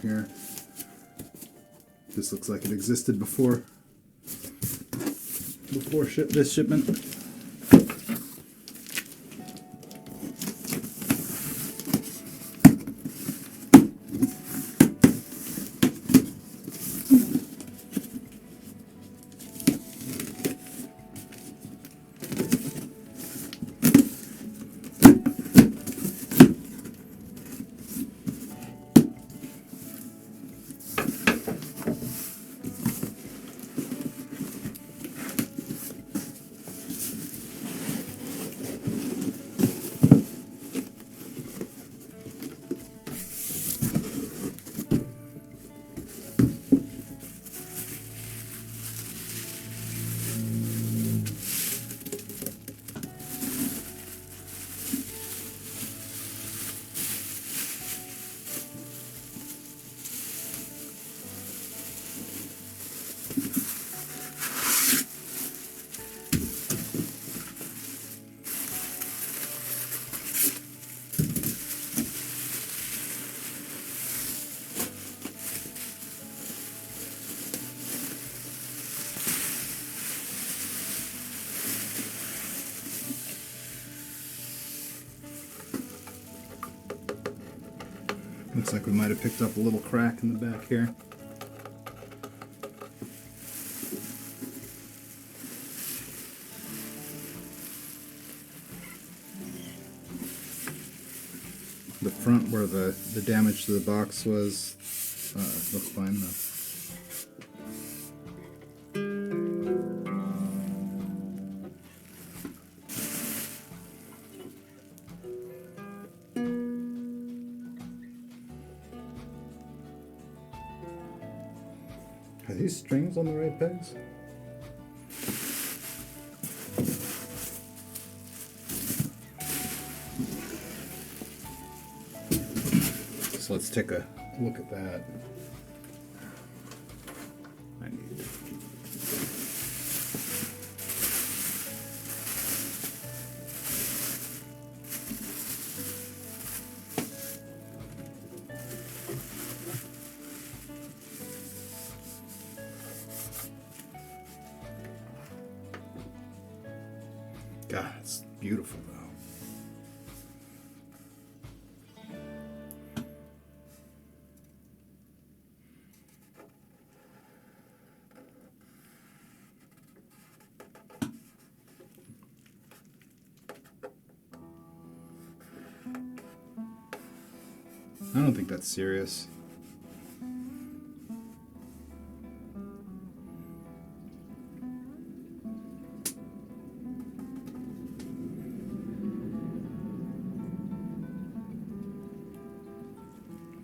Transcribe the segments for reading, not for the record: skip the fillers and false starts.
here. This looks like it existed before this shipment. Looks like we might have picked up a little crack in the back here. The front where the damage to the box was looks fine though. Are these strings on the right pegs? So let's take a look at that. I need God, it's beautiful though. I don't think that's serious.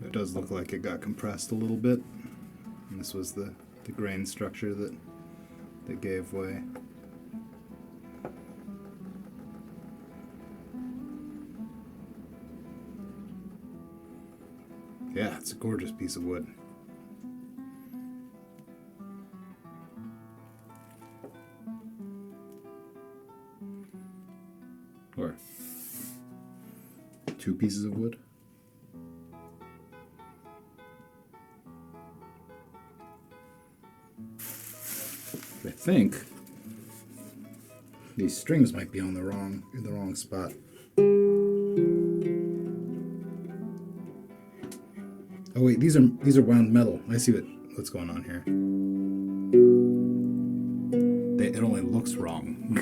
It does look like it got compressed a little bit. And this was the grain structure that gave way. Yeah, it's a gorgeous piece of wood. Or 2 pieces of wood. I think these strings might be on the wrong spot. Oh wait, these are wound metal. I see what's going on here. It only looks wrong.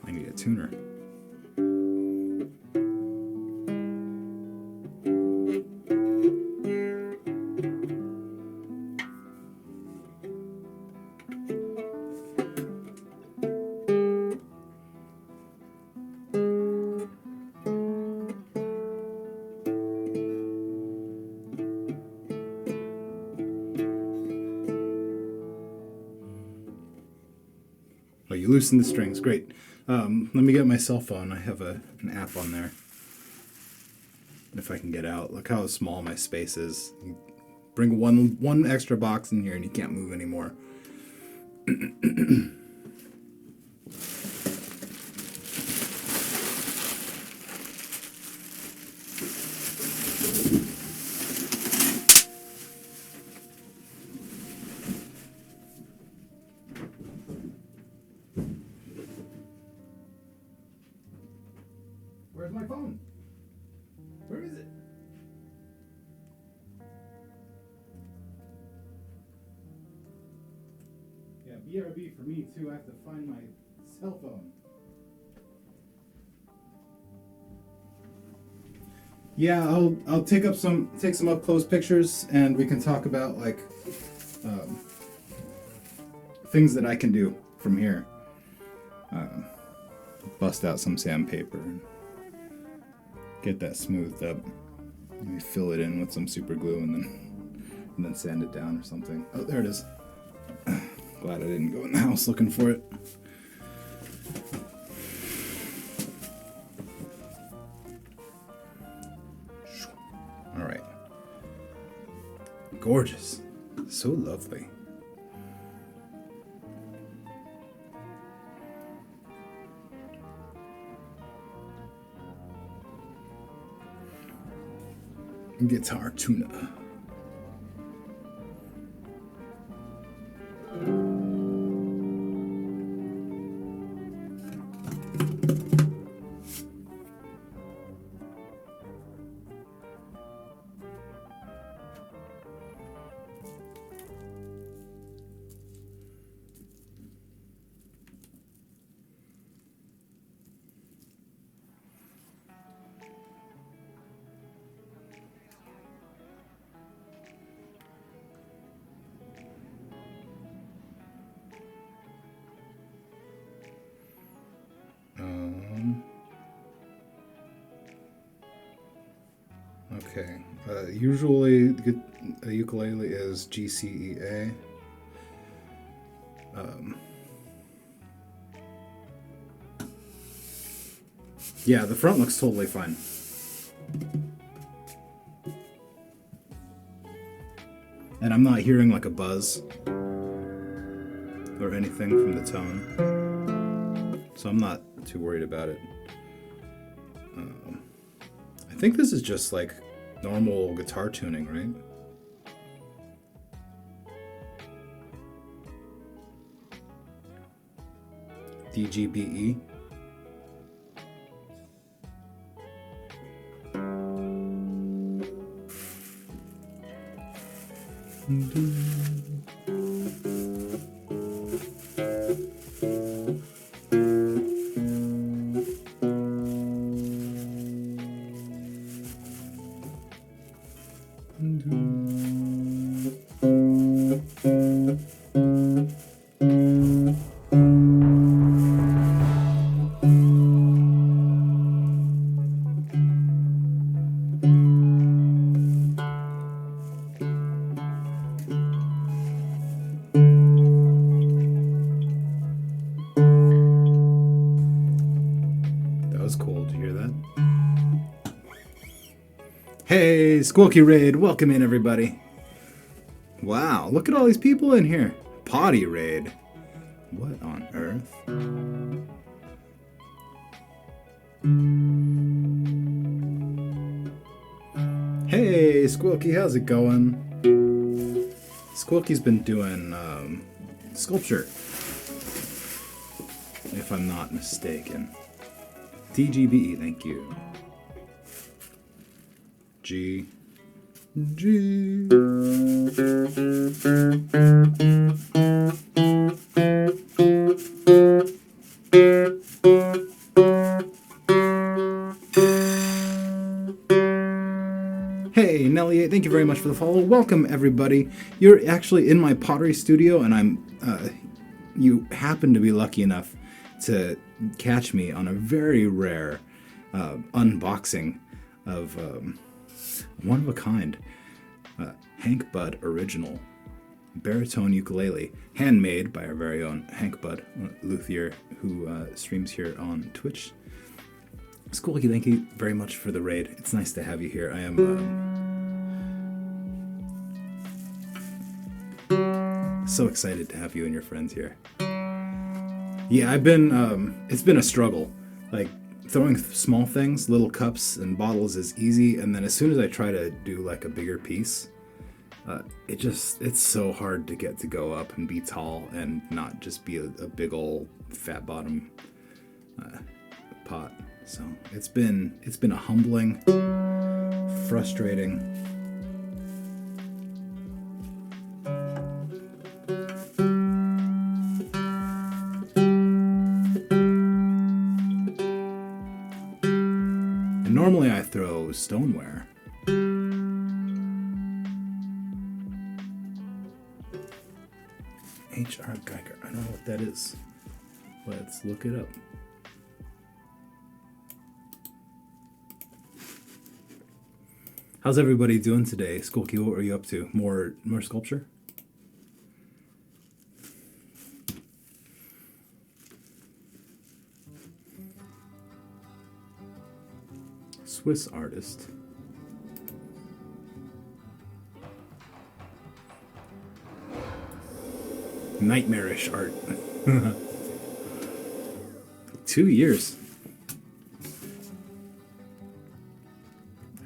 I need a tuner. Oh, you loosen the strings. Great. Let me get my cell phone. I have an app on there. If I can get out. Look how small my space is. You bring one extra box in here and you can't move anymore. Where's my phone? Where is it? Yeah, BRB for me too. I have to find my cell phone. Yeah, I'll take some up close pictures, and we can talk about like things that I can do from here. Bust out some sandpaper and get that smoothed up. Maybe fill it in with some super glue and then sand it down or something. Oh, there it is. Glad I didn't go in the house looking for it. All right. Gorgeous. So lovely. Guitar tuna. Okay. Usually, a ukulele is GCEA. Yeah, the front looks totally fine. And I'm not hearing like a buzz or anything from the tone. So I'm not too worried about it. I think this is just like normal guitar tuning, right? DGBE. Hey, Squilky Raid, welcome in everybody. Wow, look at all these people in here. Potty Raid. What on earth? Hey, Squilky, how's it going? Squilky's been doing sculpture, if I'm not mistaken. DGBE, thank you. G. Hey, Nelly, thank you very much for the follow. Welcome, everybody. You're actually in my pottery studio, and you happen to be lucky enough to catch me on a very rare unboxing of one of a kind Hank Budd original baritone ukulele, handmade by our very own Hank Budd luthier, who streams here on Twitch. Squilky, thank you very much for the raid. It's nice to have you here. I am so excited to have you and your friends here. Yeah, I've been it's been a struggle. Like, throwing small things, little cups and bottles is easy, and then as soon as I try to do like a bigger piece, it's so hard to get to go up and be tall and not just be a big old fat bottom pot. So it's been a humbling, frustrating, and normally I throw stoneware. H.R. Geiger. I don't know what that is. Let's look it up. How's everybody doing today? Skulky, what are you up to? More sculpture? Swiss artist. Nightmarish art. 2 years.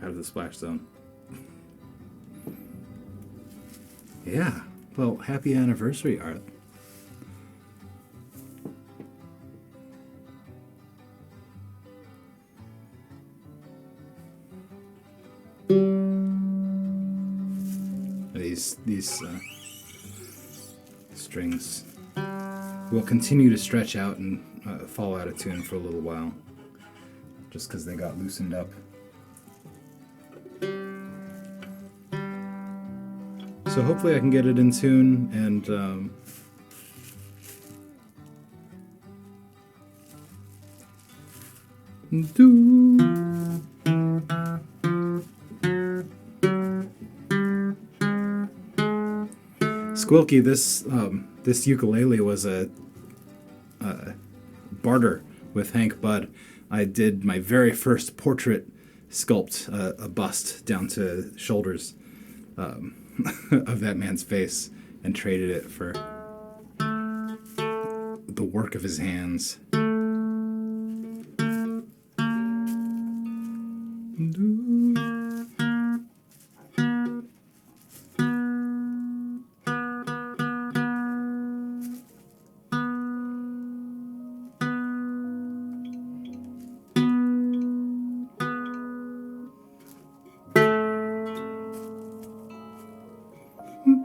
Out of the splash zone. Yeah. Well, happy anniversary, Art. These strings will continue to stretch out and fall out of tune for a little while, just because they got loosened up. So hopefully I can get it in tune and Squilky, this ukulele was a barter with Hank Budd. I did my very first portrait sculpt, a bust down to shoulders of that man's face, and traded it for the work of his hands.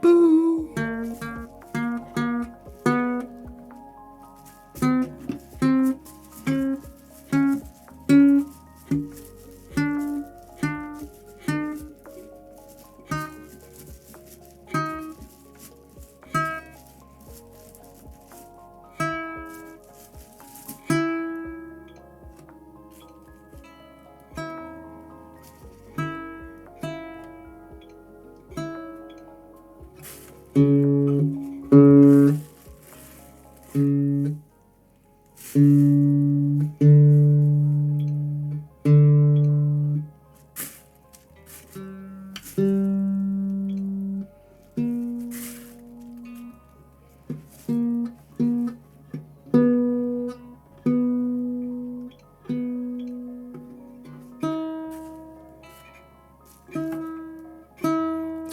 Boo!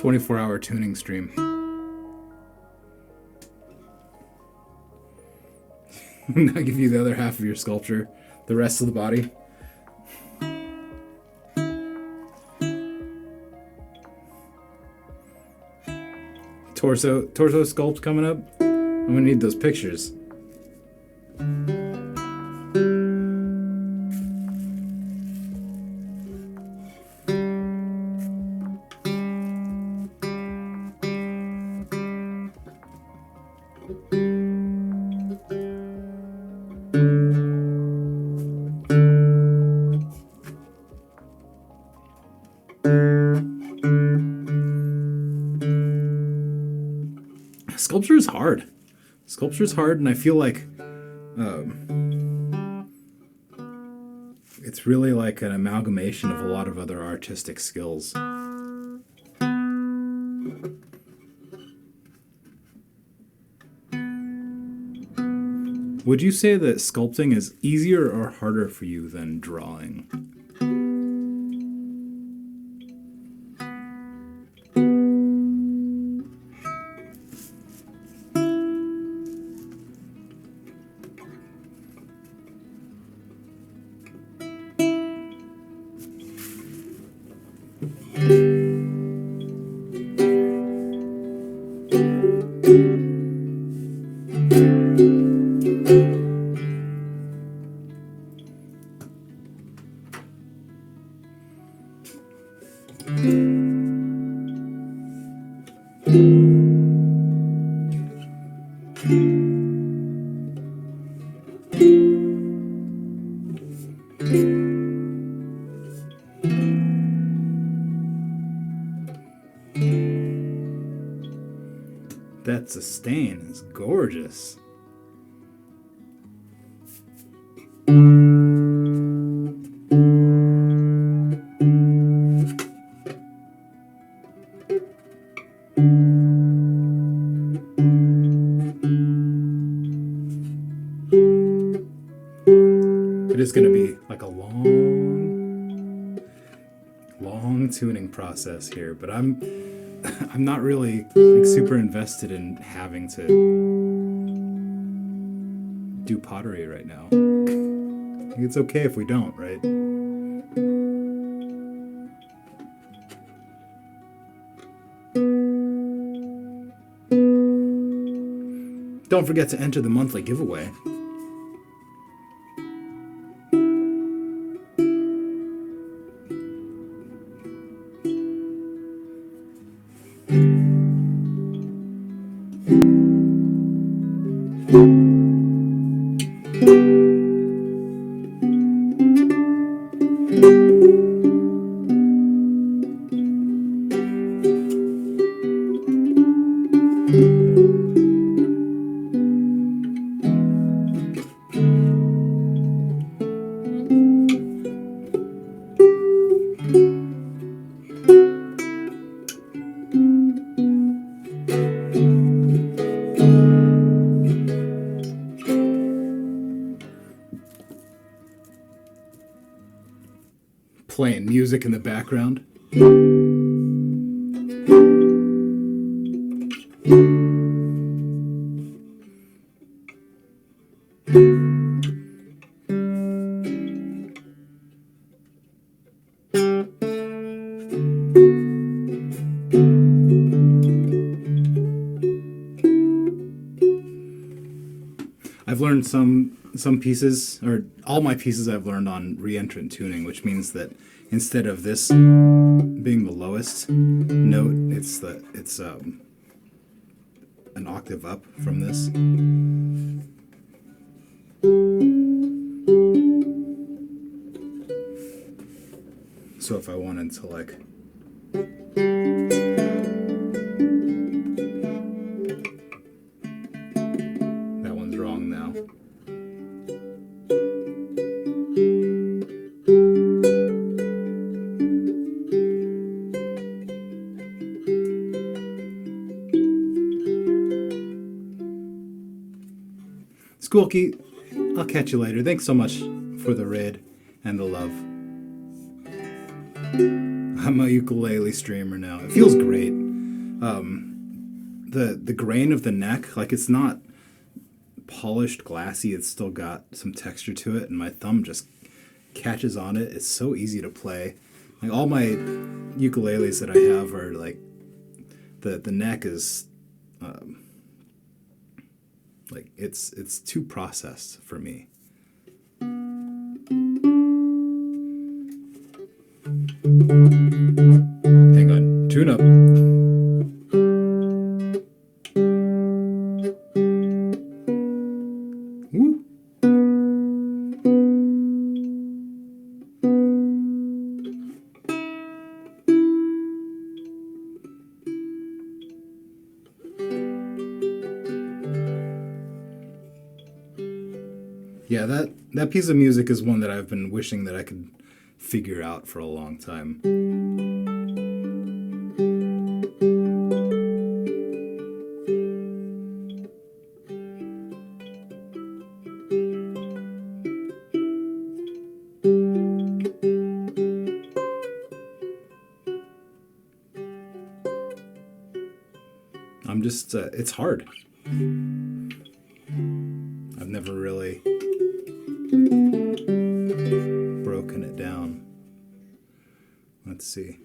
24-hour tuning stream. Now give you the other half of your sculpture, the rest of the body. Torso sculpt coming up. I'm gonna need those pictures. Sculpture is hard. Sculpture is hard, and I feel like it's really like an amalgamation of a lot of other artistic skills. Would you say that sculpting is easier or harder for you than drawing? That sustain is gorgeous. It is going to be like a long tuning process here, but I'm not really like super invested in having to do pottery right now. It's okay if we don't, right? Don't forget to enter the monthly giveaway. Playing music in the background. I've learned some pieces, or all my pieces I've learned on reentrant tuning, which means that instead of this being the lowest note, it's an octave up from this. So if I wanted to like that one's wrong now. Squilky, I'll catch you later. Thanks so much for the raid and the love. I'm a ukulele streamer now. It feels great. The grain of the neck, like it's not polished glassy, it's still got some texture to it, and my thumb just catches on it. It's so easy to play. Like all my ukuleles that I have are like the neck is like it's too processed for me. Hang on, tune up. Woo. Yeah, that piece of music is one that I've been wishing that I could figure out for a long time. I'm just, it's hard. I've never really broken it down. Let's see.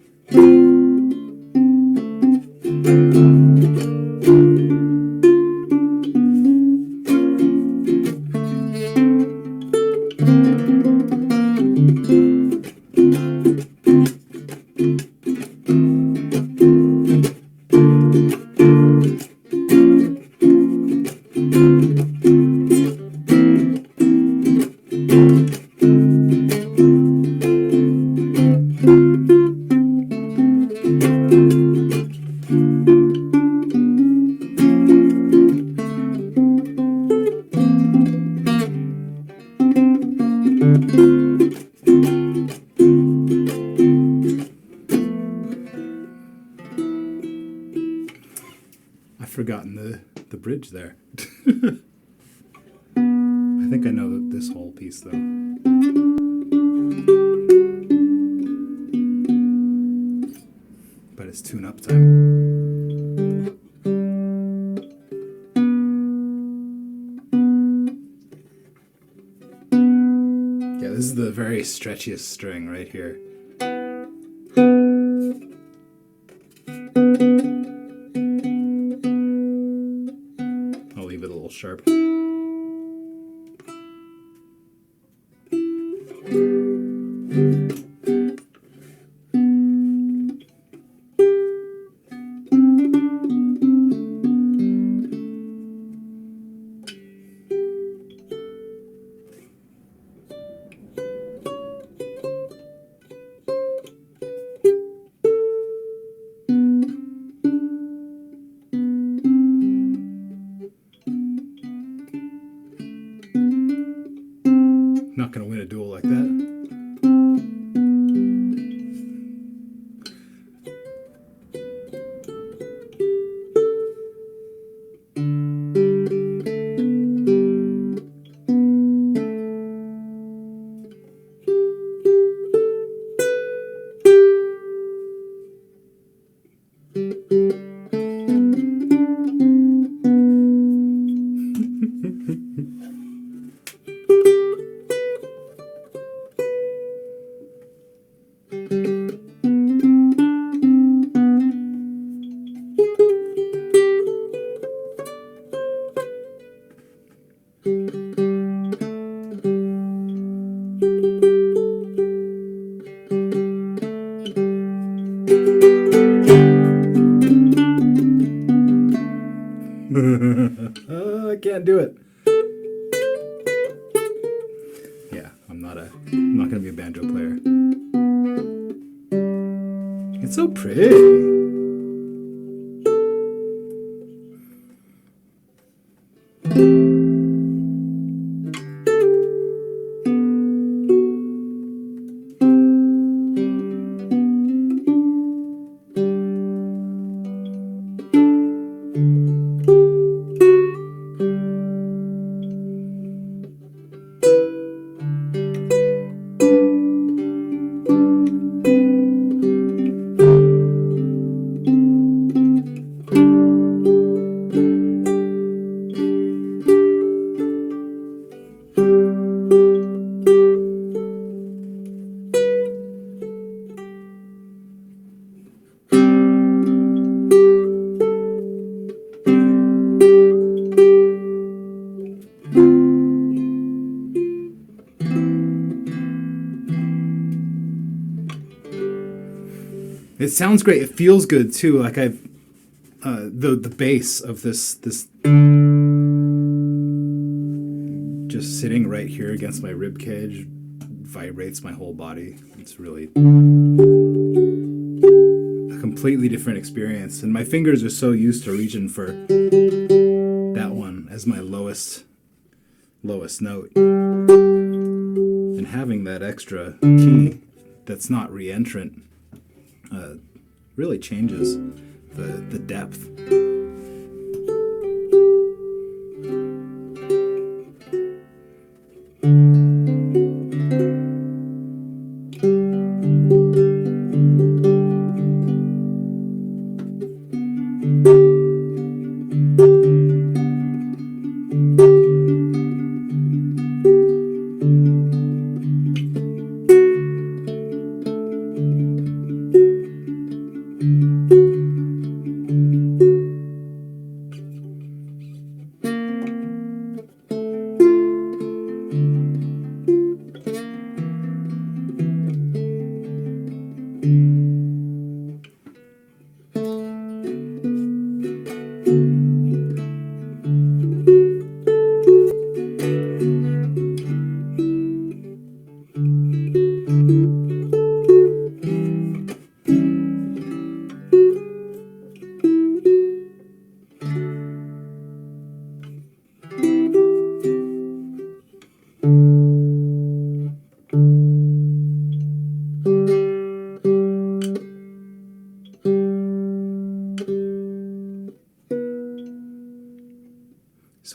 I've forgotten the bridge there. I think I know this whole piece though. But it's tune-up time. Yeah, this is the very stretchiest string right here. I'll leave it a little sharp. Not gonna win a duel like that. I can't do it. Yeah, I'm not gonna be a banjo player. It's so pretty. It sounds great. It feels good too. Like I've the bass of this just sitting right here against my rib cage vibrates my whole body. It's really a completely different experience. And my fingers are so used to reaching for that one as my lowest note. And having that extra key that's not re-entrant really changes the depth.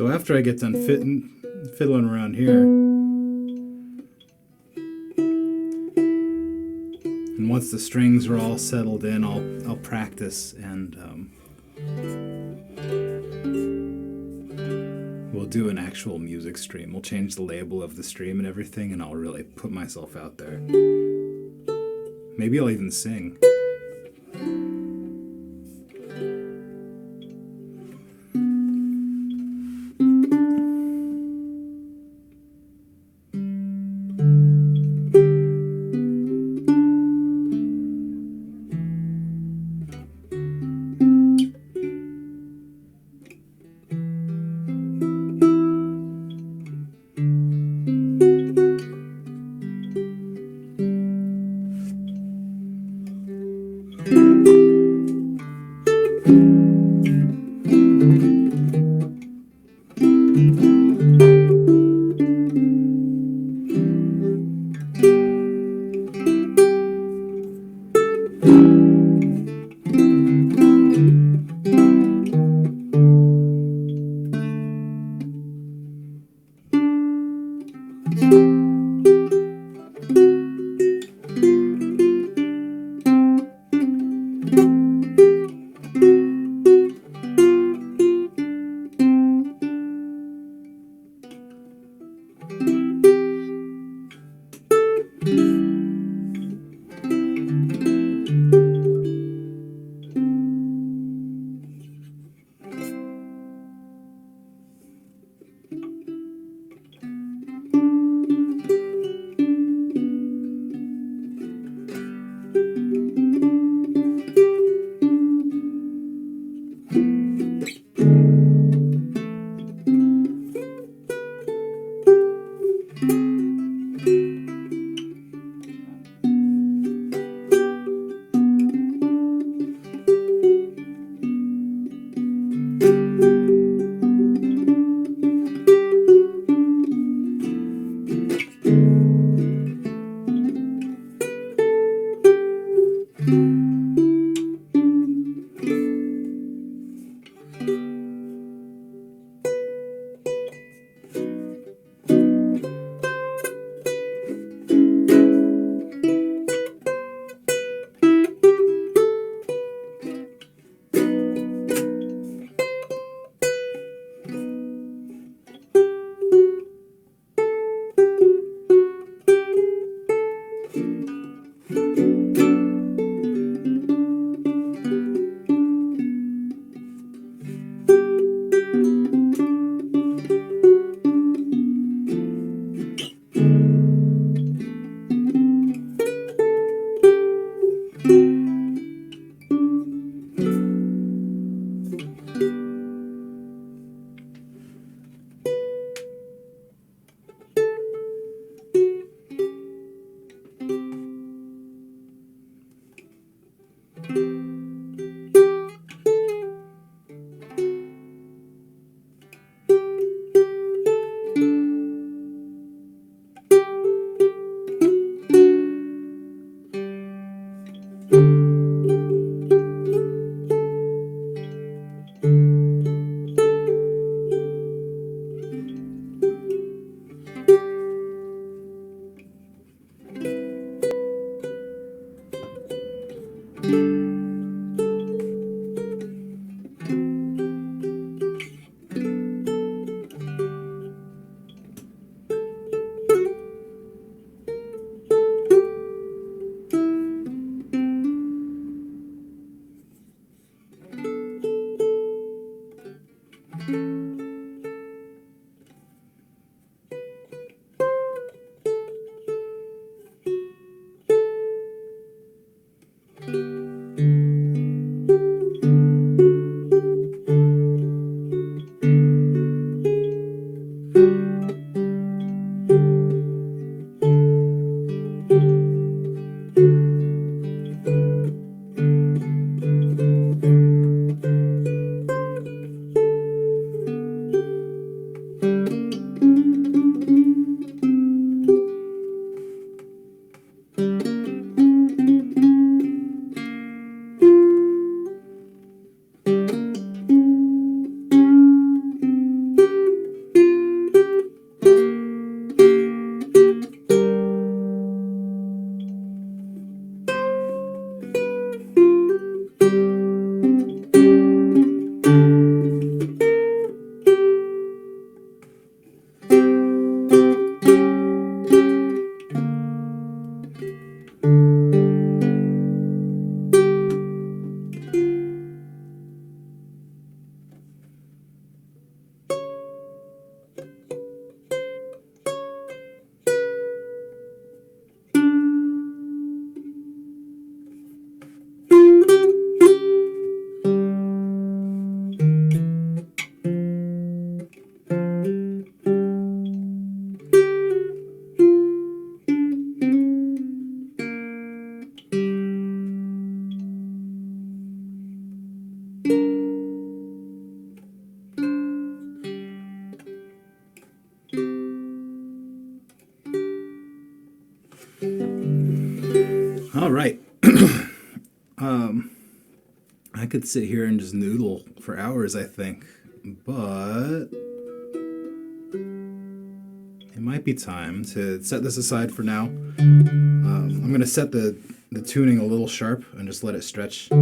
So after I get done fiddling around here, and once the strings are all settled in, I'll practice, and we'll do an actual music stream. We'll change the label of the stream and everything, and I'll really put myself out there. Maybe I'll even sing. All right. I could sit here and just noodle for hours, I think, but it might be time to set this aside for now. I'm going to set the tuning a little sharp and just let it stretch. So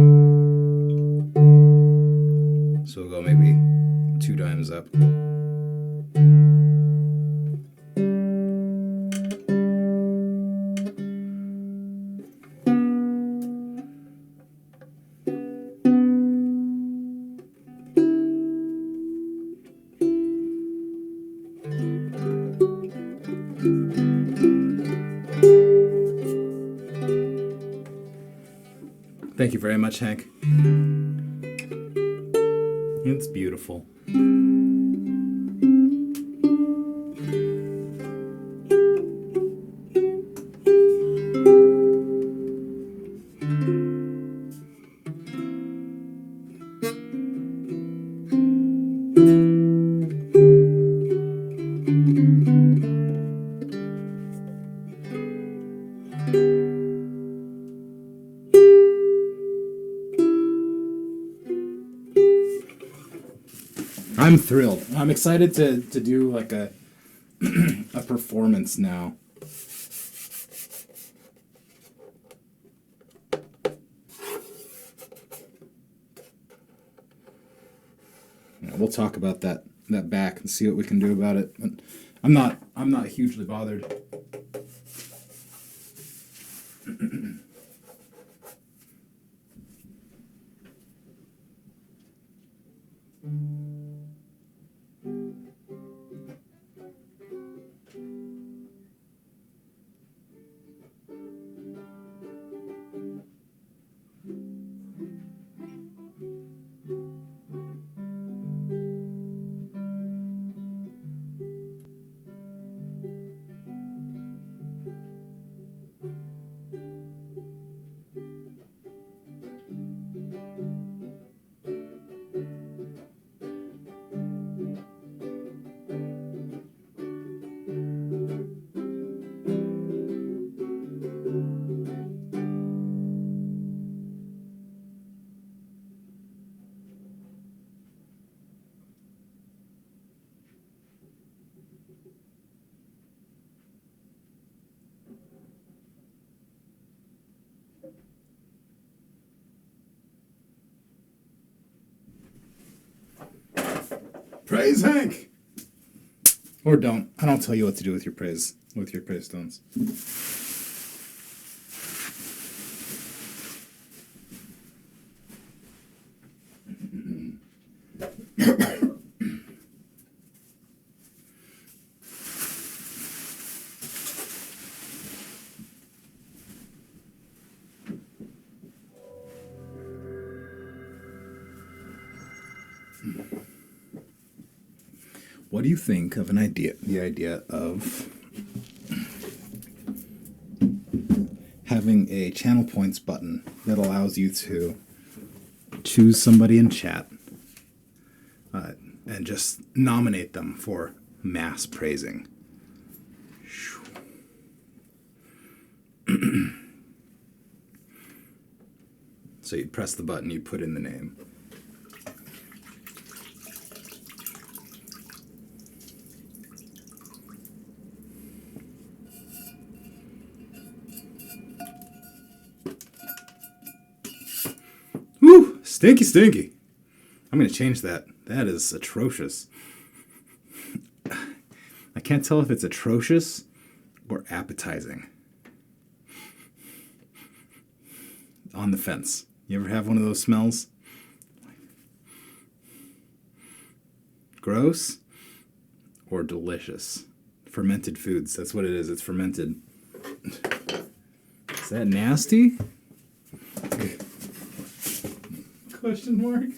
we'll go maybe 2 dimes up. Thank you very much, Hank. It's beautiful. I'm thrilled. I'm excited to do like a a performance now. Yeah, we'll talk about that back and see what we can do about it. But I'm not hugely bothered. Praise Hank! Or don't. I don't tell you what to do with your praise stones. What do you think of the idea of having a channel points button that allows you to choose somebody in chat and just nominate them for mass praising? So you'd press the button, you put in the name. Woo! Stinky, stinky. I'm going to change that. That is atrocious. I can't tell if it's atrocious or appetizing. On the fence. You ever have one of those smells? Gross or delicious? Fermented foods. That's what it is. It's fermented. Is that nasty? Question mark?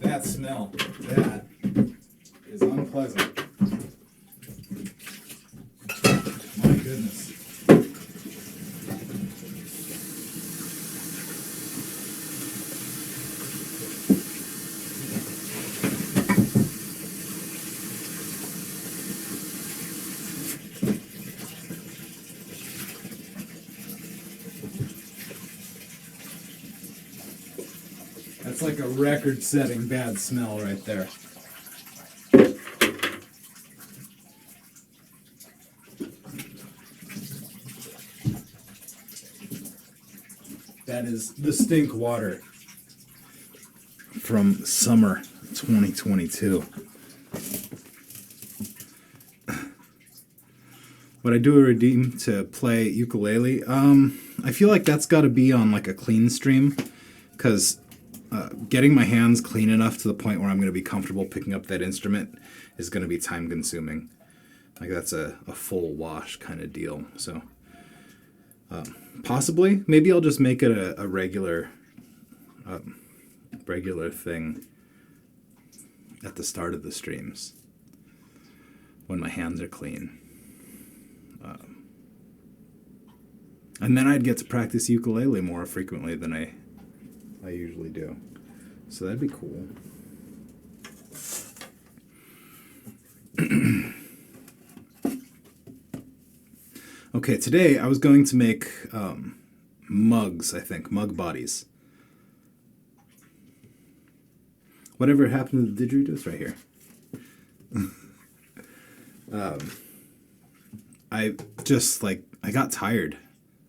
That smell, that is unpleasant. My goodness. That's like a record-setting bad smell right there. That is the stink water from summer 2022. Would I do a redeem to play ukulele? I feel like that's got to be on like a clean stream, because getting my hands clean enough to the point where I'm going to be comfortable picking up that instrument is going to be time consuming. Like that's a full wash kind of deal. So possibly, maybe I'll just make it a regular thing at the start of the streams when my hands are clean. And then I'd get to practice ukulele more frequently than I usually do. So that'd be cool. Okay, today I was going to make mugs, I think. Mug bodies. Whatever happened to the didgeridoo? It's right here. I got tired.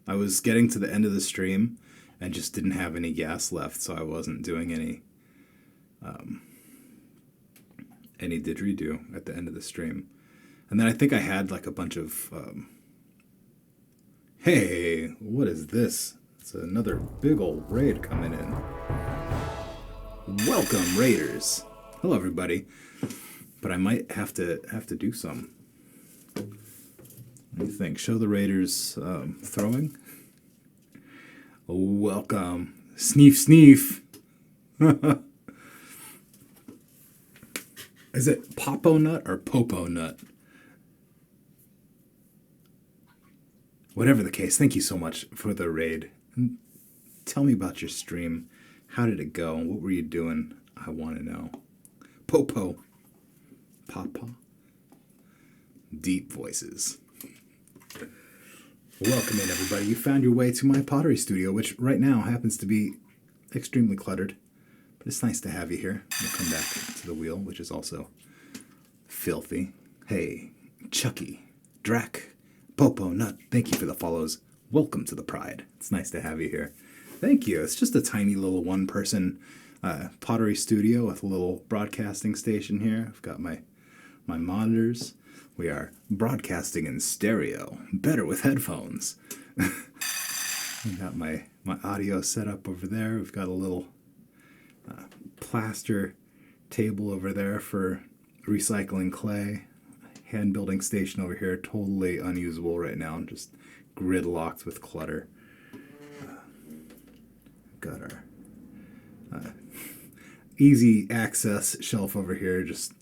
I was getting to the end of the stream and just didn't have any gas left, so I wasn't doing any didgeridoo at the end of the stream. And then I think I had like a bunch of hey, what is this? It's another big old raid coming in. Welcome, raiders. Hello, everybody. But I might have to do some. What do you think? Show the raiders throwing. Welcome. Sneef, sneef. Is it Popo Nut or Popo Nut? Whatever the case, thank you so much for the raid. Tell me about your stream. How did it go? What were you doing? I want to know. Popo. Papa. Deep voices. Welcome in, everybody. You found your way to my pottery studio, which right now happens to be extremely cluttered. But it's nice to have you here. We'll come back to the wheel, which is also filthy. Hey, Chucky, Drac, Popo Nut, thank you for the follows. Welcome to the Pride. It's nice to have you here. Thank you. It's just a tiny little one-person pottery studio with a little broadcasting station here. I've got my monitors. We are broadcasting in stereo, better with headphones. I've got my audio set up over there. We've got a little plaster table over there for recycling clay. Hand building station over here, totally unusable right now, just gridlocked with clutter. Got our easy access shelf over here, just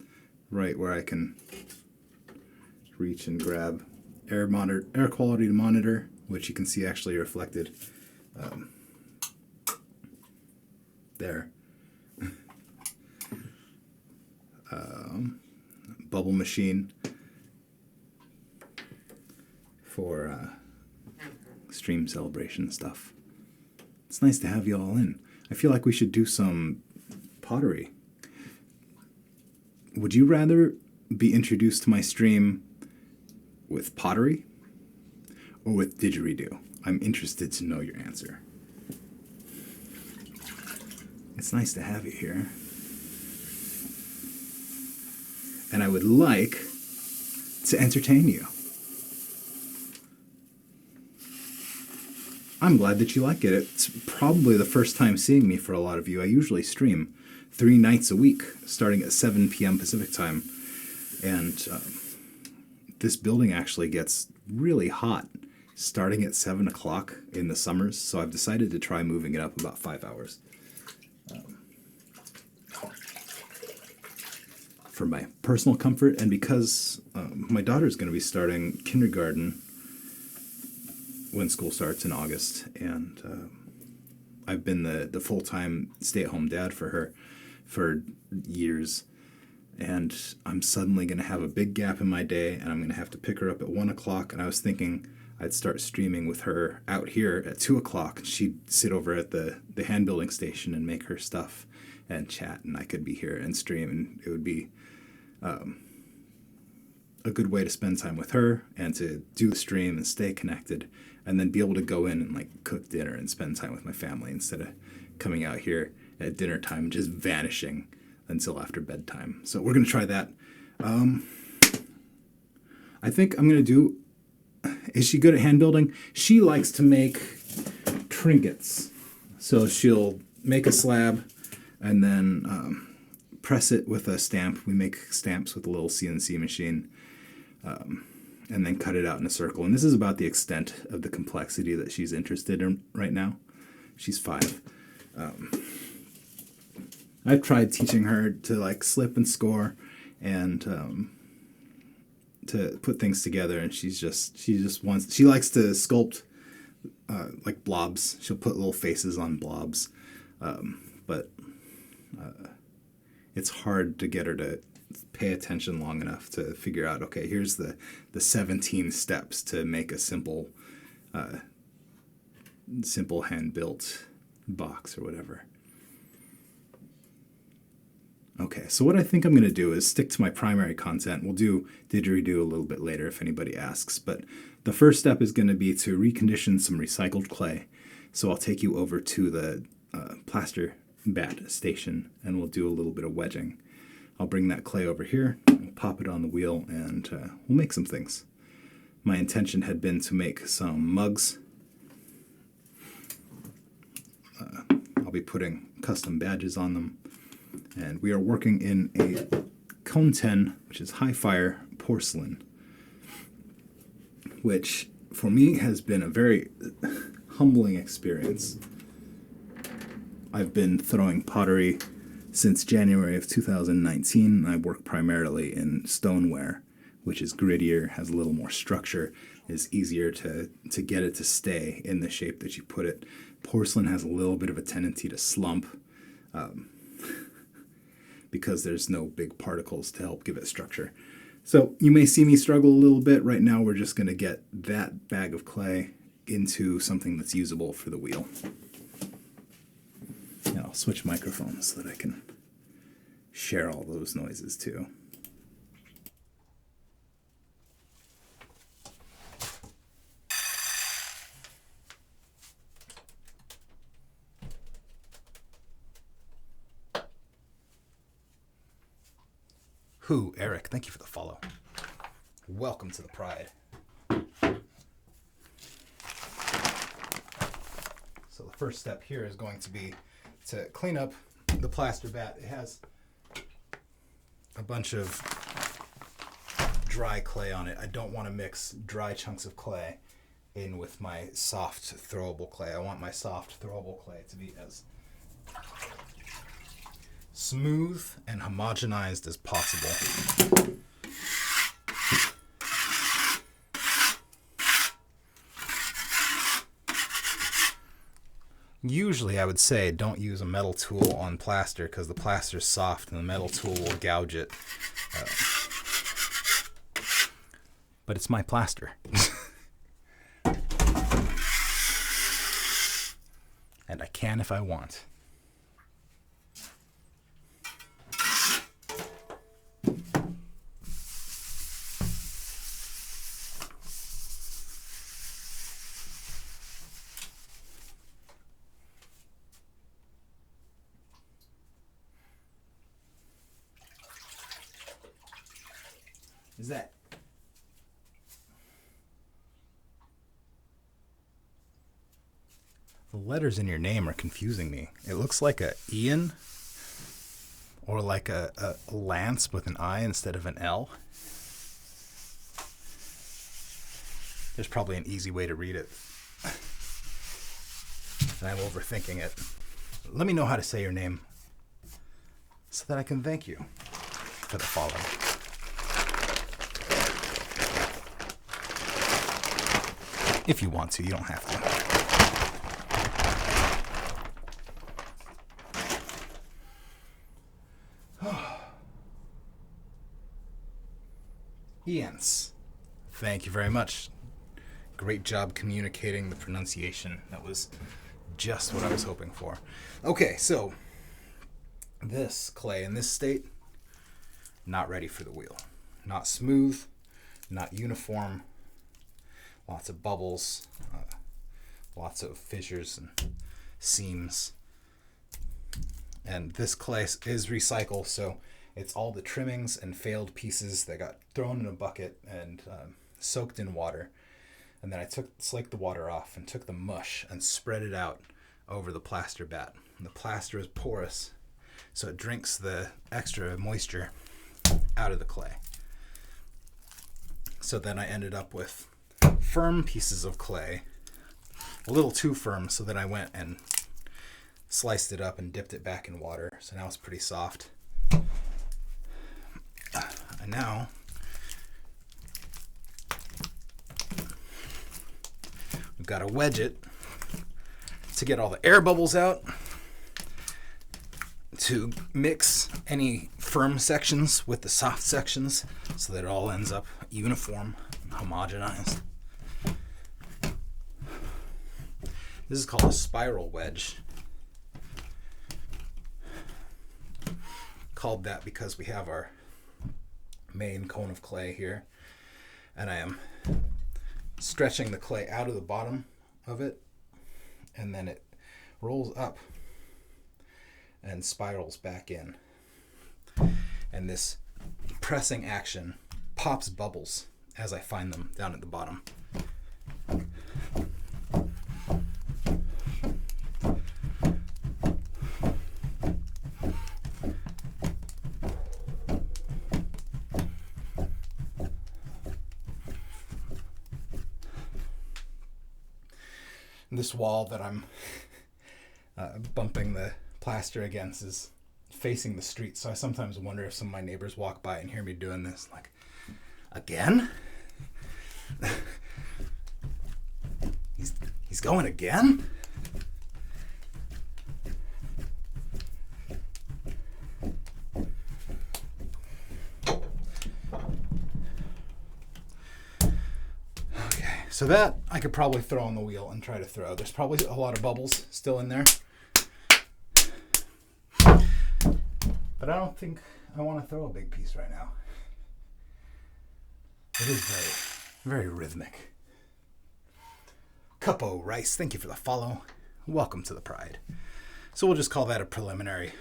right where I can reach and grab air quality monitor, which you can see actually reflected there. Bubble machine for stream celebration stuff. It's nice to have you all in. I feel like we should do some pottery. Would you rather be introduced to my stream with pottery or with didgeridoo? I'm interested to know your answer. It's nice to have you here. And I would like to entertain you. I'm glad that you like it. It's probably the first time seeing me for a lot of you. I usually stream 3 nights a week, starting at 7 p.m. Pacific time. And this building actually gets really hot starting at 7 o'clock in the summers, so I've decided to try moving it up about 5 hours. for my personal comfort, and because my daughter's going to be starting kindergarten when school starts in August, and I've been the full-time stay-at-home dad for her for years, and I'm suddenly going to have a big gap in my day, and I'm going to have to pick her up at 1 o'clock, and I was thinking I'd start streaming with her out here at 2 o'clock, and she'd sit over at the hand building station and make her stuff and chat, and I could be here and stream, and it would be a good way to spend time with her and to do the stream and stay connected, and then be able to go in and like cook dinner and spend time with my family instead of coming out here at dinner time and just vanishing until after bedtime. So we're going to try that. I think I'm going to do... Is she good at hand building? She likes to make trinkets. So she'll make a slab and then press it with a stamp. We make stamps with a little CNC machine, and then cut it out in a circle. And this is about the extent of the complexity that she's interested in right now. She's 5. I've tried teaching her to like slip and score and to put things together, and she likes to sculpt like blobs. She'll put little faces on blobs, but it's hard to get her to pay attention long enough to figure out, okay, here's the 17 steps to make a simple hand-built box or whatever. Okay, so what I think I'm going to do is stick to my primary content. We'll do didgeridoo a little bit later if anybody asks, but the first step is going to be to recondition some recycled clay. So I'll take you over to the plaster bat station, and we'll do a little bit of wedging. I'll bring that clay over here, we'll pop it on the wheel, and we'll make some things. My intention had been to make some mugs. I'll be putting custom badges on them. And we are working in a cone 10, which is high fire porcelain, which for me has been a very humbling experience. I've been throwing pottery since January of 2019. I work primarily in stoneware, which is grittier, has a little more structure, is easier to get it to stay in the shape that you put it. Porcelain has a little bit of a tendency to slump, because there's no big particles to help give it structure. So you may see me struggle a little bit. Right now we're just going to get that bag of clay into something that's usable for the wheel. And I'll switch microphones so that I can share all those noises too. Eric, thank you for the follow. Welcome to the Pride. So the first step here is going to be to clean up the plaster bat. It has a bunch of dry clay on it. I don't want to mix dry chunks of clay in with my soft throwable clay. I want my soft throwable clay to be as smooth and homogenized as possible. Usually I would say don't use a metal tool on plaster because the plaster's soft and the metal tool will gouge it. But it's my plaster. And I can if I want. Is that the letters in your name are confusing me. It looks like a Ian or like a Lance with an I instead of an L. There's probably an easy way to read it. And I'm overthinking it. Let me know how to say your name so that I can thank you. for the follow. If you want to, you don't have to. Ians, thank you very much. Great job communicating the pronunciation. That was just what I was hoping for. Okay, so this clay in this state, not ready for the wheel. Not smooth, not uniform, lots of bubbles, lots of fissures and seams. And this clay is recycled, so it's all the trimmings and failed pieces that got thrown in a bucket and soaked in water. And then I slaked the water off and took the mush and spread it out over the plaster bat. And the plaster is porous, so it drinks the extra moisture out of the clay. So then I ended up with firm pieces of clay, a little too firm, so then I went and sliced it up and dipped it back in water. So now it's pretty soft. And now we've got to wedge it to get all the air bubbles out, to mix any firm sections with the soft sections so that it all ends up uniform and homogenized. This is called a spiral wedge. Called that because we have our main cone of clay here, and I am stretching the clay out of the bottom of it, and then it rolls up and spirals back in. And this pressing action pops bubbles as I find them down at the bottom. This wall that I'm bumping the plaster against is facing the street, so I sometimes wonder if some of my neighbors walk by and hear me doing this, like, again? He's going again? So that I could probably throw on the wheel and try to throw. There's probably a lot of bubbles still in there. But I don't think I want to throw a big piece right now. It is very, very rhythmic. Cupo Rice, thank you for the follow. Welcome to the Pride. So we'll just call that a preliminary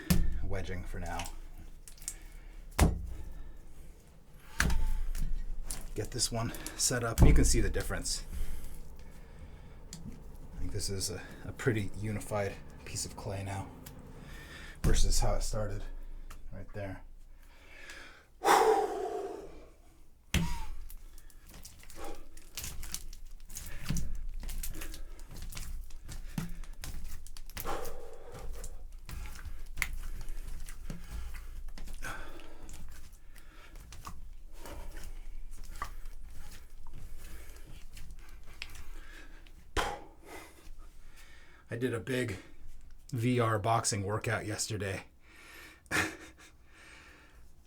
wedging for now. Get this one set up, and you can see the difference. I think this is a pretty unified piece of clay now versus how it started right there. I did a big VR boxing workout yesterday.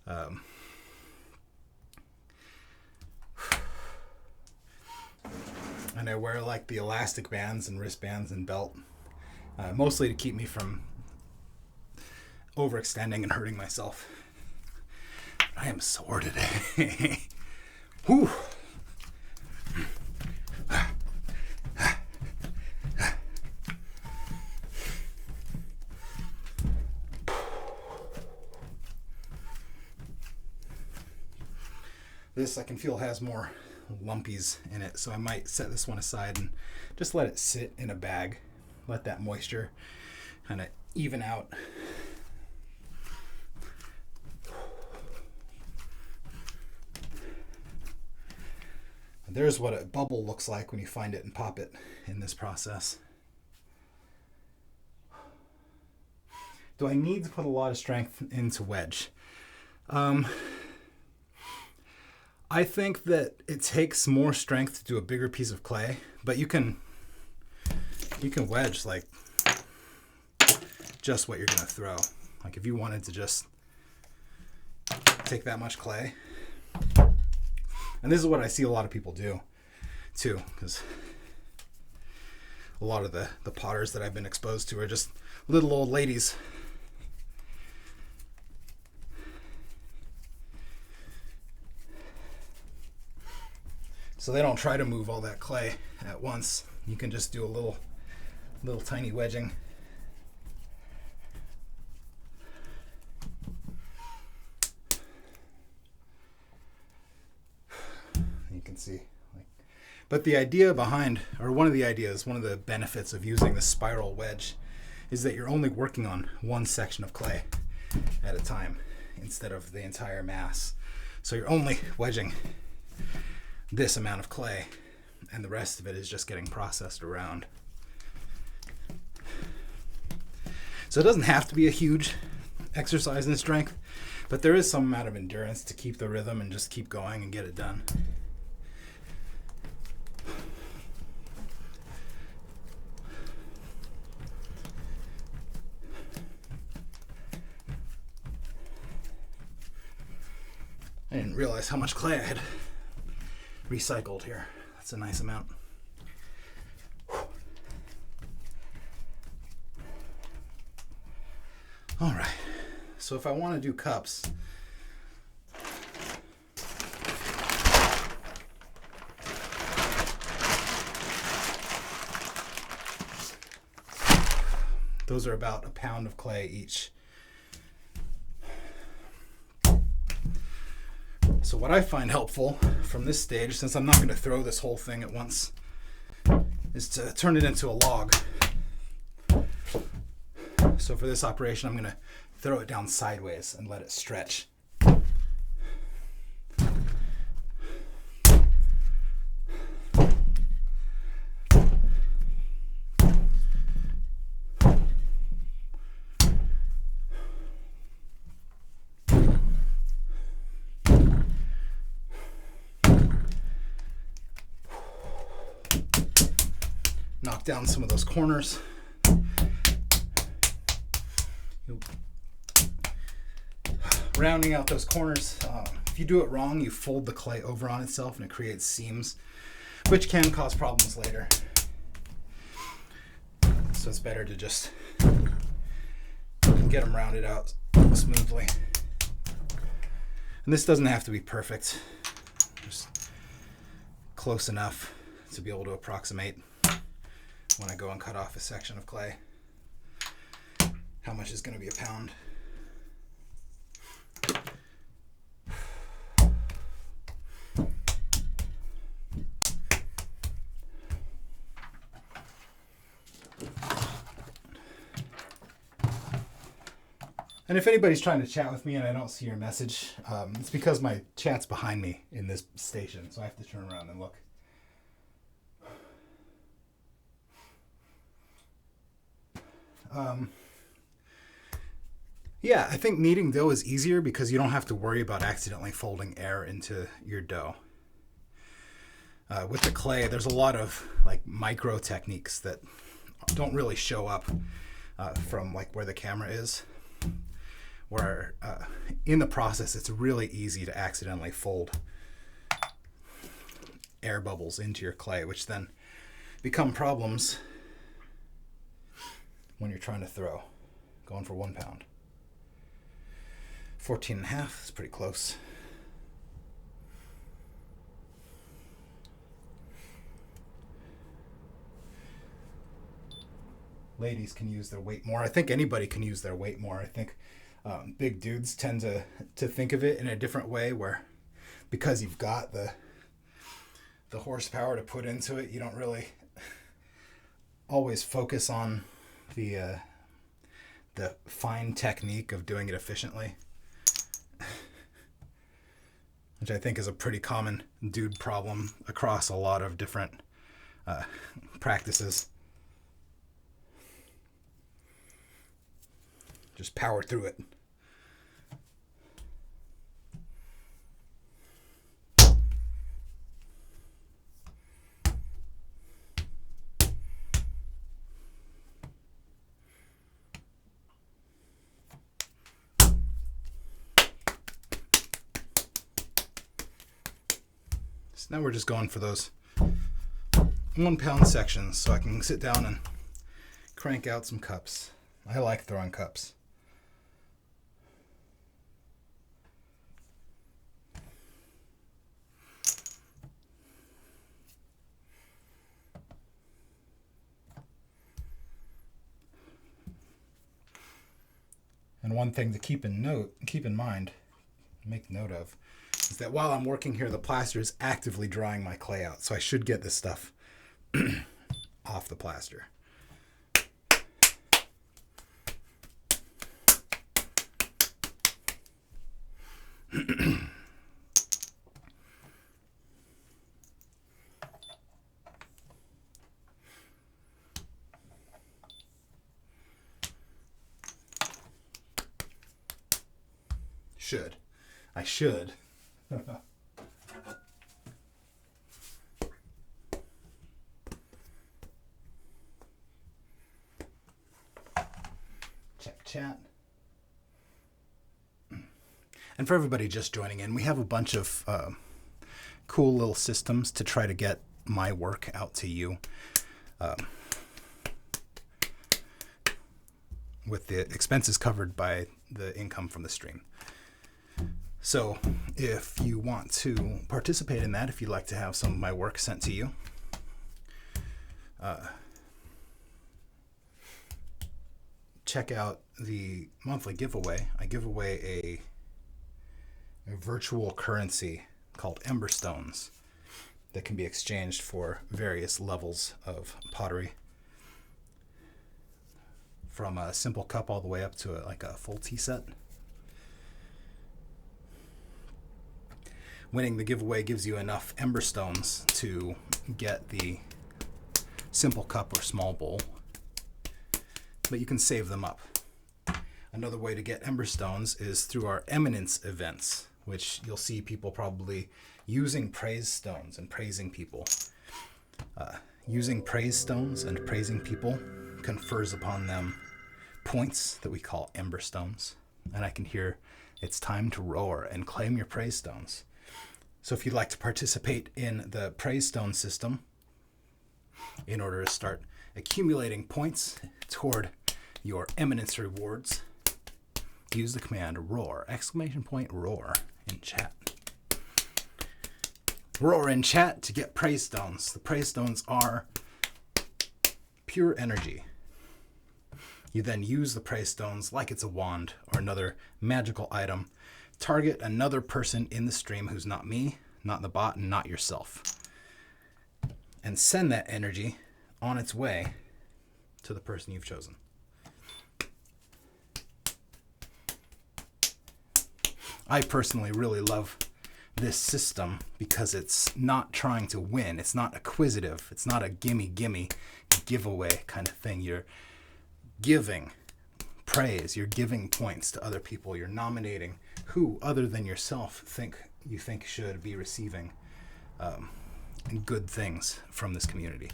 And I wear like the elastic bands and wristbands and belt, mostly to keep me from overextending and hurting myself. I am sore today. Whew. This I can feel has more lumpies in it, so I might set this one aside and just let it sit in a bag. Let that moisture kind of even out. There's what a bubble looks like when you find it and pop it in this process. Do I need to put a lot of strength into wedge? I think that it takes more strength to do a bigger piece of clay, but you can wedge like just what you're going to throw. Like if you wanted to just take that much clay, and this is what I see a lot of people do too, because a lot of the potters that I've been exposed to are just little old ladies. So they don't try to move all that clay at once. You can just do a little tiny wedging. You can see. But the idea behind, or one of the benefits of using the spiral wedge is that you're only working on one section of clay at a time instead of the entire mass. So you're only wedging this amount of clay, and the rest of it is just getting processed around. So it doesn't have to be a huge exercise in strength, but there is some amount of endurance to keep the rhythm and just keep going and get it done. I didn't realize how much clay I had recycled here. That's a nice amount. All right, so if I want to do cups, those are about a pound of clay each. So what I find helpful from this stage, since I'm not going to throw this whole thing at once, is to turn it into a log. So for this operation, I'm going to throw it down sideways and let it stretch. Knock down some of those corners. Rounding out those corners. If you do it wrong, you fold the clay over on itself and it creates seams, which can cause problems later. So it's better to just get them rounded out smoothly. And this doesn't have to be perfect, just close enough to be able to approximate when I go and cut off a section of clay how much is going to be a pound. And if anybody's trying to chat with me and I don't see your message, it's because my chat's behind me in this station, so I have to turn around and look. Yeah, I think kneading dough is easier because you don't have to worry about accidentally folding air into your dough. With the clay, there's a lot of like micro techniques that don't really show up from like where the camera is. Where in the process, it's really easy to accidentally fold air bubbles into your clay, which then become problems when you're trying to throw. Going for 1 pound. 14.5 is pretty close. Ladies can use their weight more. I think anybody can use their weight more. I think big dudes tend to think of it in a different way, where because you've got the horsepower to put into it, you don't really always focus on the fine technique of doing it efficiently, which I think is a pretty common dude problem across a lot of different practices. Just power through it. So now we're just going for those 1 pound sections so I can sit down and crank out some cups. I like throwing cups. And one thing to keep in mind, make note of, is that while I'm working here, the plaster is actively drying my clay out. So I should get this stuff off the plaster. I should. Check chat. And for everybody just joining in, we have a bunch of cool little systems to try to get my work out to you with the expenses covered by the income from the stream. So if you want to participate in that, if you'd like to have some of my work sent to you, check out the monthly giveaway. I give away a virtual currency called Ember Stones that can be exchanged for various levels of pottery, from a simple cup all the way up to like a full tea set. Winning the giveaway gives you enough Ember Stones to get the simple cup or small bowl, but you can save them up. Another way to get Ember Stones is through our Eminence events, which you'll see people probably using praise stones and praising people. Using praise stones and praising people confers upon them points that we call Ember Stones. And I can hear it's time to roar and claim your praise stones. So if you'd like to participate in the praise stone system in order to start accumulating points toward your Eminence rewards, use the command roar, ! Roar in chat. Roar in chat to get praise stones. The praise stones are pure energy. You then use the praise stones like it's a wand or another magical item. Target another person in the stream who's not me, not the bot, and not yourself. And send that energy on its way to the person you've chosen. I personally really love this system because it's not trying to win. It's not acquisitive. It's not a gimme giveaway kind of thing. You're giving praise. You're giving points to other people. You're nominating who other than yourself you think should be receiving good things from this community.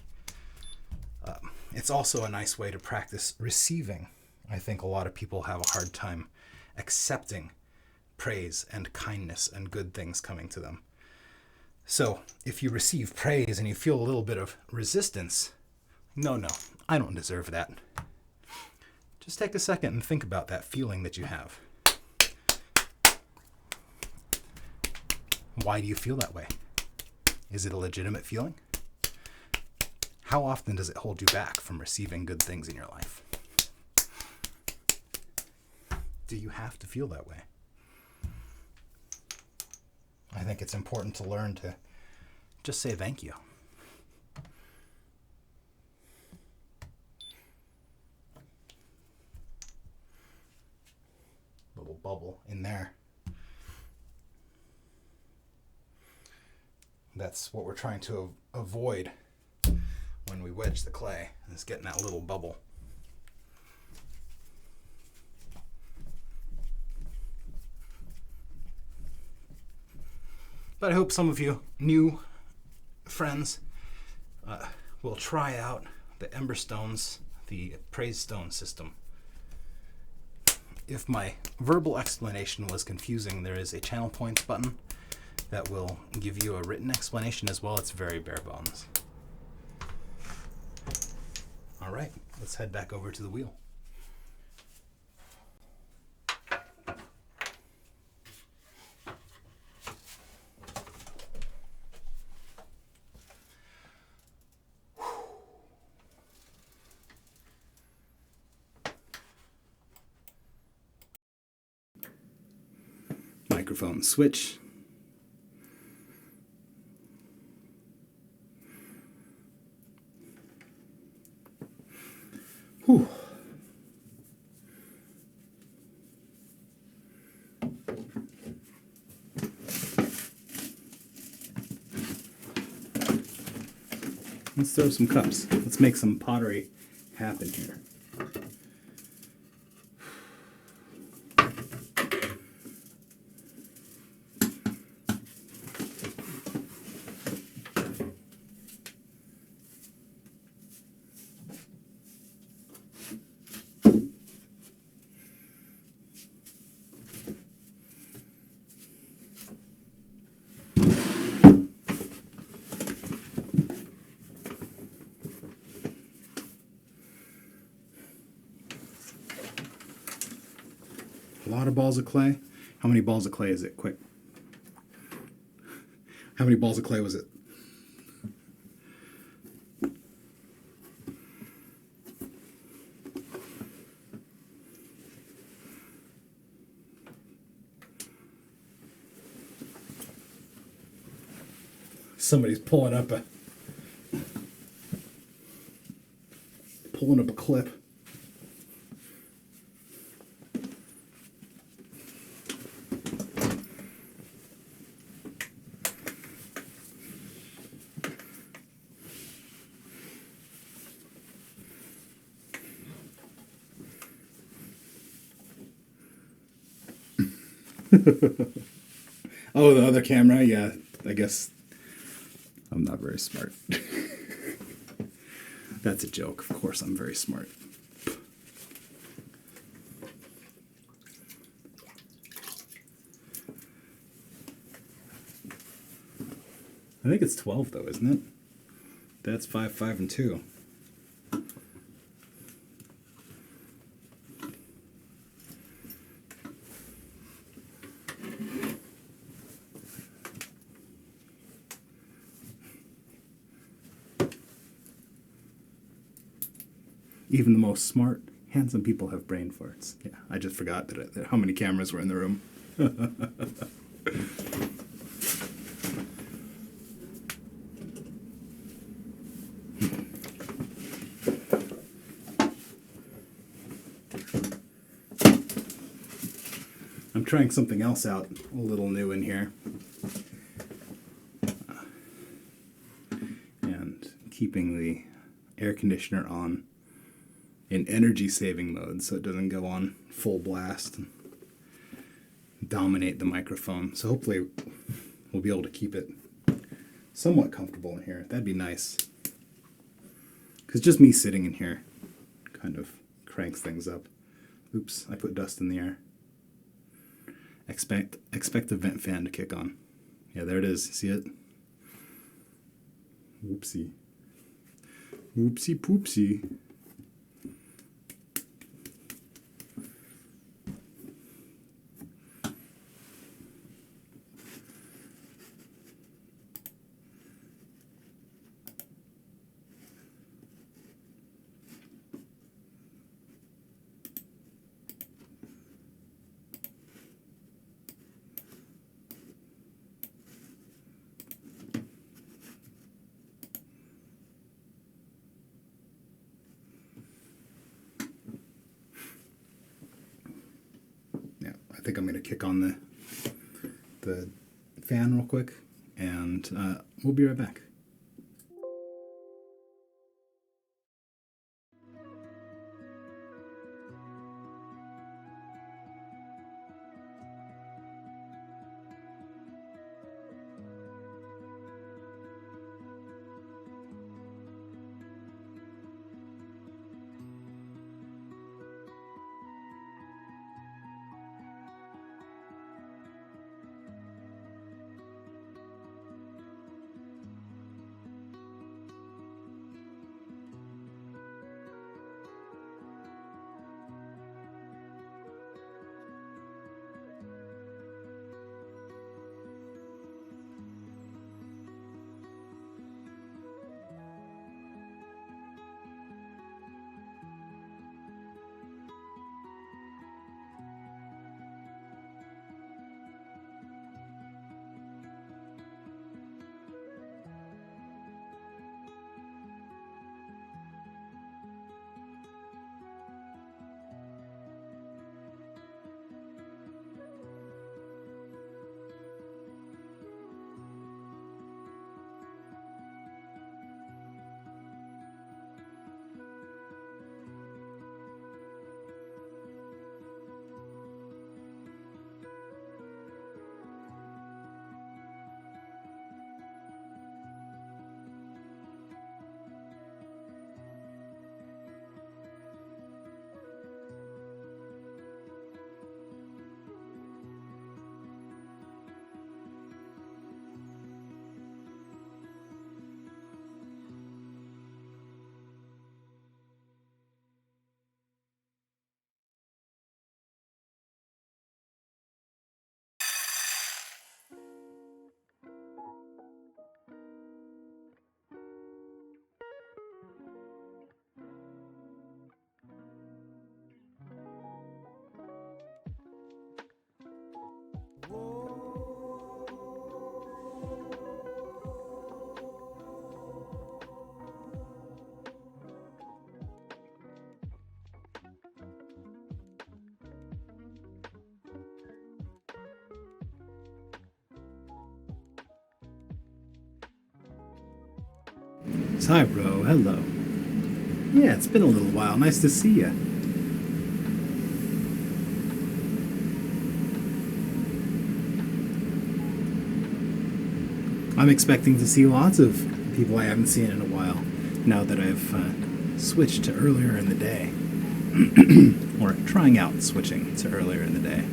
It's also a nice way to practice receiving. I think a lot of people have a hard time accepting praise and kindness and good things coming to them. So if you receive praise and you feel a little bit of resistance, no, I don't deserve that. Just take a second and think about that feeling that you have. Why do you feel that way? Is it a legitimate feeling? How often does it hold you back from receiving good things in your life? Do you have to feel that way? I think it's important to learn to just say thank you. Little bubble in there. That's what we're trying to avoid when we wedge the clay, is getting that little bubble. But I hope some of you new friends will try out the Ember Stones, the Praise Stone system. If my verbal explanation was confusing, there is a channel points button that will give you a written explanation as well. It's very bare bones. All right, let's head back over to the wheel. Microphone switch. Whew. Let's throw some cups. Let's make some pottery happen here. A lot of balls of clay. How many balls of clay is it? Quick. How many balls of clay was it? Somebody's pulling up a clip. Oh, the other camera? Yeah, I guess I'm not very smart. That's a joke. Of course I'm very smart. I think it's 12 though, isn't it? That's 5, 5, and 2. Even the most smart, handsome people have brain farts. Yeah, I just forgot that how many cameras were in the room. I'm trying something else out, a little new in here. And keeping the air conditioner on in energy saving mode so it doesn't go on full blast and dominate the microphone. So hopefully we'll be able to keep it somewhat comfortable in here. That'd be nice. Because just me sitting in here kind of cranks things up. Oops, I put dust in the air. Expect the vent fan to kick on. Yeah, there it is. See it? Whoopsie. Whoopsie poopsie. I think I'm going to kick on the fan real quick, and we'll be right back. Hi, bro. Hello. Yeah, it's been a little while. Nice to see you. I'm expecting to see lots of people I haven't seen in a while now that I've switched to earlier in the day. Or trying out switching to earlier in the day.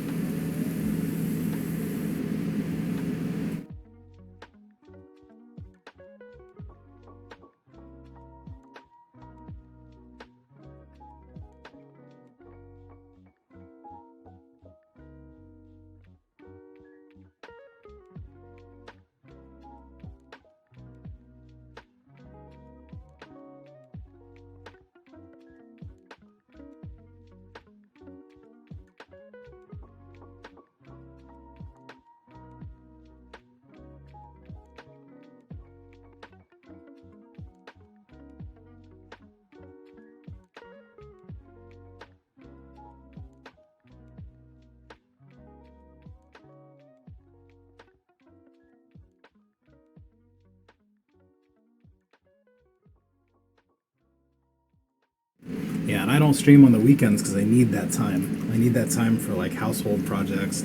Yeah, and I don't stream on the weekends because I need that time. I need that time for like household projects,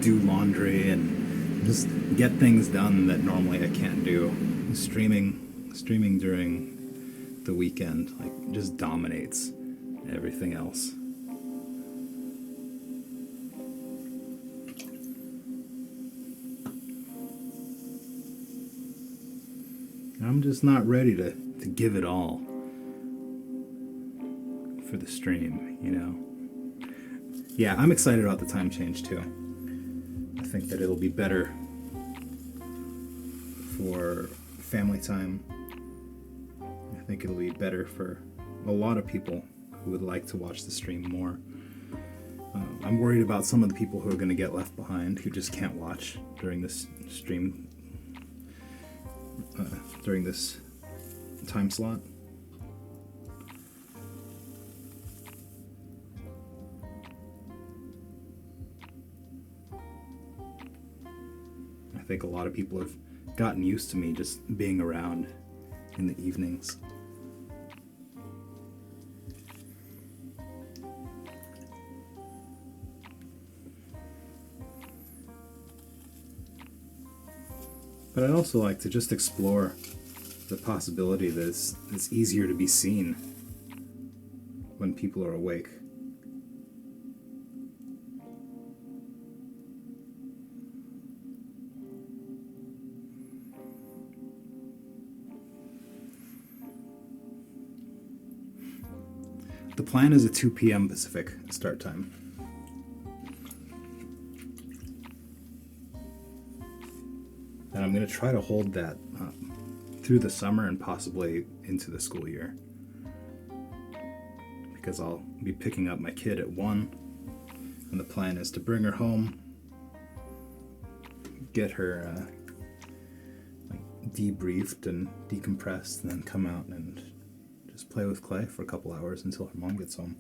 do laundry, and just get things done that normally I can't do. Streaming during the weekend like just dominates everything else. I'm just not ready to give it all for the stream, you know. Yeah, I'm excited about the time change too. I think that it'll be better for family time. I think it'll be better for a lot of people who would like to watch the stream more. I'm worried about some of the people who are going to get left behind, who just can't watch during this stream, during this time slot. I think a lot of people have gotten used to me just being around in the evenings. But I'd also like to just explore the possibility that it's easier to be seen when people are awake. The plan is a 2 p.m. Pacific start time. And I'm going to try to hold that through the summer and possibly into the school year. Because I'll be picking up my kid at 1, and the plan is to bring her home, get her debriefed and decompressed, and then come out and just play with Clay for a couple hours until her mom gets home.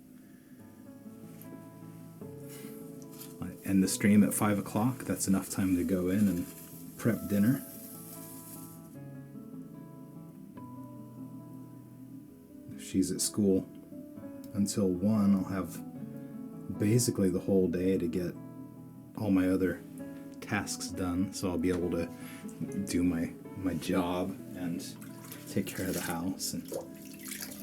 I end the stream at 5 o'clock. That's enough time to go in and prep dinner. If she's at school until 1, I'll have basically the whole day to get all my other tasks done, so I'll be able to do my job and take care of the house and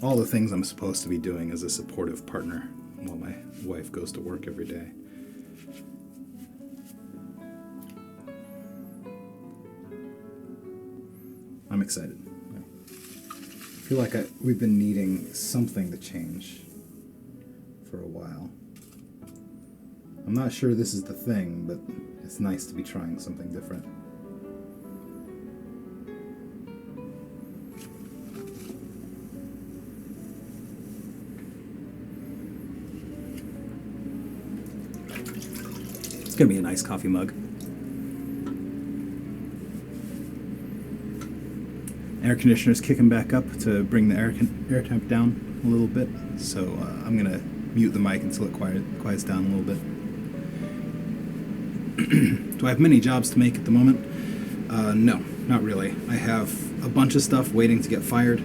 all the things I'm supposed to be doing as a supportive partner while my wife goes to work every day. I'm excited. I feel like we've been needing something to change for a while. I'm not sure this is the thing, but it's nice to be trying something different. It's gonna be a nice coffee mug. Air conditioner's kicking back up to bring the air temp down a little bit, so I'm gonna mute the mic until it quiets down a little bit. Do I have many jobs to make at the moment? No, not really. I have a bunch of stuff waiting to get fired,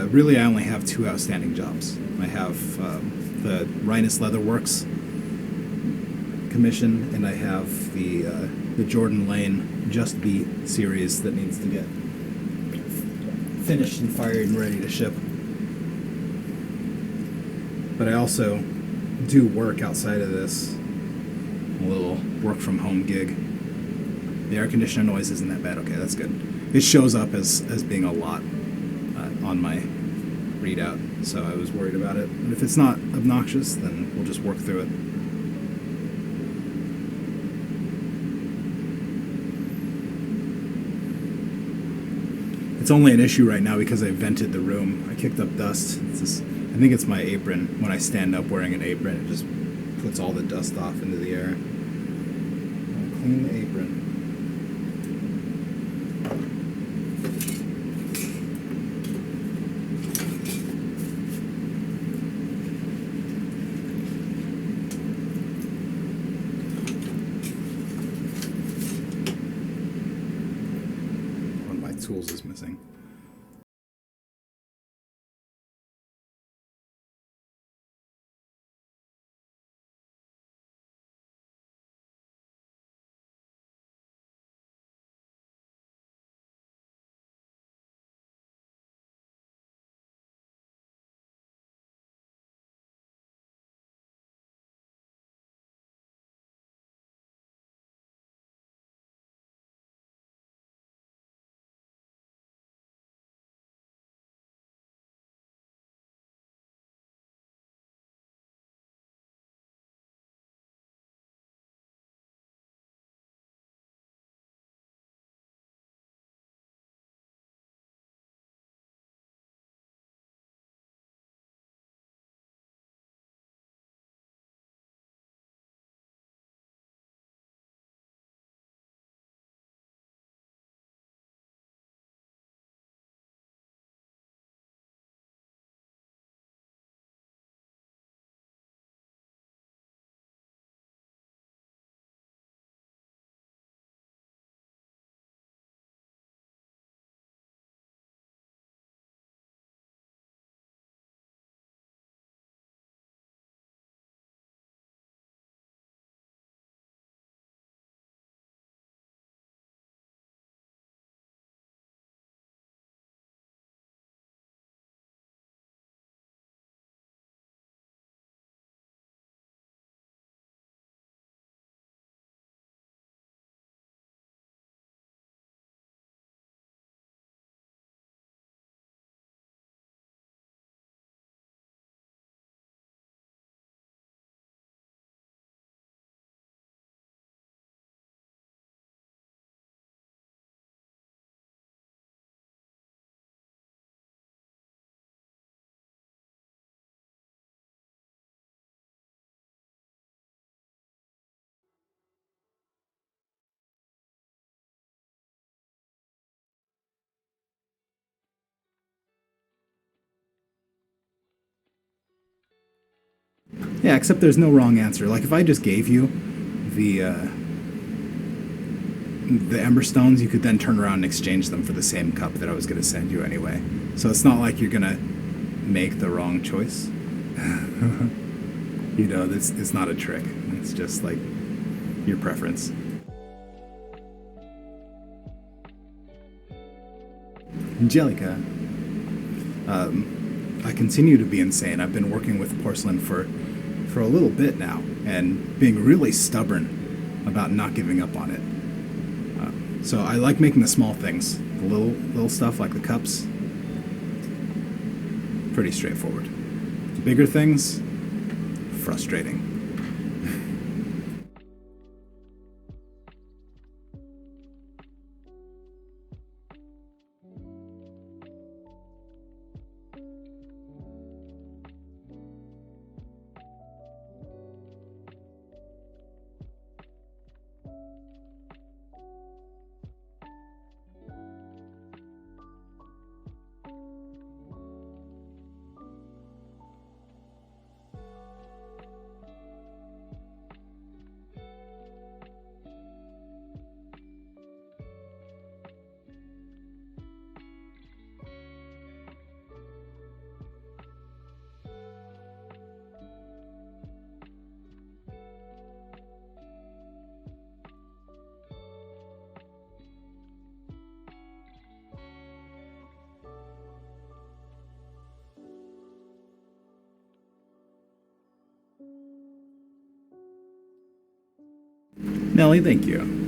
Really, I only have 2 outstanding jobs. I have the Rhinus Leatherworks commission, and I have the Jordan Lane Just Be series that needs to get finished and fired and ready to ship. But I also do work outside of this, a little work from home gig. The air conditioner noise isn't that bad. Okay, that's good. It shows up as being a lot on my readout, so I was worried about it. But if it's not obnoxious, then we'll just work through it. It's only an issue right now because I vented the room. I kicked up dust. I think it's my apron. When I stand up wearing an apron, it just puts all the dust off into the air. I'll clean the apron. One of my tools is missing. Yeah, except there's no wrong answer. Like if I just gave you the ember stones, you could then turn around and exchange them for the same cup that I was going to send you anyway. So it's not like you're going to make the wrong choice. You know, it's not a trick. It's just like your preference. Angelica, I continue to be insane. I've been working with porcelain for a little bit now and being really stubborn about not giving up on it. So I like making the small things, the little stuff like the cups. Pretty straightforward. The bigger things, frustrating. Nellie, thank you.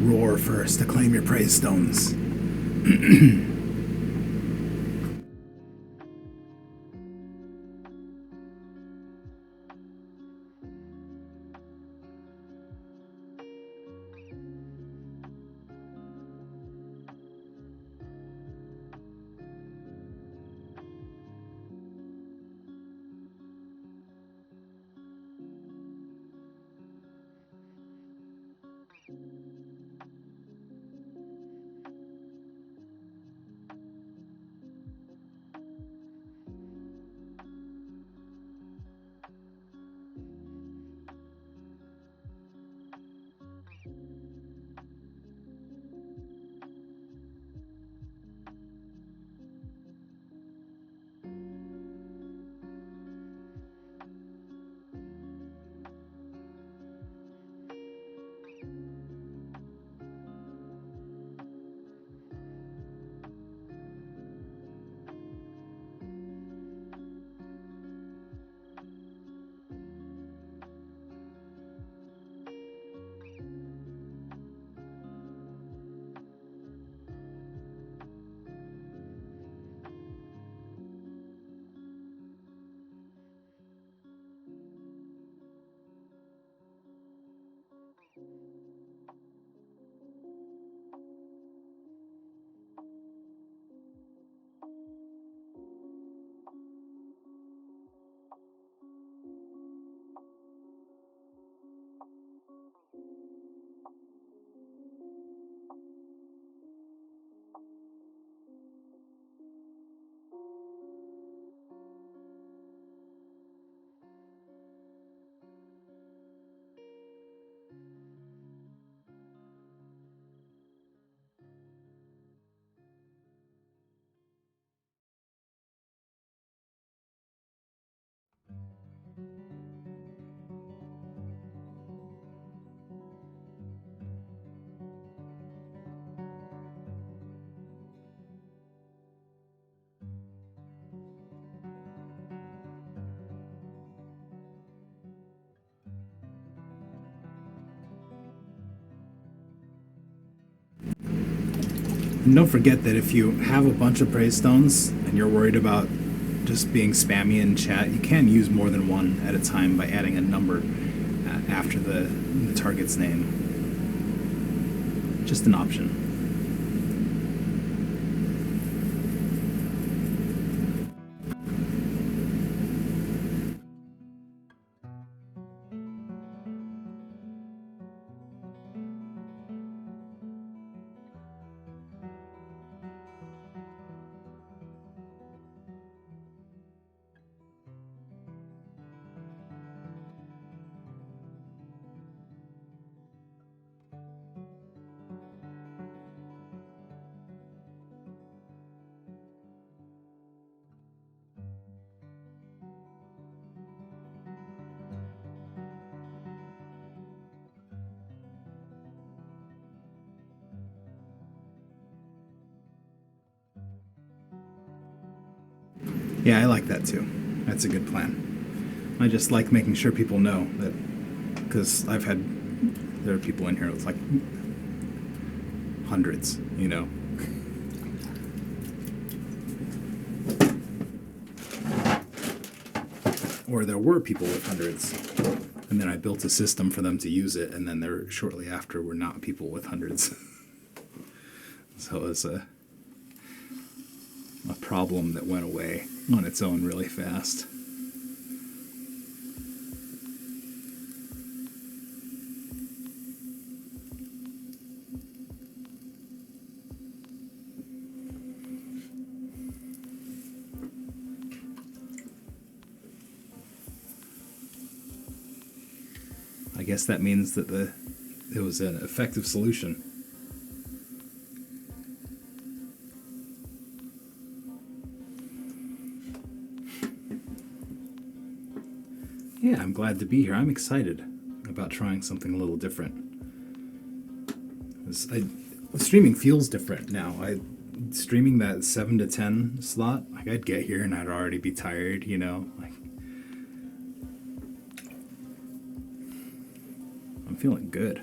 Roar first to claim your praise stones. And don't forget that if you have a bunch of praise stones and you're worried about just being spammy in chat, you can use more than one at a time by adding a number after the target's name. Just an option. Yeah, I like that too. That's a good plan. I just like making sure people know that, because there are people in here with like hundreds, you know. Or there were people with hundreds, and then I built a system for them to use it, and then there shortly after were not people with hundreds. So it was a problem that went away on its own really fast. I guess that means that it was an effective solution. Yeah, I'm glad to be here. I'm excited about trying something a little different. Streaming feels different now. Streaming that 7 to 10 slot, like I'd get here and I'd already be tired, you know. Like, I'm feeling good.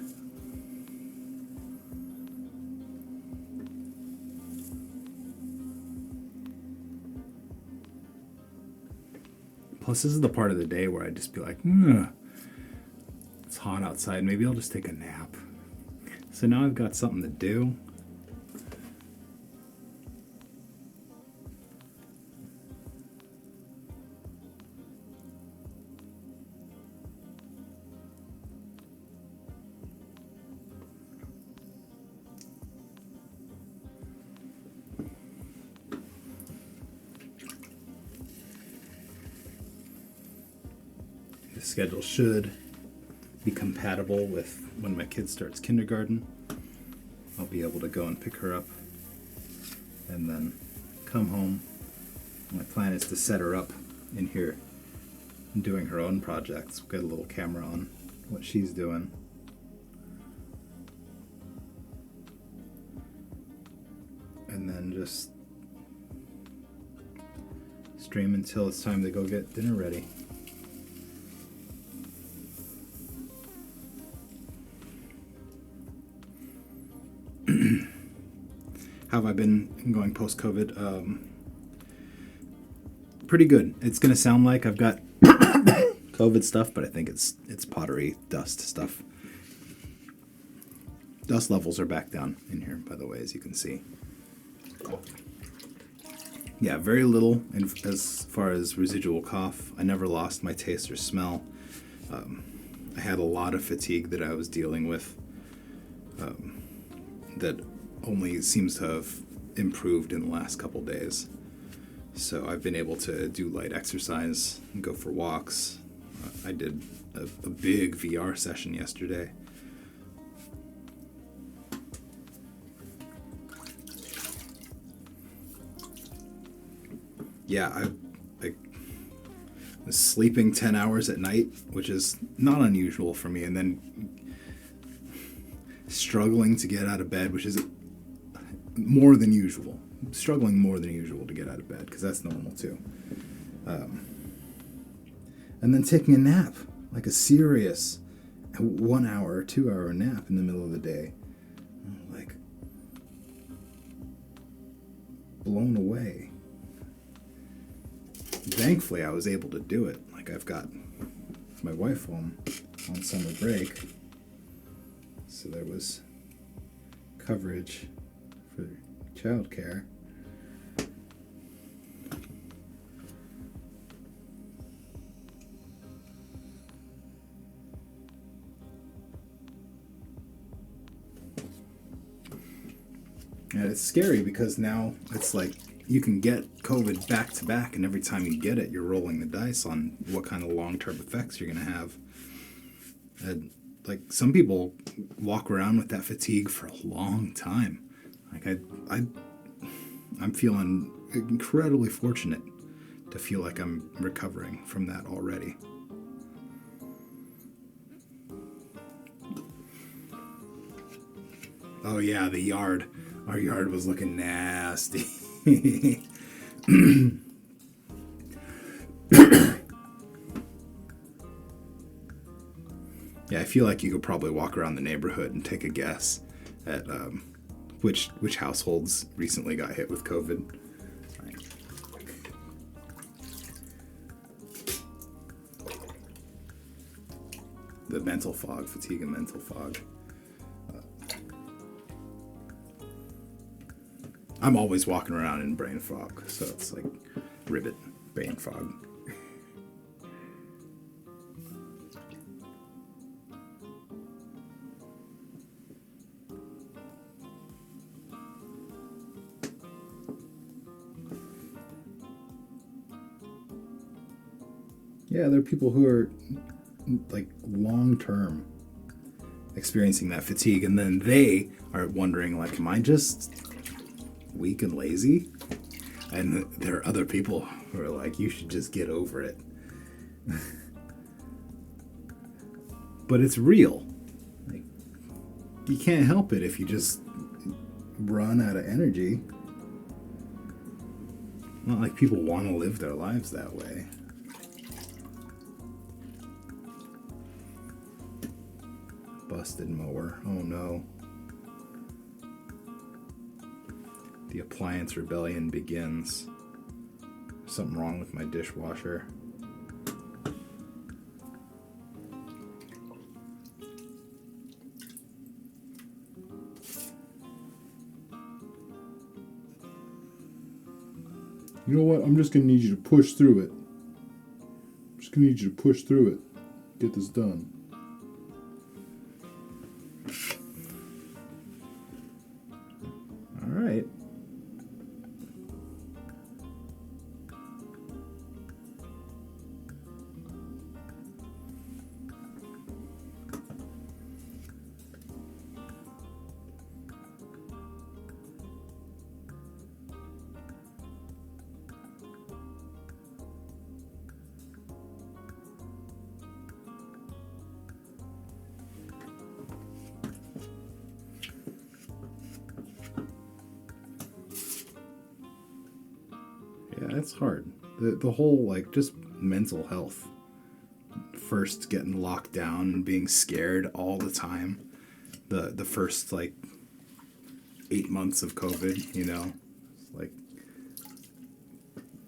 Plus, this is the part of the day where I'd just be like, it's hot outside. Maybe I'll just take a nap. So now I've got something to do. The schedule should be compatible with when my kid starts kindergarten. I'll be able to go and pick her up and then come home. My plan is to set her up in here doing her own projects. We've got a little camera on what she's doing. And then just stream until it's time to go get dinner ready. How have I been going post-COVID? Pretty good. It's going to sound like I've got COVID stuff, but I think it's pottery dust stuff. Dust levels are back down in here, by the way, as you can see. Yeah, very little as far as residual cough. I never lost my taste or smell. I had a lot of fatigue that I was dealing with that only seems to have improved in the last couple days. So I've been able to do light exercise and go for walks. I did a big VR session yesterday. Yeah, I was sleeping 10 hours at night, which is not unusual for me, and then struggling to get out of bed, which is more than usual. Struggling more than usual to get out of bed, because that's normal too. And then taking a nap, like a serious 1 hour or 2 hour nap in the middle of the day. Like, blown away. Thankfully, I was able to do it. Like, I've got my wife home on summer break, so there was coverage for childcare. And it's scary because now it's like you can get COVID back to back, and every time you get it, you're rolling the dice on what kind of long-term effects you're going to have. And like, some people walk around with that fatigue for a long time. Like, I'm feeling incredibly fortunate to feel like I'm recovering from that already. Oh yeah, the yard. Our yard was looking nasty. Yeah, I feel like you could probably walk around the neighborhood and take a guess at which households recently got hit with COVID. Right. The mental fog, fatigue and mental fog. I'm always walking around in brain fog, so it's like ribbit brain fog. Yeah, there are people who are like long term experiencing that fatigue, and then they are wondering, like, am I just weak and lazy? And there are other people who are like, you should just get over it. But it's real. Like, you can't help it if you just run out of energy. Not like people want to live their lives that way. Busted mower. Oh no. The appliance rebellion begins. Something wrong with my dishwasher. You know what? I'm just going to need you to push through it. I'm just going to need you to push through it. Get this done. All right. Yeah, it's hard. The whole, like, just mental health. First getting locked down and being scared all the time. The first, like, 8 months of COVID, you know? Like,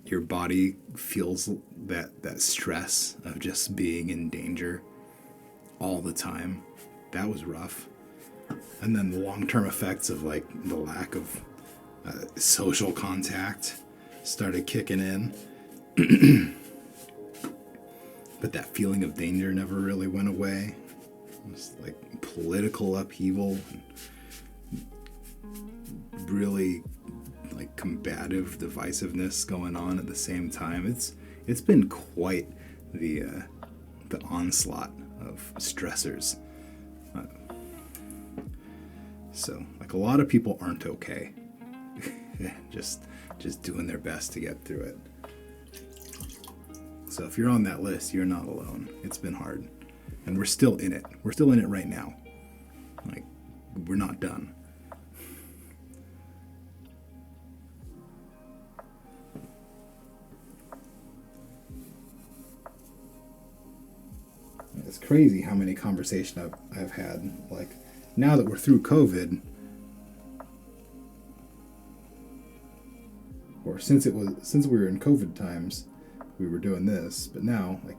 your body feels that stress of just being in danger all the time. That was rough. And then the long-term effects of, like, the lack of social contact started kicking in. But that feeling of danger never really went away. It was like political upheaval and really like combative divisiveness going on at the same time. It's been quite the onslaught of stressors. So like a lot of people aren't okay. just doing their best to get through it. So if you're on that list, you're not alone. It's been hard. And we're still in it. We're still in it right now. Like, we're not done. It's crazy how many conversations I've had. Like, now that we're through COVID, or since we were in COVID times, we were doing this, but now, like,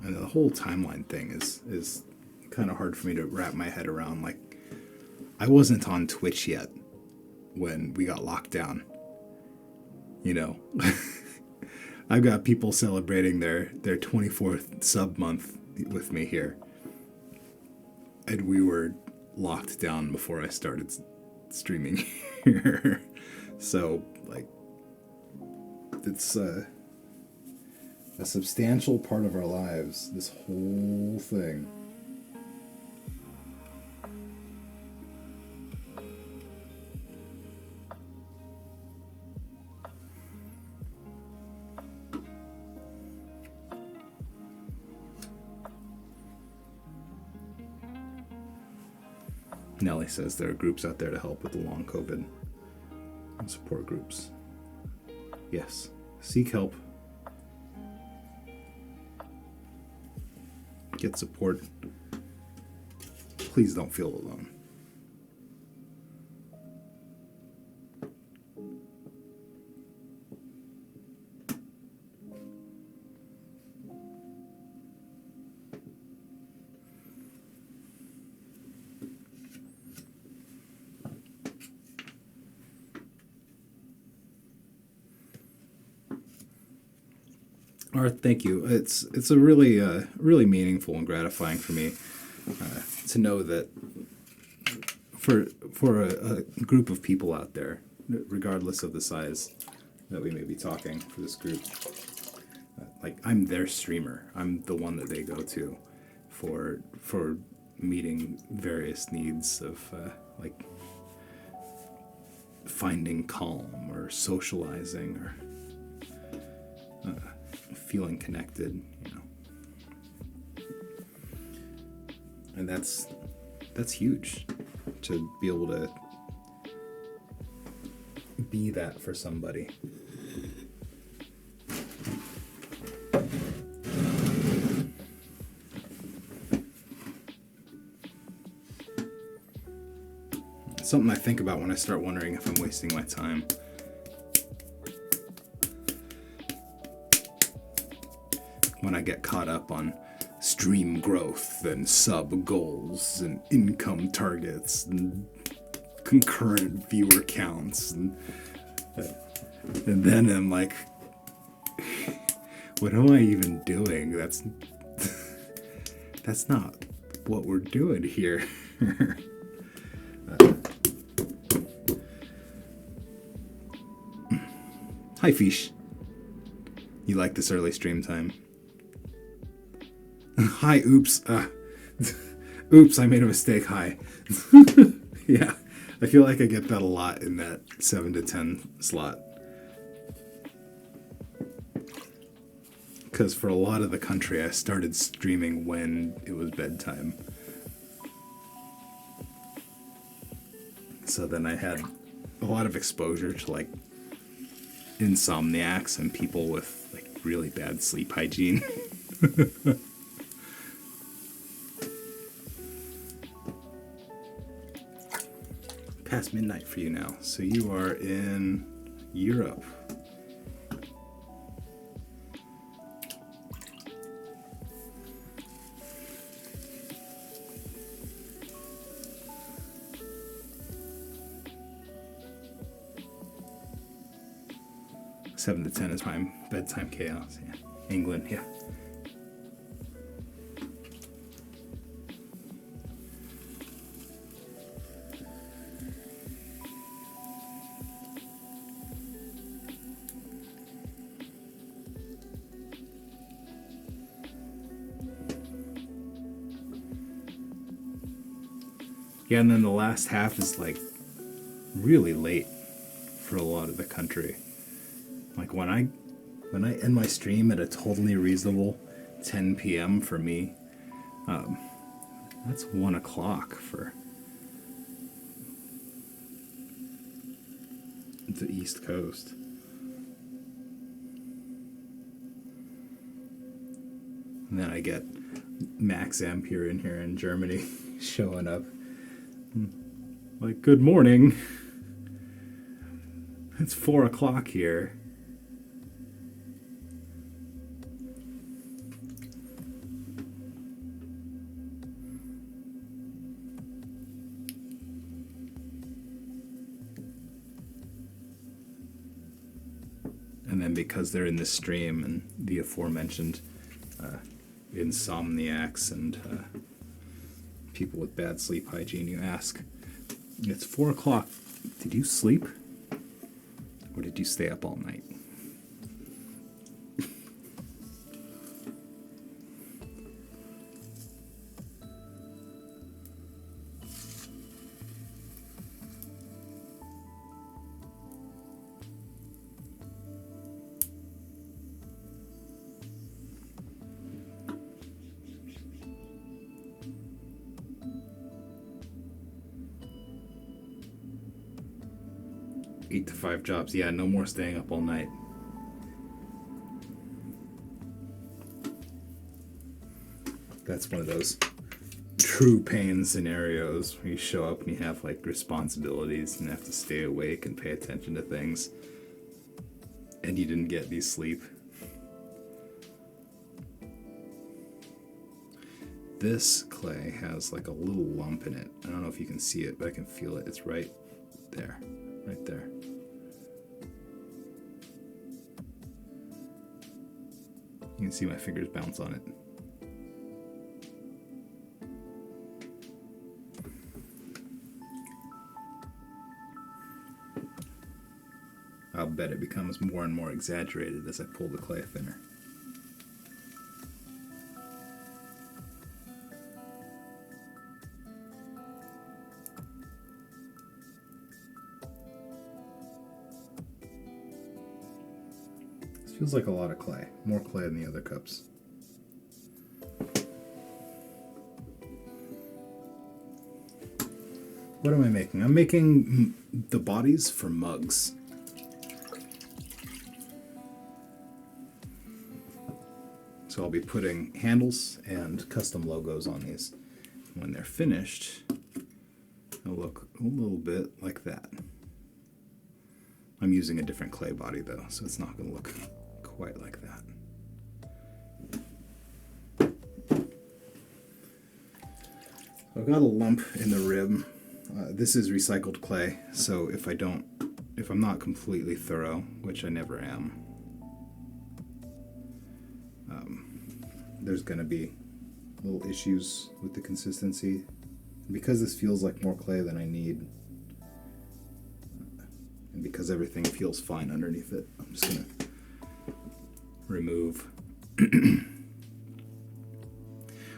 and the whole timeline thing is kind of hard for me to wrap my head around. Like, I wasn't on Twitch yet when we got locked down. You know, I've got people celebrating their 24th sub month with me here. And we were locked down before I started streaming here. So, like, it's a substantial part of our lives, this whole thing. Nellie says there are groups out there to help with the long COVID. Support groups. Yes. Seek help. Get support. Please don't feel alone. Art, thank you. It's a really meaningful and gratifying for me to know that for a group of people out there, regardless of the size that we may be talking for this group, like I'm their streamer. I'm the one that they go to for meeting various needs of like finding calm or socializing or feeling connected, you know. And that's huge, to be able to be that for somebody. It's something I think about when I start wondering if I'm wasting my time. When I get caught up on stream growth and sub goals and income targets and concurrent viewer counts, and then I'm like, what am I even doing? That's not what we're doing here. Hi, Fish. You like this early stream time? Hi, oops. Oops, I made a mistake. Hi. Yeah, I feel like I get that a lot in that 7 to 10 slot. Because for a lot of the country, I started streaming when it was bedtime. So then I had a lot of exposure to like insomniacs and people with like really bad sleep hygiene. Past midnight for you now, so you are in Europe. Seven to 10 is my bedtime chaos. Yeah. England, yeah. Yeah, and then the last half is like really late for a lot of the country. Like when I end my stream at a totally reasonable 10 p.m. for me, that's 1 o'clock for the East Coast. And then I get Max Ampere in here in Germany showing up. Like, good morning. It's 4 o'clock here. And then because they're in this stream and the aforementioned insomniacs and people with bad sleep hygiene, you ask, it's 4 o'clock. Did you sleep? Or did you stay up all night? 8 to 5 jobs. Yeah, no more staying up all night. That's one of those true pain scenarios where you show up and you have like responsibilities and have to stay awake and pay attention to things, and you didn't get any sleep. This clay has like a little lump in it. I don't know if you can see it, but I can feel it. It's right there. Right there. You can see my fingers bounce on it. I'll bet it becomes more and more exaggerated as I pull the clay thinner. This feels like a lot of clay. More clay than the other cups. What am I making? I'm making the bodies for mugs. So I'll be putting handles and custom logos on these. When they're finished, they'll look a little bit like that. I'm using a different clay body though, so it's not going to look quite like that. I've got a lump in the rib. This is recycled clay, so if I'm not completely thorough, which I never am, there's going to be little issues with the consistency. Because this feels like more clay than I need, and because everything feels fine underneath it, I'm just going to remove.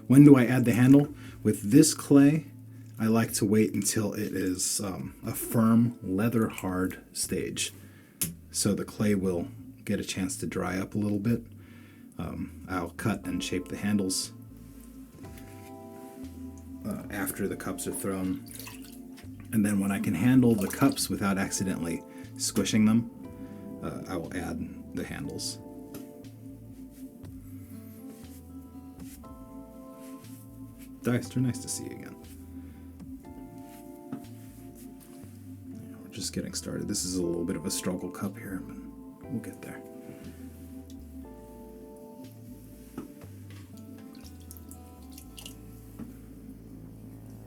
When do I add the handle? With this clay, I like to wait until it is a firm, leather-hard stage. So the clay will get a chance to dry up a little bit. I'll cut and shape the handles after the cups are thrown. And then when I can handle the cups without accidentally squishing them, I will add the handles. Dexter, nice to see you again. We're just getting started. This is a little bit of a struggle cup here, but we'll get there.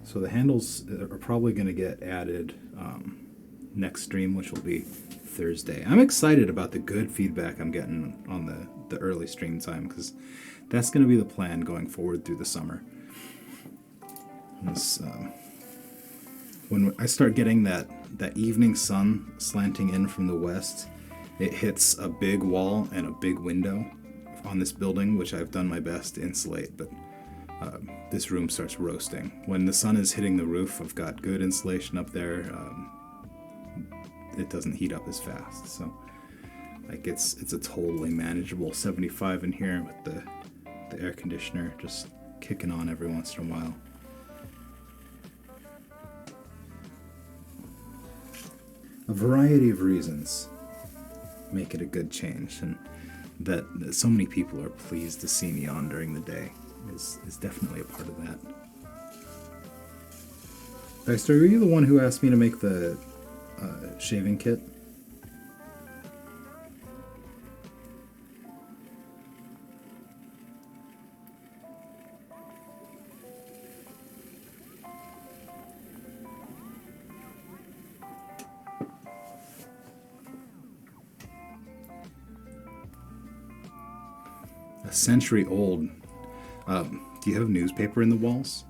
So the handles are probably going to get added next stream, which will be Thursday. I'm excited about the good feedback I'm getting on the early stream time, because that's going to be the plan going forward through the summer. When I start getting that evening sun slanting in from the west, it hits a big wall and a big window on this building, which I've done my best to insulate, but this room starts roasting. When the sun is hitting the roof, I've got good insulation up there. It doesn't heat up as fast, so like it's a totally manageable 75 in here with the air conditioner just kicking on every once in a while. A variety of reasons make it a good change, and that so many people are pleased to see me on during the day is definitely a part of that. Dexter, were you the one who asked me to make the shaving kit? A century old. Do you have newspaper in the walls?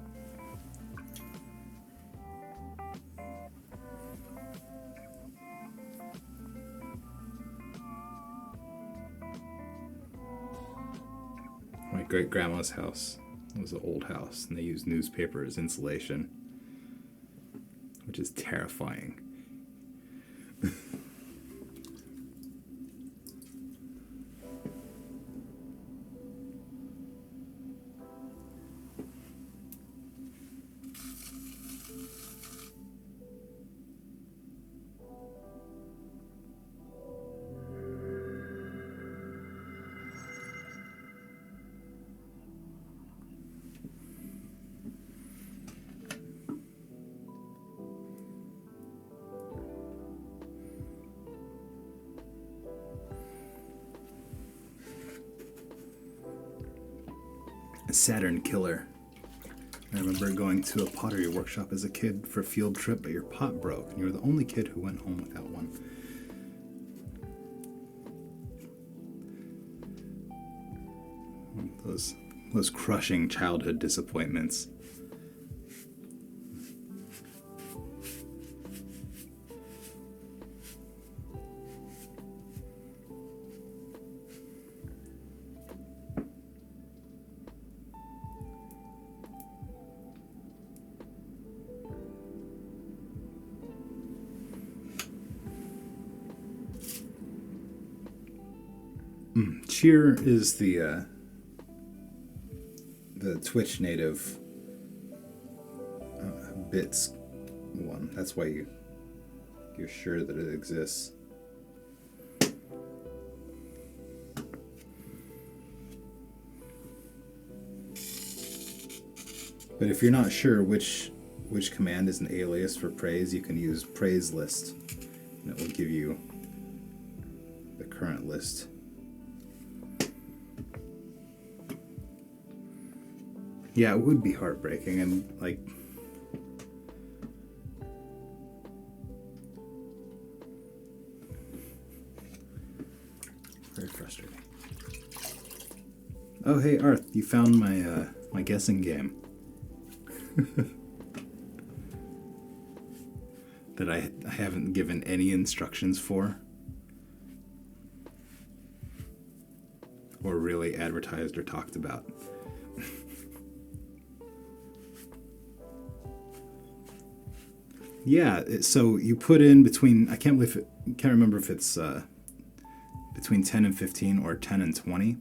My great-grandma's house. It was an old house, and they used newspaper as insulation, which is terrifying. Saturn killer. I remember going to a pottery workshop as a kid for a field trip, but your pot broke, and you were the only kid who went home without one. Those crushing childhood disappointments. Cheer is the Twitch native bits one. That's why you're sure that it exists. But if you're not sure which command is an alias for praise, you can use praise list, and it will give you the current list. Yeah, it would be heartbreaking and like very frustrating. Oh, hey Arth, you found my my guessing game that I haven't given any instructions for or really advertised or talked about. Yeah, so you put in between, I can't remember if it's between 10 and 15 or 10 and 20.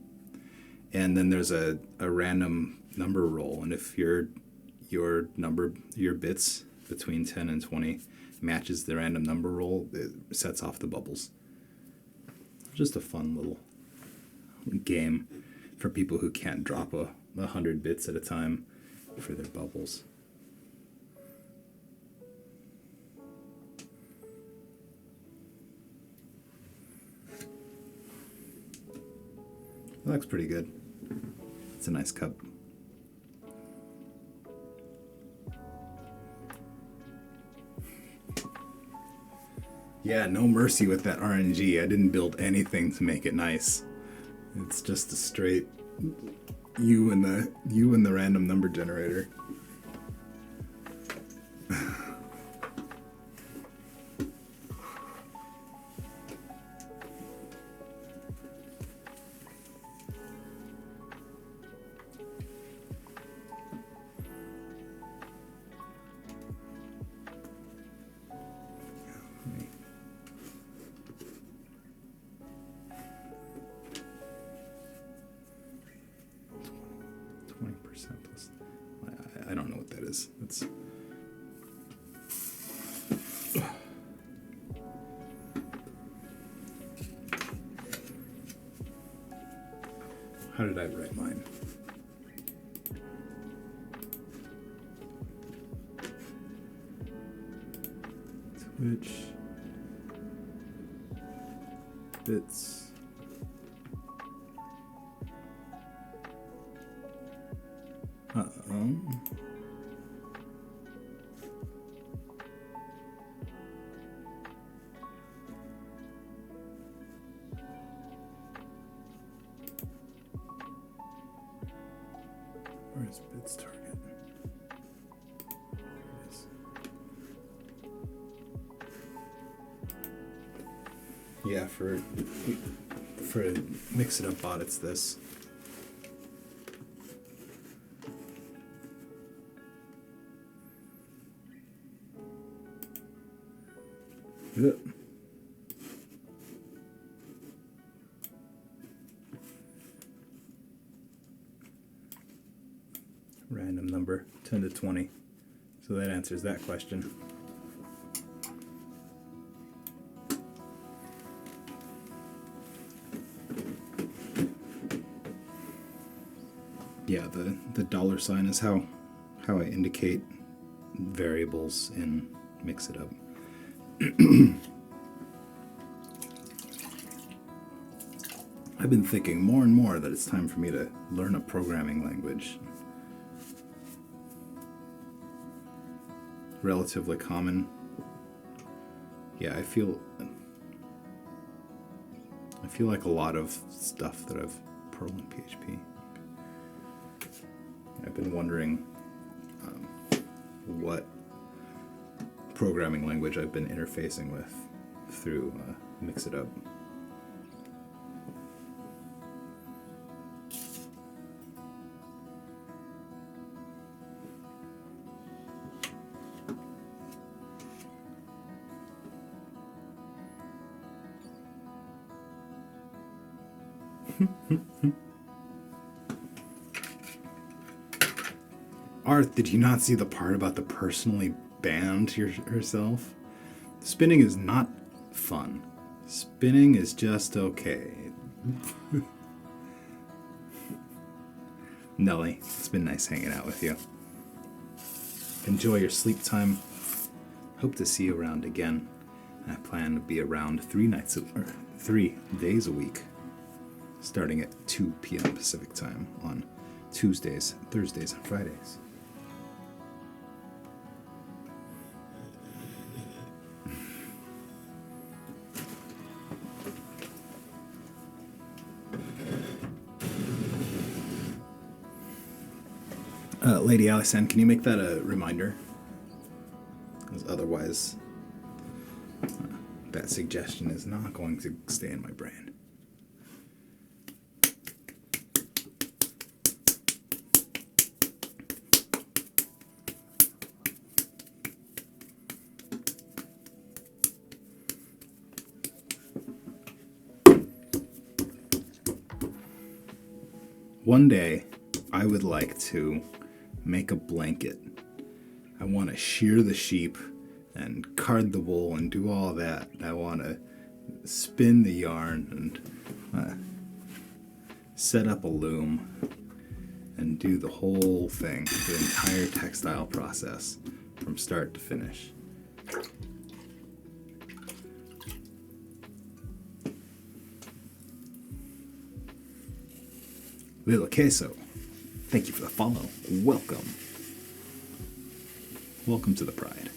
And then there's a random number roll. And if your bits between 10 and 20 matches the random number roll, it sets off the bubbles. Just a fun little game for people who can't drop 100 bits at a time for their bubbles. That looks pretty good. It's a nice cup. Yeah, no mercy with that RNG. I didn't build anything to make it nice. It's just a straight you and the random number generator. I don't know what that is. It's how did I write mine? Twitch bits. Where's bits target? Here it is. Yeah, for Mix It Up bot, it's this. Yep. Random number, 10 to 20. So that answers that question. Yeah, the dollar sign is how I indicate variables in Mix It Up. I've been thinking more and more that it's time for me to learn a programming language. relatively common. Yeah, I feel like a lot of stuff that I've Perl and PHP. I've been wondering what programming language I've been interfacing with through Mix It Up. Arth, did you not see the part about the personally banned yourself? Spinning is not fun. Spinning is just okay. Nelly, it's been nice hanging out with you. Enjoy your sleep time. Hope to see you around again. I plan to be around 3 days a week, starting at 2 p.m. Pacific time on Tuesdays, Thursdays, and Fridays. Lady Alison, can you make that a reminder? Because otherwise, that suggestion is not going to stay in my brain. One day, I would like to make a blanket. I want to shear the sheep and card the wool and do all that. I want to spin the yarn and set up a loom and do the whole thing, the entire textile process from start to finish. Little Queso, thank you for the follow. Welcome. Welcome to the Pride.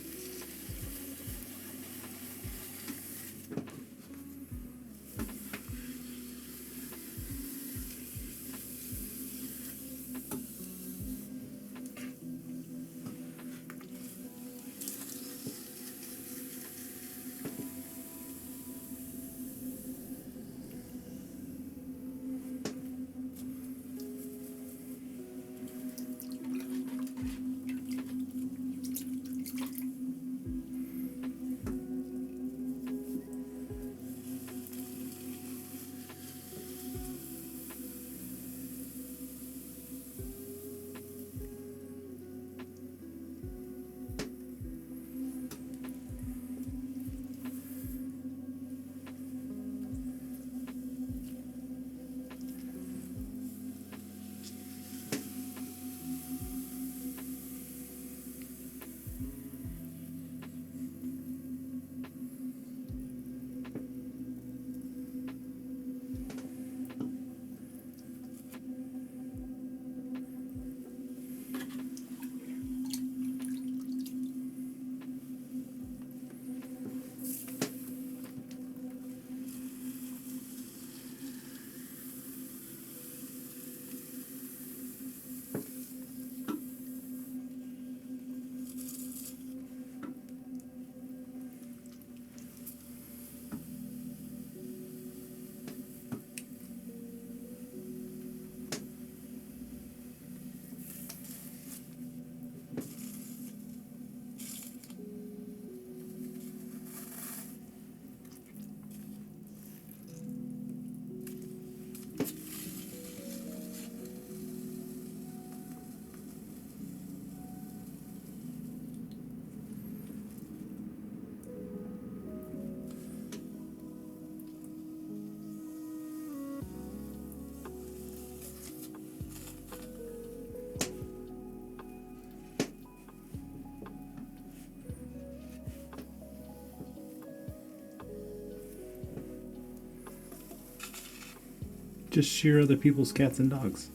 Just shear other people's cats and dogs.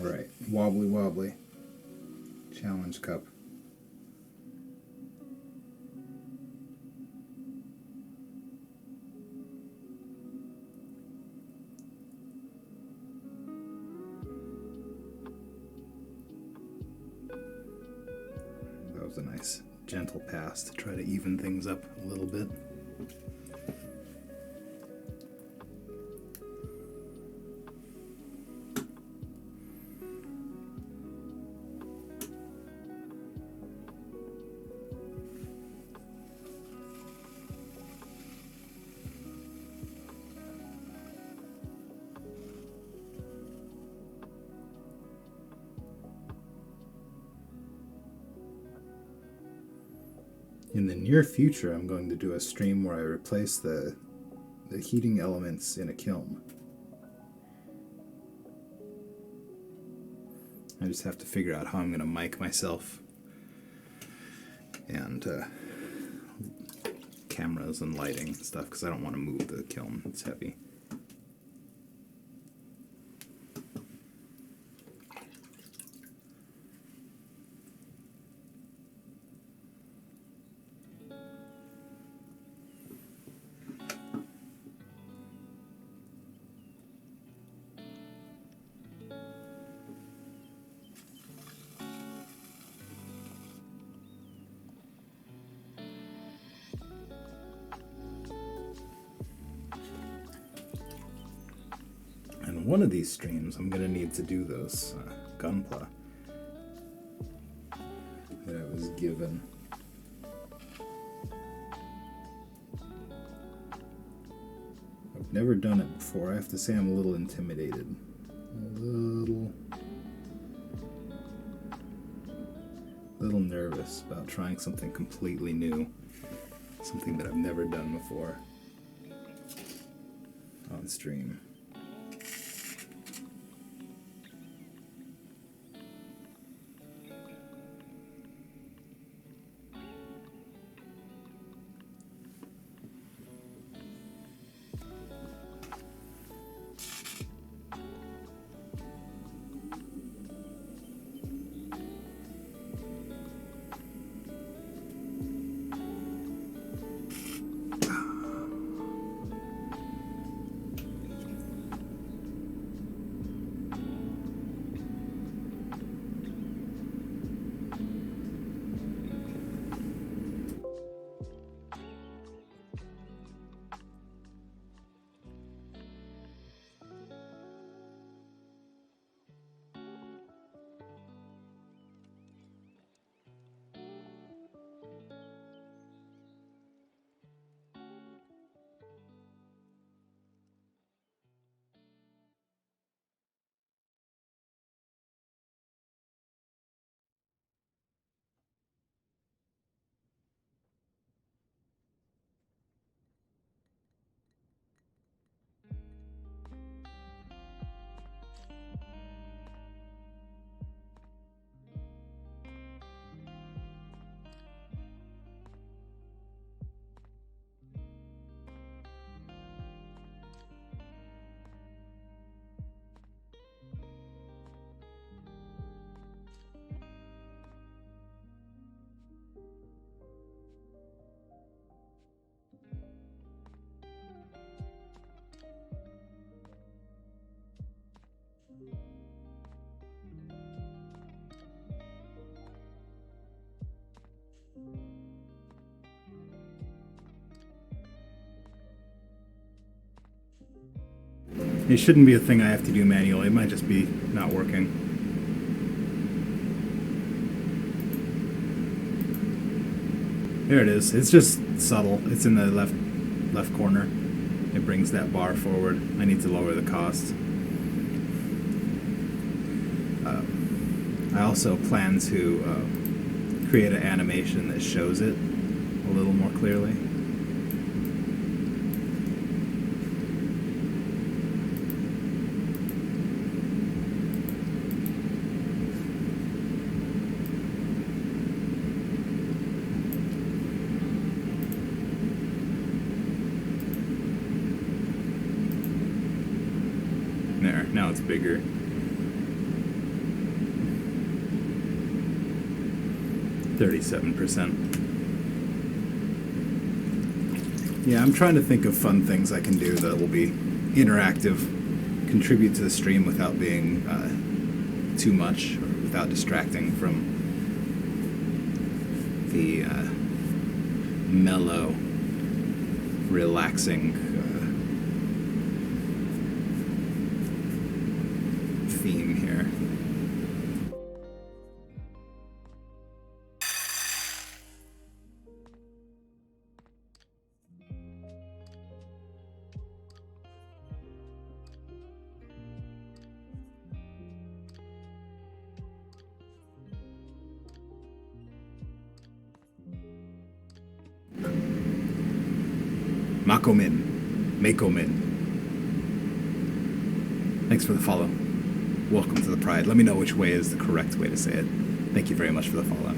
Alright, wobbly wobbly. Challenge cup. That was a nice gentle pass to try to even things up a little bit. In the near future, I'm going to do a stream where I replace the heating elements in a kiln. I just have to figure out how I'm going to mic myself and cameras and lighting and stuff, because I don't want to move the kiln. It's heavy. And one of these streams, I'm going to need to do those gunpla that I was given. I've never done it before. I have to say I'm a little intimidated. A little nervous about trying something completely new. Something that I've never done before on stream. It shouldn't be a thing I have to do manually. It might just be not working. There it is. It's just subtle. It's in the left corner. It brings that bar forward. I need to lower the cost. I also plan to create an animation that shows it a little more clearly. There, now it's bigger. 37%. Yeah, I'm trying to think of fun things I can do that will be interactive, contribute to the stream without being too much, or without distracting from the mellow, relaxing theme here. Makomin. Thanks for the follow. Welcome to the Pride. Let me know which way is the correct way to say it. Thank you very much for the follow.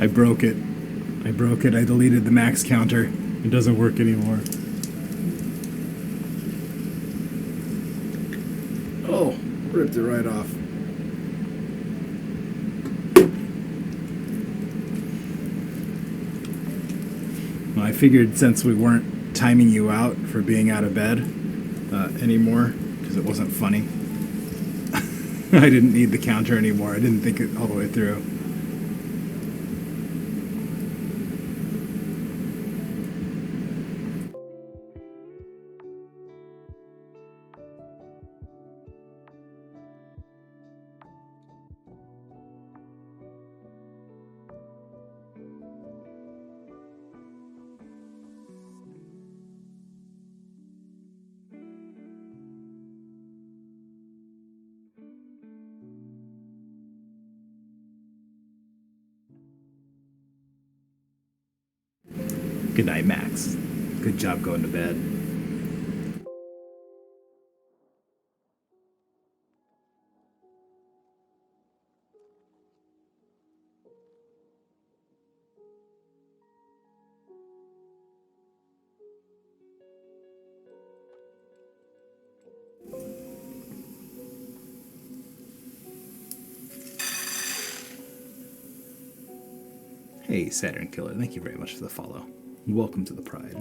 I broke it. I deleted the max counter. It doesn't work anymore. Oh, ripped it right off. Well, I figured since we weren't timing you out for being out of bed anymore, because it wasn't funny, I didn't need the counter anymore. I didn't think it all the way through. Good night, Max. Good job going to bed. Hey, Saturn Killer, thank you very much for the follow. Welcome to the Pride.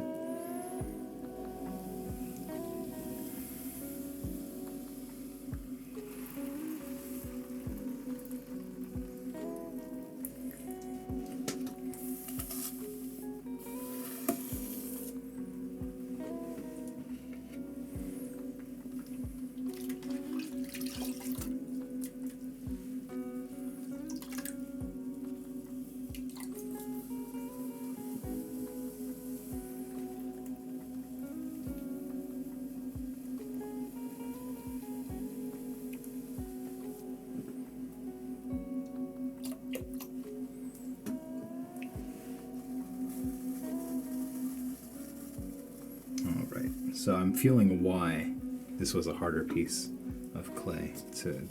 So I'm feeling why this was a harder piece of clay to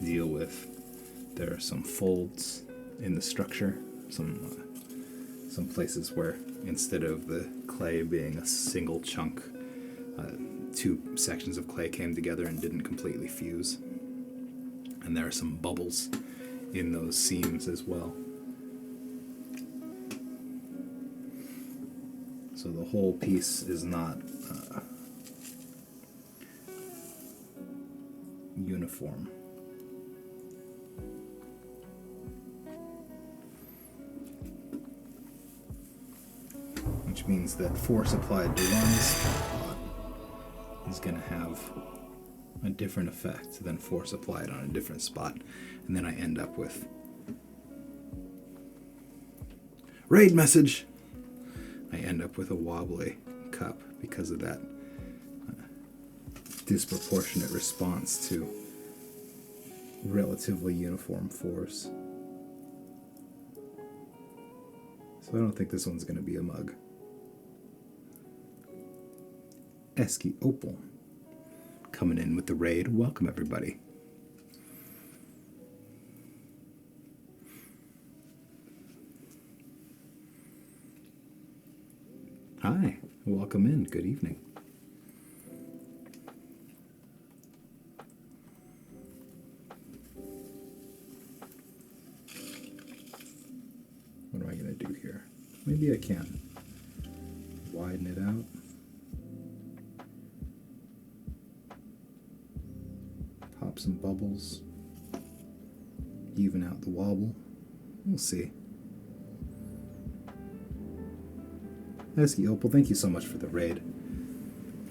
deal with. There are some folds in the structure, some some places where instead of the clay being a single chunk, two sections of clay came together and didn't completely fuse. And there are some bubbles in those seams as well. So the whole piece is not uniform. Which means that force applied to one spot is going to have a different effect than force applied on a different spot. And then I end up with raid message. I end up with a wobbly cup because of that disproportionate response to relatively uniform force. So I don't think this one's going to be a mug. Esky Opal coming in with the raid. Welcome, everybody. Hi, welcome in. Good evening. What am I going to do here? Maybe I can widen it out. Pop some bubbles. Even out the wobble. We'll see. Esky Opal, thank you so much for the raid.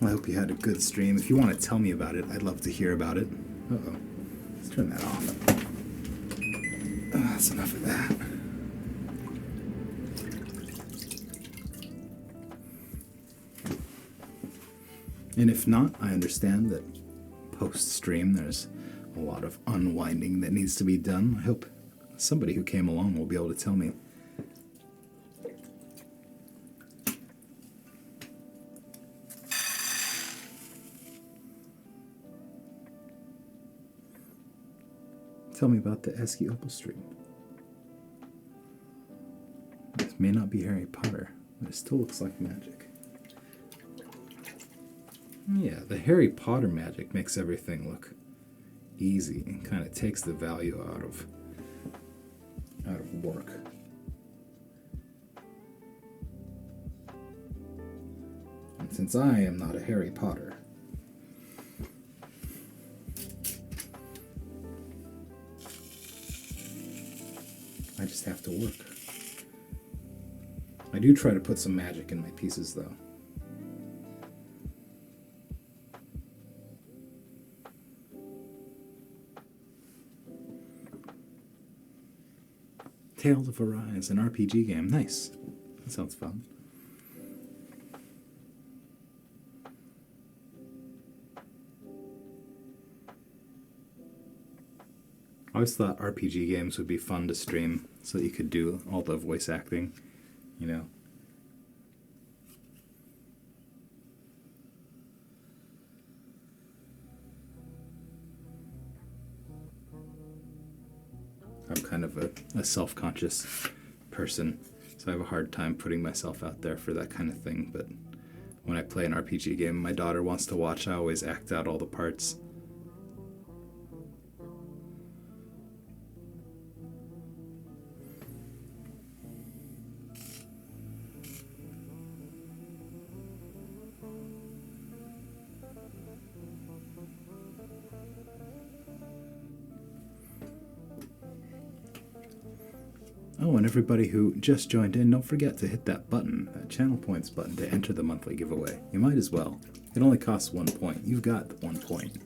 I hope you had a good stream. If you want to tell me about it, I'd love to hear about it. Uh-oh. Let's turn that off. That's enough of that. And if not, I understand that post-stream there's a lot of unwinding that needs to be done. I hope somebody who came along will be able to tell me. Tell me about the Esky Opal stream. This may not be Harry Potter, but it still looks like magic. Yeah, the Harry Potter magic makes everything look easy and kind of takes the value out of work. And since I am not a Harry Potter, I just have to work. I do try to put some magic in my pieces, though. Tales of Arise, an RPG game. Nice. That sounds fun. I always thought RPG games would be fun to stream so that you could do all the voice acting, you know. I'm kind of a self-conscious person, so I have a hard time putting myself out there for that kind of thing, but when I play an RPG game my daughter wants to watch, I always act out all the parts. Oh, and everybody who just joined in, don't forget to hit that button, that channel points button, to enter the monthly giveaway. You might as well. It only costs 1 point. You've got the 1 point.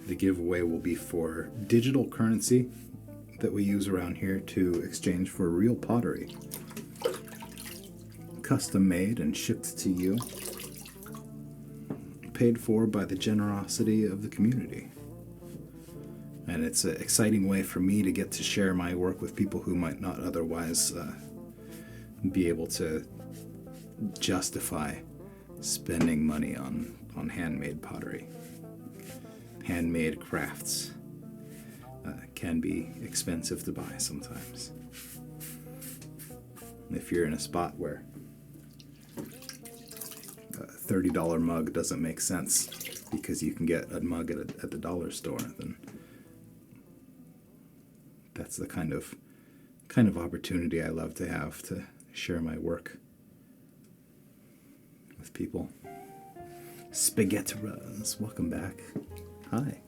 The giveaway will be for digital currency that we use around here to exchange for real pottery. Custom made and shipped to you. Paid for by the generosity of the community. And it's an exciting way for me to get to share my work with people who might not otherwise be able to justify spending money on handmade pottery. Handmade crafts can be expensive to buy sometimes. If you're in a spot where a $30 mug doesn't make sense because you can get a mug at the dollar store, then that's the kind of opportunity I love to have to share my work with people. Spaghettiras, welcome back. Hi.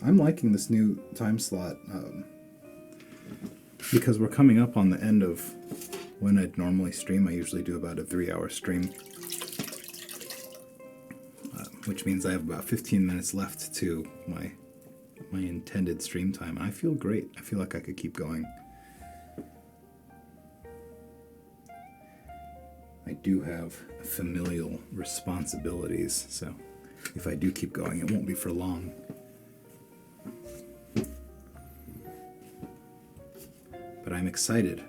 I'm liking this new time slot because we're coming up on the end of when I'd normally stream. I usually do about a 3-hour stream, which means I have about 15 minutes left to my intended stream time. And I feel great. I feel like I could keep going. I do have familial responsibilities, so if I do keep going, it won't be for long. But I'm excited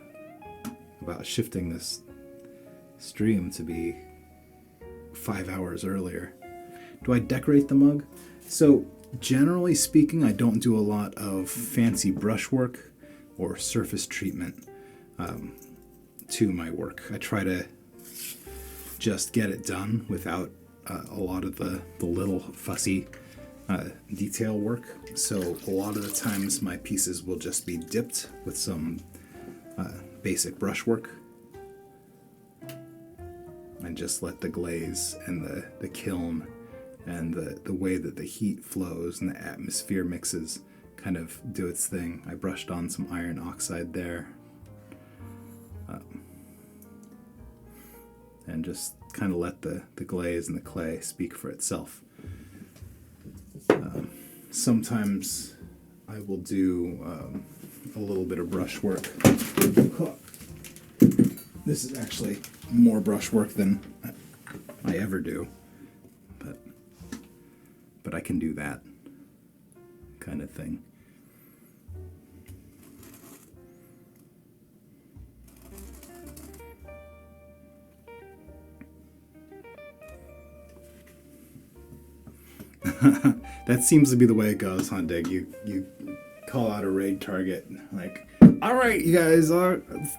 about shifting this stream to be 5 hours earlier. Do I decorate the mug? So generally speaking, I don't do a lot of fancy brushwork or surface treatment to my work. I try to just get it done without a lot of the little fussy detail work. So a lot of the times my pieces will just be dipped with some basic brushwork and just let the glaze and the kiln and the way that the heat flows and the atmosphere mixes kind of do its thing. I brushed on some iron oxide there and just kind of let the glaze and the clay speak for itself. Sometimes I will do a little bit of brush work. This is actually more brush work than I ever do, but I can do that kind of thing. That seems to be the way it goes, huh, Dig? You call out a raid target, like, all right, you guys,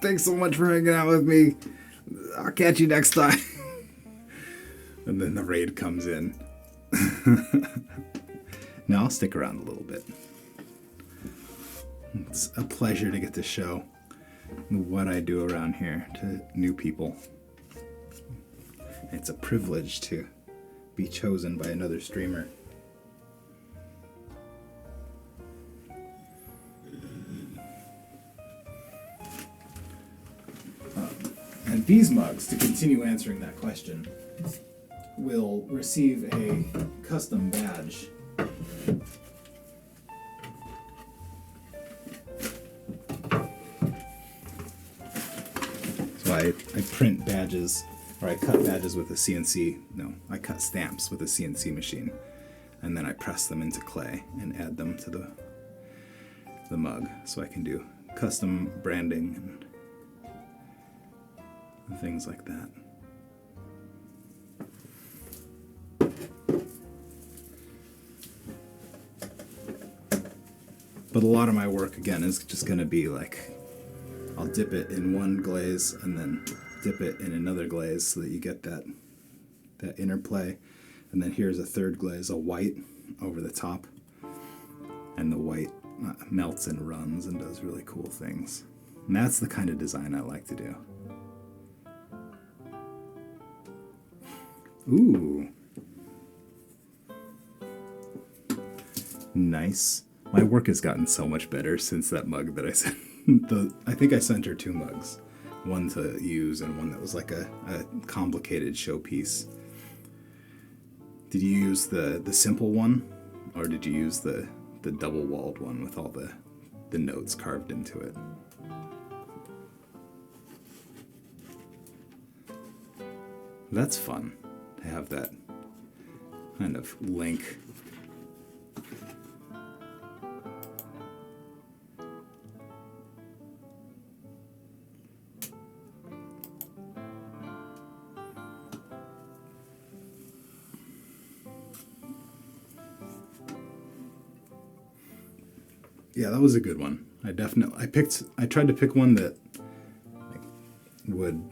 thanks so much for hanging out with me. I'll catch you next time. And then the raid comes in. No, I'll stick around a little bit. It's a pleasure to get to show what I do around here to new people. It's a privilege to be chosen by another streamer. And these mugs, to continue answering that question, will receive a custom badge. So I print badges, or I cut badges with a CNC, no, I cut stamps with a CNC machine, and then I press them into clay and add them to the mug, so I can do custom branding and things like that. But a lot of my work, again, is just going to be like, I'll dip it in one glaze and then dip it in another glaze so that you get that interplay. And then here's a third glaze, a white over the top. And the white melts and runs and does really cool things. And that's the kind of design I like to do. Ooh. Nice. My work has gotten so much better since that mug that I sent. I think I sent her 2 mugs. One to use and one that was like a complicated showpiece. Did you use the simple one? Or did you use the double-walled one with all the notes carved into it? That's fun to have that kind of link. Yeah, that was a good one. I tried to pick one that would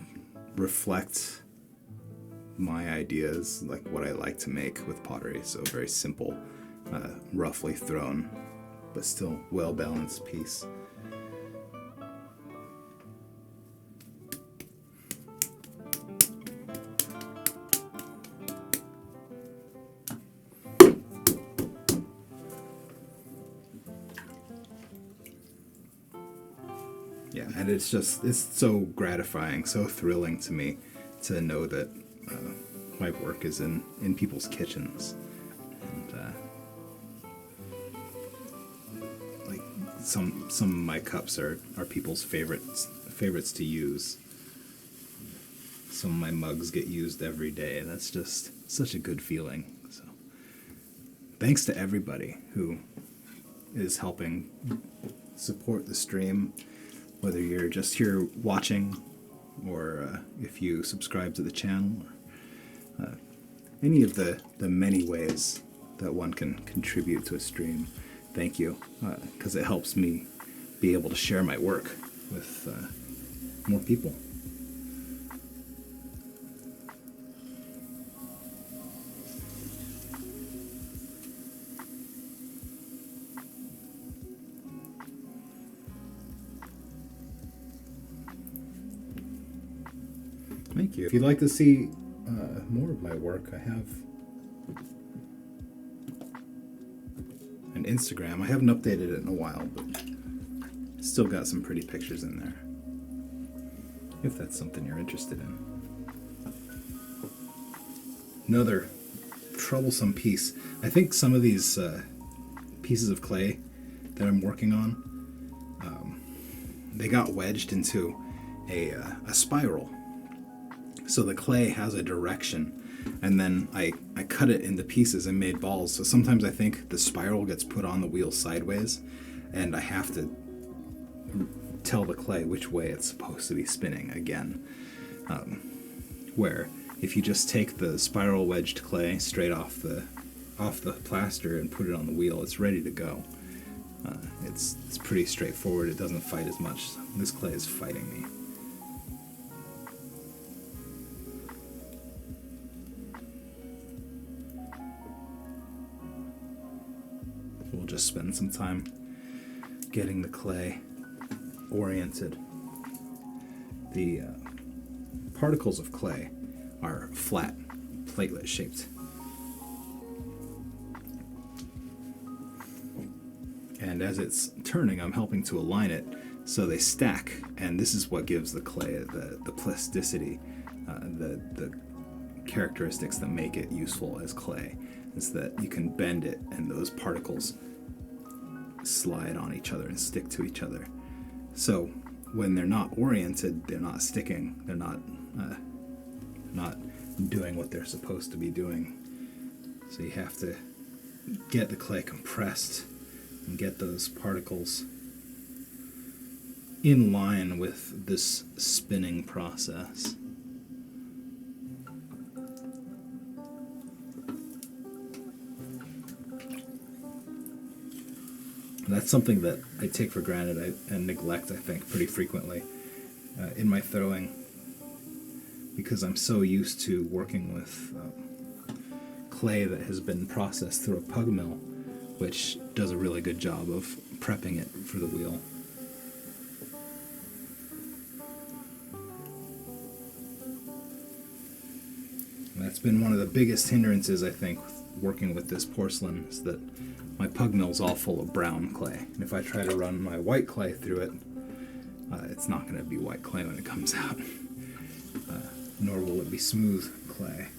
reflect my ideas, like what I like to make with pottery. So very simple, roughly thrown, but still well-balanced piece. Yeah, and it's so gratifying, so thrilling to me to know that my work is in people's kitchens. And like some of my cups are people's favorites to use. Some of my mugs get used every day. That's just such a good feeling. So thanks to everybody who is helping support the stream, whether you're just here watching or if you subscribe to the channel, or any of the many ways that one can contribute to a stream. Thank you, because it helps me be able to share my work with more people. Thank you. If you'd like to see more of my work, I have an Instagram. I haven't updated it in a while, but still got some pretty pictures in there, if that's something you're interested in. Another troublesome piece. I think some of these pieces of clay that I'm working on, they got wedged into a spiral. So the clay has a direction, and then I cut it into pieces and made balls. So sometimes I think the spiral gets put on the wheel sideways, and I have to tell the clay which way it's supposed to be spinning again. Where if you just take the spiral wedged clay straight off the plaster and put it on the wheel, it's ready to go. It's pretty straightforward. It doesn't fight as much. This clay is fighting me. We'll just spend some time getting the clay oriented. The particles of clay are flat, platelet shaped. And as it's turning, I'm helping to align it so they stack, and this is what gives the clay the plasticity, the characteristics that make it useful as clay. Is that you can bend it and those particles slide on each other and stick to each other. So when they're not oriented, they're not sticking, they're not doing what they're supposed to be doing. So you have to get the clay compressed and get those particles in line with this spinning process. That's something that I take for granted and neglect, I think, pretty frequently in my throwing, because I'm so used to working with clay that has been processed through a pug mill, which does a really good job of prepping it for the wheel. And that's been one of the biggest hindrances, I think, working with this porcelain, is that my pug mill's all full of brown clay. And if I try to run my white clay through it, it's not going to be white clay when it comes out. Nor will it be smooth clay.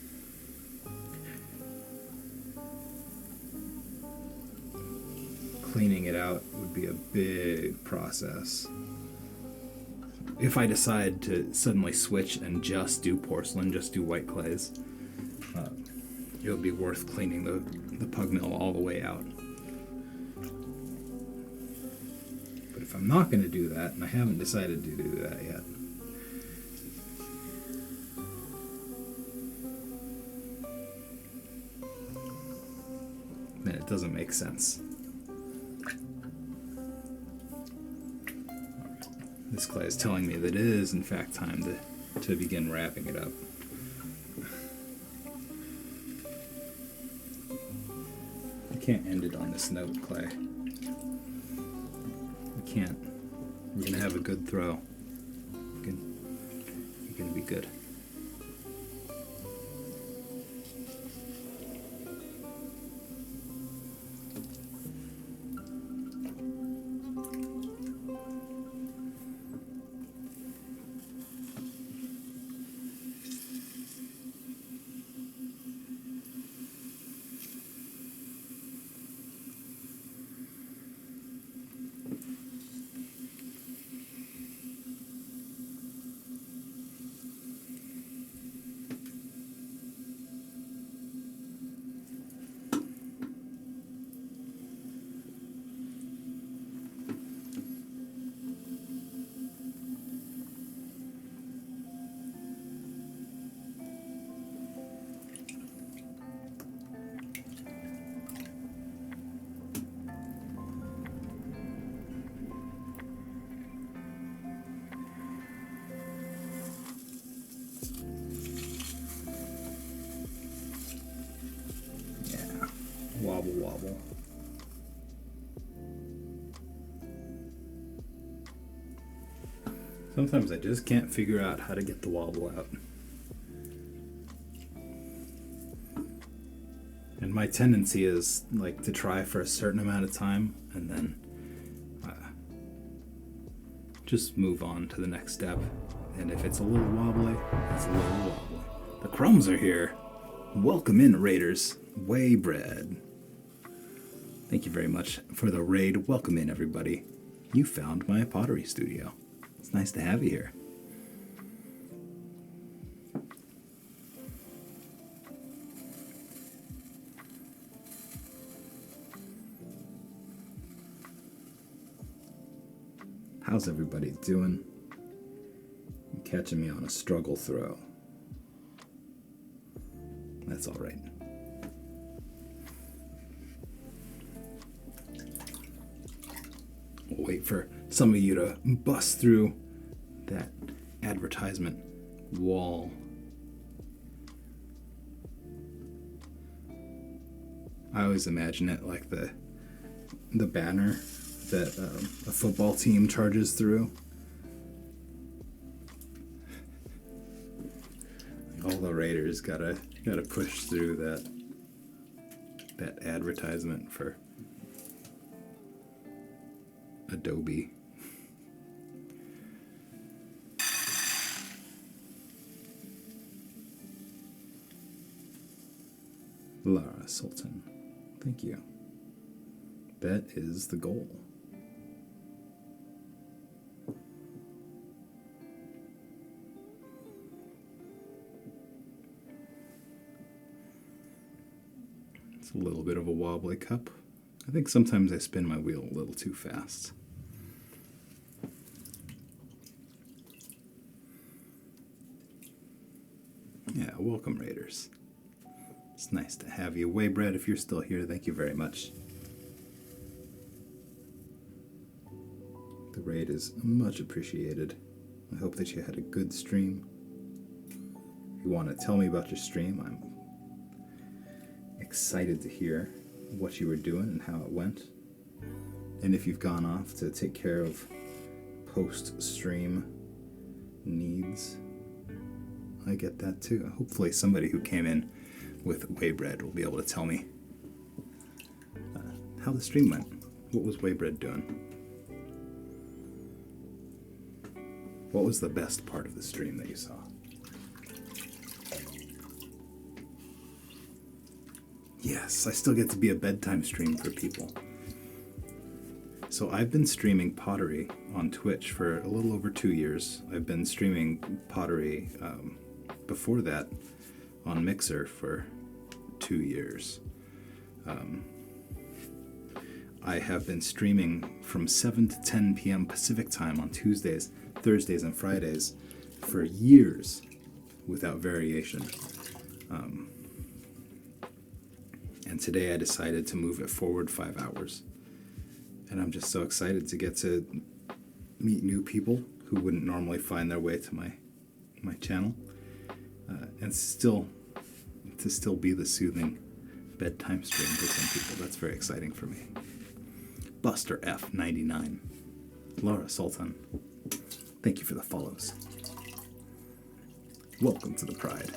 Cleaning it out would be a big process. if I decide to suddenly switch and just do porcelain, just do white clays, it would be worth cleaning the pug mill all the way out. But if I'm not going to do that, and I haven't decided to do that yet, then it doesn't make sense. This clay is telling me that it is, in fact, time to begin wrapping it up. I can't end it on this note, clay. I can't. We're going to have a good throw. You're going to be good. Wobble, wobble. Sometimes I just can't figure out how to get the wobble out. And my tendency is like to try for a certain amount of time and then just move on to the next step. And if it's a little wobbly, it's a little wobbly. The crumbs are here. Welcome in, Raiders. Way bread. Thank you very much for the raid. Welcome in, everybody. You found my pottery studio. It's nice to have you here. How's everybody doing? You're catching me on a struggle throw. That's all right. We'll wait for some of you to bust through that advertisement wall. I always imagine it like the banner that a football team charges through. All the Raiders gotta push through that advertisement for Adobe. Lara Sultan, thank you. That is the goal. It's a little bit of a wobbly cup. I think sometimes I spin my wheel a little too fast. Yeah, welcome, Raiders. It's nice to have you. Waybread, if you're still here, thank you very much. The raid is much appreciated. I hope that you had a good stream. If you want to tell me about your stream, I'm excited to hear what you were doing and how it went. And if you've gone off to take care of post-stream needs, I get that too. Hopefully somebody who came in with Waybread will be able to tell me how the stream went. What was Waybread doing? What was the best part of the stream that you saw? Yes, I still get to be a bedtime stream for people. So So I've been streaming pottery on Twitch for a little over 2 years. I've been streaming pottery before that on Mixer for 2 years. I have been streaming from 7 to 10 p.m. Pacific time on Tuesdays, Thursdays, and Fridays for years without variation. And today I decided to move it forward 5 hours. And I'm just so excited to get to meet new people who wouldn't normally find their way to my channel. And to still be the soothing bedtime stream for some people. That's very exciting for me. Buster F99. Laura Sultan. Thank you for the follows. Welcome to the Pride.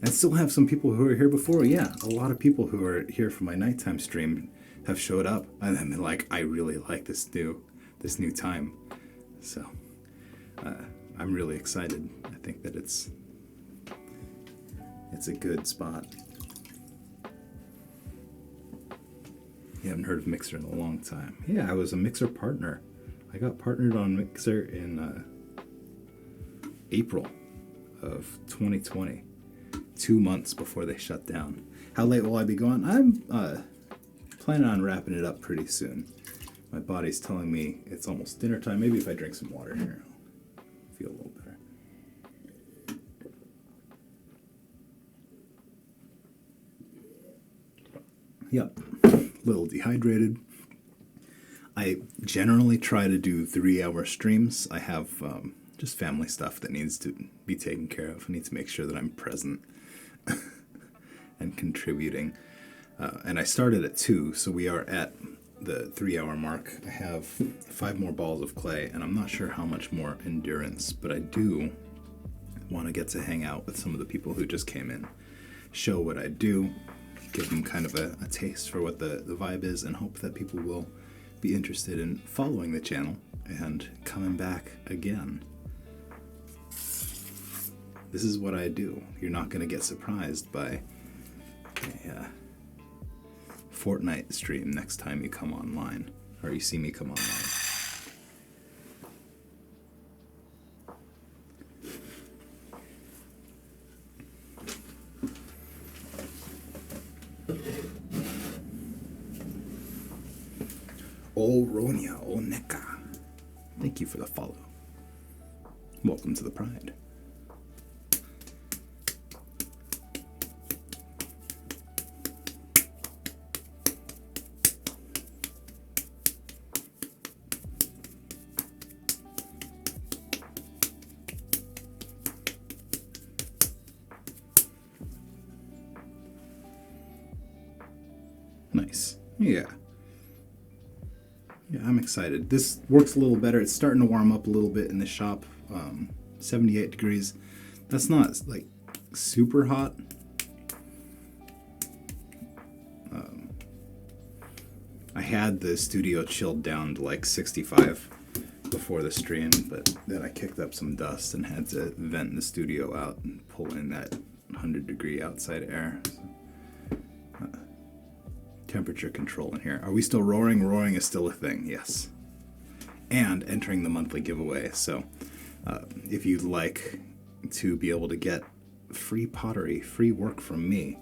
I still have some people who were here before. Yeah, a lot of people who are here for my nighttime stream have showed up and then been like, I really like this new time. So I'm really excited. I think that it's a good spot. You haven't heard of Mixer in a long time. Yeah, I was a Mixer partner. I got partnered on Mixer in April of 2020. 2 months before they shut down. How late will I be going? I'm planning on wrapping it up pretty soon. My body's telling me it's almost dinner time. Maybe if I drink some water here, I'll feel a little better. Yep, a little dehydrated. I generally try to do 3-hour streams. I have just family stuff that needs to be taken care of. I need to make sure that I'm present and contributing. And I started at 2, so we are at the 3-hour mark. I have 5 more balls of clay, and I'm not sure how much more endurance, but I do want to get to hang out with some of the people who just came in, show what I do, give them kind of a taste for what the vibe is, and hope that people will be interested in following the channel and coming back again. This is what I do. You're not going to get surprised by a Fortnite stream next time you come online, or you see me come online. Oh, Ronia, oh, Neka. Thank you for the follow. Welcome to the Pride. Nice. Yeah. Yeah, I'm excited. This works a little better. It's starting to warm up a little bit in the shop. 78 degrees. That's not like super hot. I had the studio chilled down to like 65 before the stream, but then I kicked up some dust and had to vent the studio out and pull in that 100-degree outside air. So, temperature control in here. Are we still roaring? Roaring is still a thing, yes. And entering the monthly giveaway. So if you'd like to be able to get free pottery, free work from me,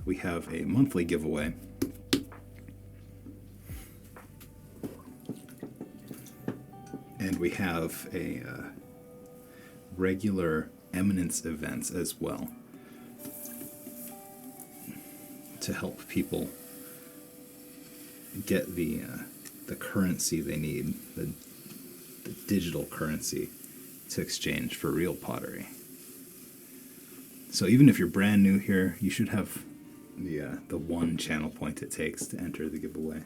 we have a monthly giveaway. And we have a regular Eminence events as well to help people get the currency they need, the digital currency to exchange for real pottery. So even if you're brand new here, you should have the one channel point it takes to enter the giveaway.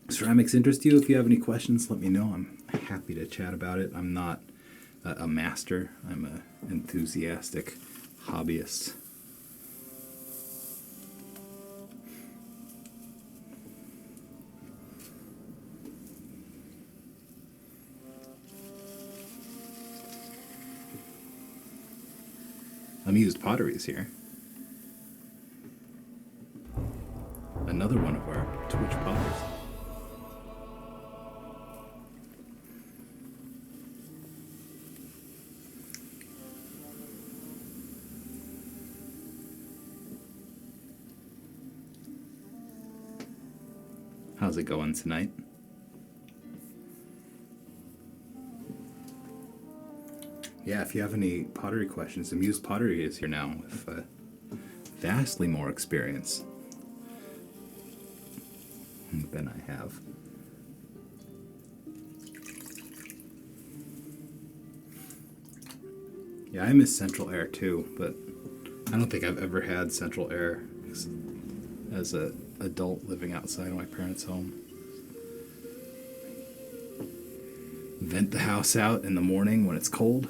Ceramics interest you? If you have any questions, let me know. I'm happy to chat about it. I'm not a master. I'm an enthusiastic hobbyist. Amused Pottery is here. Another one of our Twitch pods. How's it going tonight? Yeah, if you have any pottery questions, Amused Pottery is here now with vastly more experience than I have. Yeah, I miss central air too, but I don't think I've ever had central air as an adult living outside of my parents' home. Vent the house out in the morning when it's cold.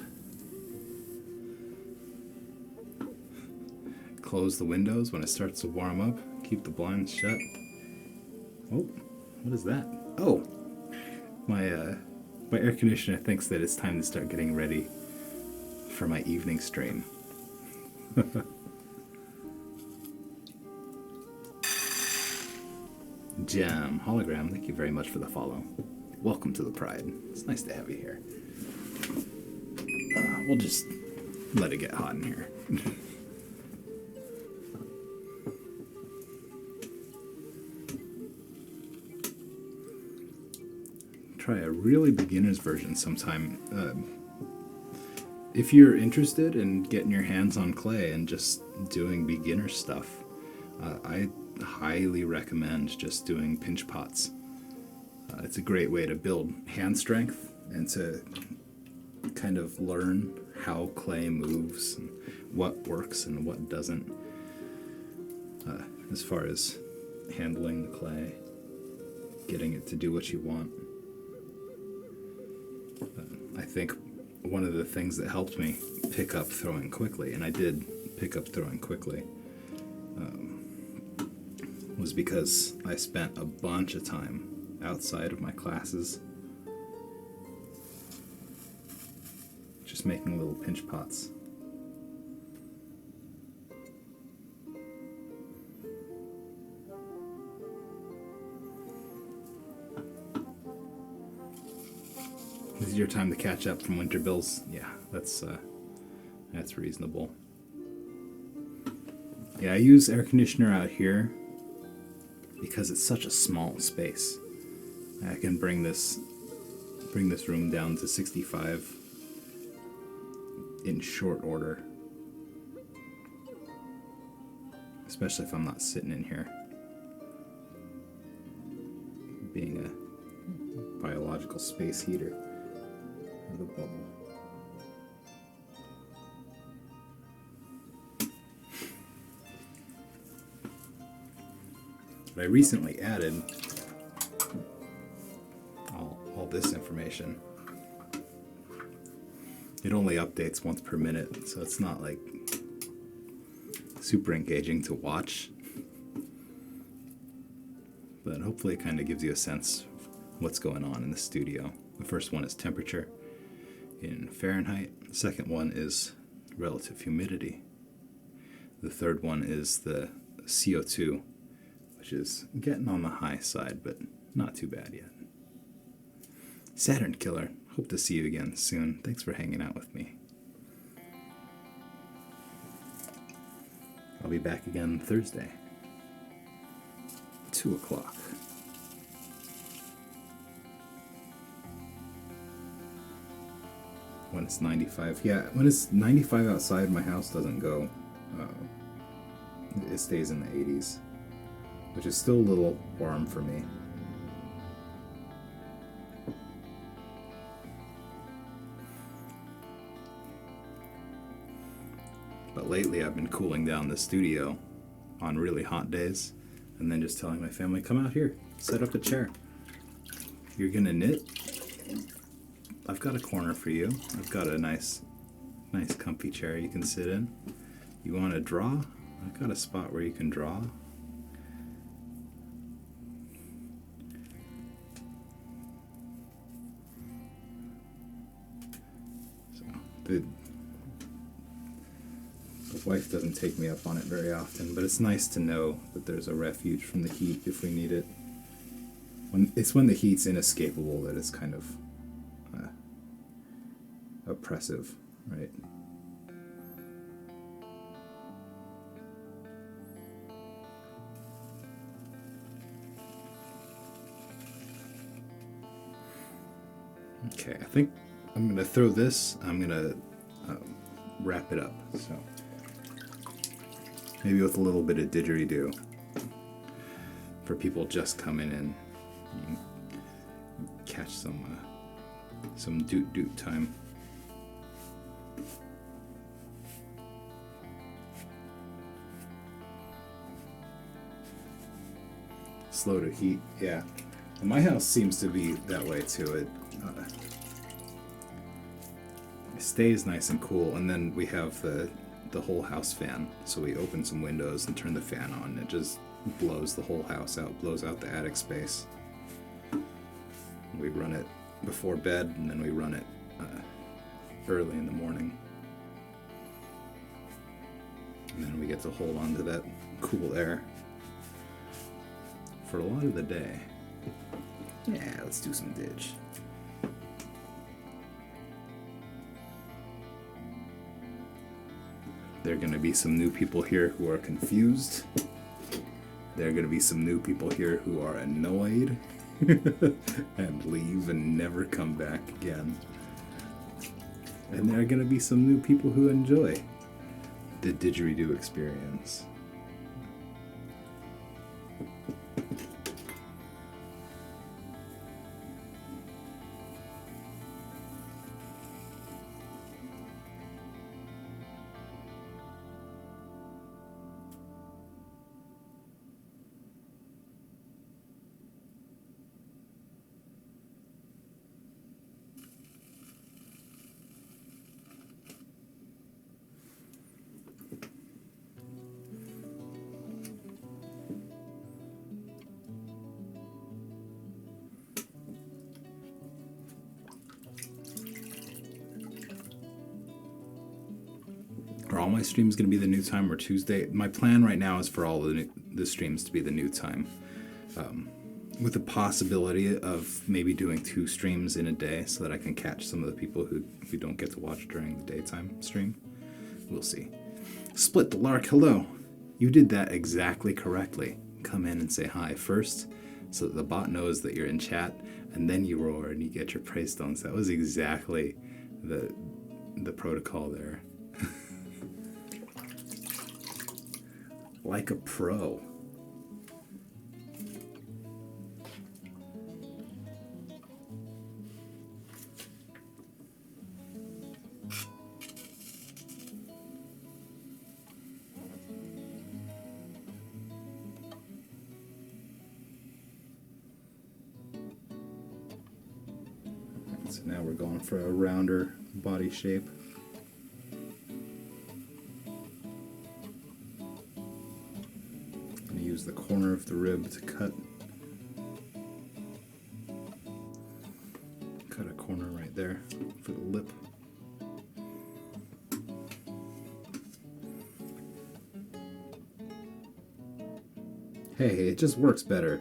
Close the windows when it starts to warm up. Keep the blinds shut. Oh, what is that? Oh, my air conditioner thinks that it's time to start getting ready for my evening stream. Jam Hologram, thank you very much for the follow. Welcome to the Pride. It's nice to have you here. We'll just let it get hot in here. Try a really beginner's version sometime. If you're interested in getting your hands on clay and just doing beginner stuff, I highly recommend just doing pinch pots. It's a great way to build hand strength and to kind of learn how clay moves and what works and what doesn't, as far as handling the clay, getting it to do what you want. I think one of the things that helped me pick up throwing quickly, and I did pick up throwing quickly, was because I spent a bunch of time outside of my classes just making little pinch pots. This is your time to catch up from winter bills. Yeah, that's reasonable. Yeah, I use air conditioner out here because it's such a small space. I can bring this room down to 65 in short order, especially if I'm not sitting in here being a biological space heater of the bubble. But I recently added all this information. It only updates once per minute, so it's not like super engaging to watch. But hopefully it kind of gives you a sense of what's going on in the studio. The first one is temperature in Fahrenheit. The second one is relative humidity. The third one is the CO2, which is getting on the high side, but not too bad yet. Saturn Killer, hope to see you again soon. Thanks for hanging out with me. I'll be back again Thursday, 2 o'clock. When it's 95. Yeah, when it's 95 outside, my house doesn't go. It stays in the 80s, which is still a little warm for me. But lately I've been cooling down the studio on really hot days and then just telling my family, come out here, set up a chair. You're gonna knit? I've got a corner for you. I've got a nice comfy chair you can sit in. You want to draw? I've got a spot where you can draw. So the wife doesn't take me up on it very often, but it's nice to know that there's a refuge from the heat if we need it. When the heat's inescapable that it's kind of oppressive, right? Okay, I think I'm going to throw this. I'm going to wrap it up. So maybe with a little bit of didgeridoo for people just coming in. You can catch some doot doot time. Slow to heat, yeah. My house seems to be that way too. It stays nice and cool, and then we have the whole house fan. So we open some windows and turn the fan on. And it just blows the whole house out, blows out the attic space. We run it before bed, and then we run it early in the morning. And then we get to hold on to that cool air for a lot of the day. Yeah, let's do some ditch. There are going to be some new people here who are confused. There are going to be some new people here who are annoyed and leave and never come back again. And there are going to be some new people who enjoy the didgeridoo experience. Are all my streams going to be the new time or Tuesday? My plan right now is for all the streams to be the new time. With the possibility of maybe doing 2 streams in a day so that I can catch some of the people who don't get to watch during the daytime stream. We'll see. Split the Lark, hello. You did that exactly correctly. Come in and say hi first so that the bot knows that you're in chat, and then you roar and you get your praise stones. That was exactly the protocol there. Like a pro. So now we're going for a rounder body shape. Use the corner of the rib to cut a corner right there for the lip. Hey, it just works better,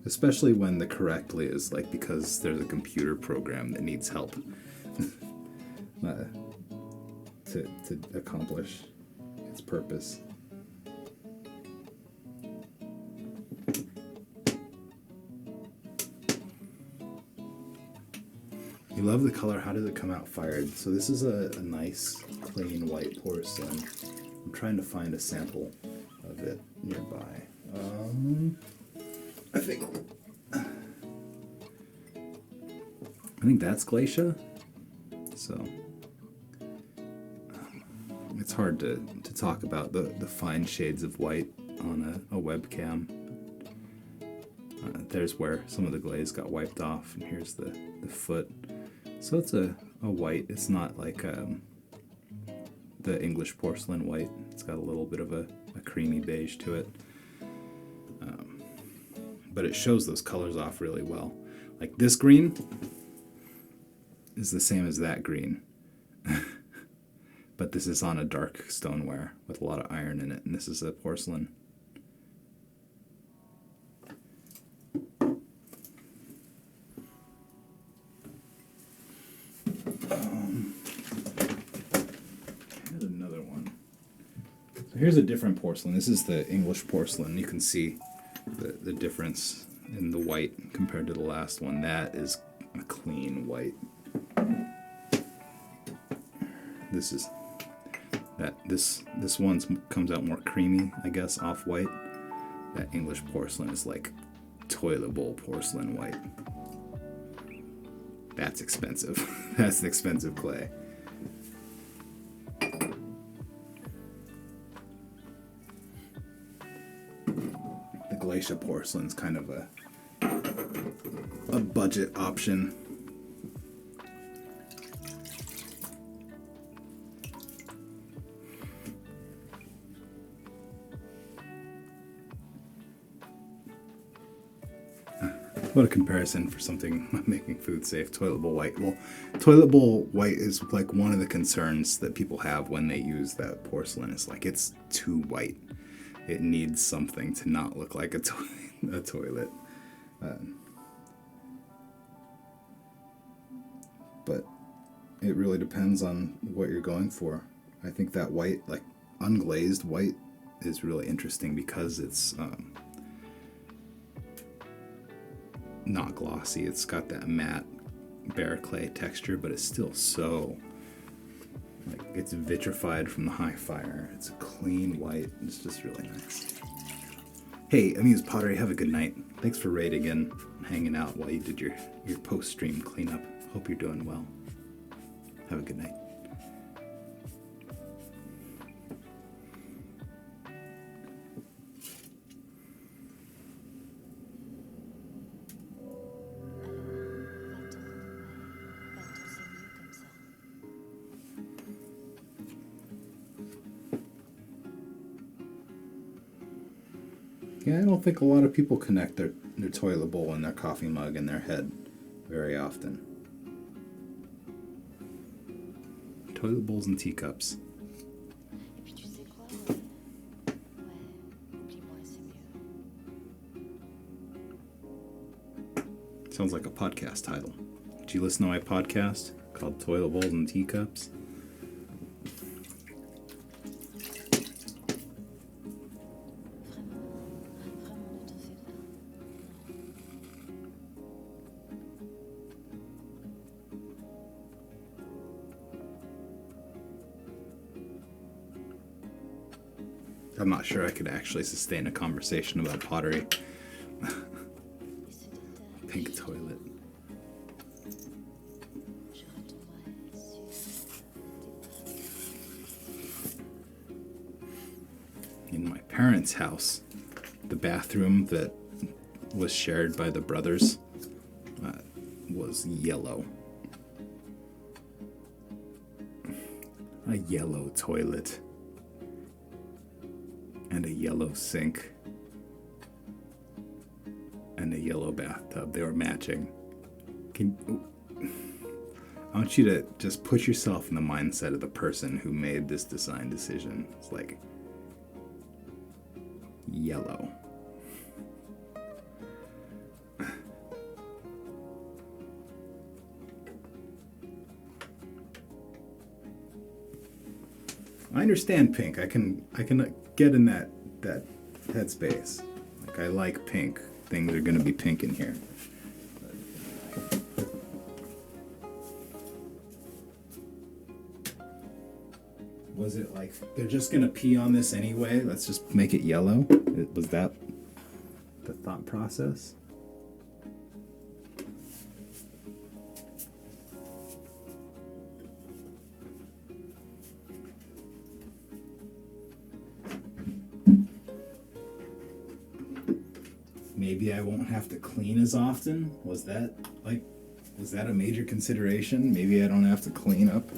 especially when the correctly is like because there's a computer program that needs help to accomplish its purpose. You love the color. How does it come out fired? So this is a nice, clean white porcelain. I'm trying to find a sample of it nearby. I think that's Glacia. So it's hard to talk about the fine shades of white on a webcam. There's where some of the glaze got wiped off, and here's the foot. So it's a white. It's not like the English porcelain white. It's got a little bit of a creamy beige to it. But it shows those colors off really well. Like this green is the same as that green. But this is on a dark stoneware with a lot of iron in it, and this is a porcelain. Here's a different porcelain. This is the English porcelain. You can see the difference in the white compared to the last one. That is a clean white. This is that this one comes out more creamy, I guess, off white. That English porcelain is like toilet bowl porcelain white. That's expensive. That's an expensive clay. The glacier porcelain's kind of a budget option. What a comparison for something making food safe. Toilet bowl white. Well, toilet bowl white is like one of the concerns that people have when they use that porcelain. It's like it's too white. It needs something to not look like a toilet. But it really depends on what you're going for. I think that white, like unglazed white, is really interesting because it's not glossy. It's got that matte bare clay texture, but it's still so like it's vitrified from the high fire. It's a clean white. It's just really nice. Hey, Amused Pottery, have a good night. Thanks for raiding and hanging out while you did your post-stream cleanup. Hope you're doing well. Have a good night. Yeah, I don't think a lot of people connect their toilet bowl and their coffee mug in their head very often. Toilet bowls and teacups. Sounds like a podcast title. Did you listen to my podcast called Toilet Bowls and Teacups? I'm not sure I could actually sustain a conversation about pottery. Pink toilet. In my parents' house, the bathroom that was shared by the brothers was yellow. A yellow toilet. And a yellow sink. And a yellow bathtub. They were matching. I want you to just put yourself in the mindset of the person who made this design decision. It's like yellow. I understand pink. I can get in that headspace. Like I like pink. Things are gonna be pink in here. Was it like they're just gonna pee on this anyway? Let's just make it yellow. Was that the thought process? Maybe I won't have to clean as often? Was that a major consideration? Maybe I don't have to clean up.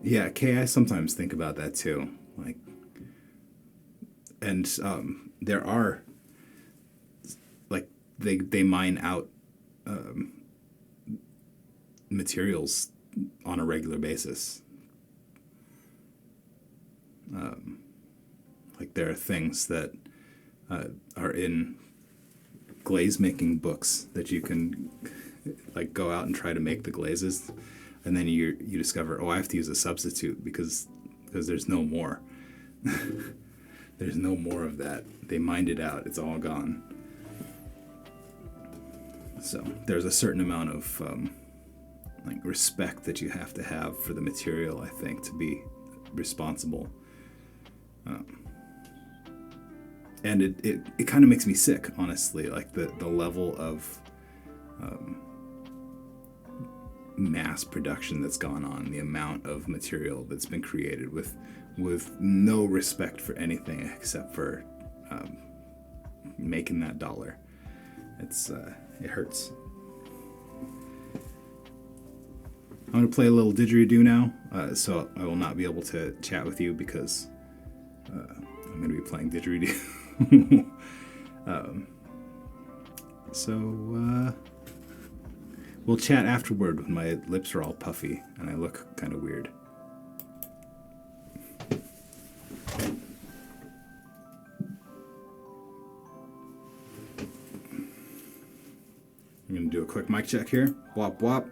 Yeah, Kay, I sometimes think about that too. Like, and there are like they mine out materials on a regular basis. Like there are things that are in glaze making books that you can like go out and try to make the glazes. and then you discover, oh, I have to use a substitute because there's no more. There's no more of that. They mined it out. It's all gone. So there's a certain amount of like respect that you have to have for the material, I think, to be responsible. And it kind of makes me sick, honestly, like the level of mass production that's gone on, the amount of material that's been created with no respect for anything except for making that dollar. It hurts. I'm going to play a little didgeridoo now, so I will not be able to chat with you because I'm going to be playing didgeridoo. So we'll chat afterward when my lips are all puffy and I look kind of weird. I'm going to do a quick mic check here. Wop wop.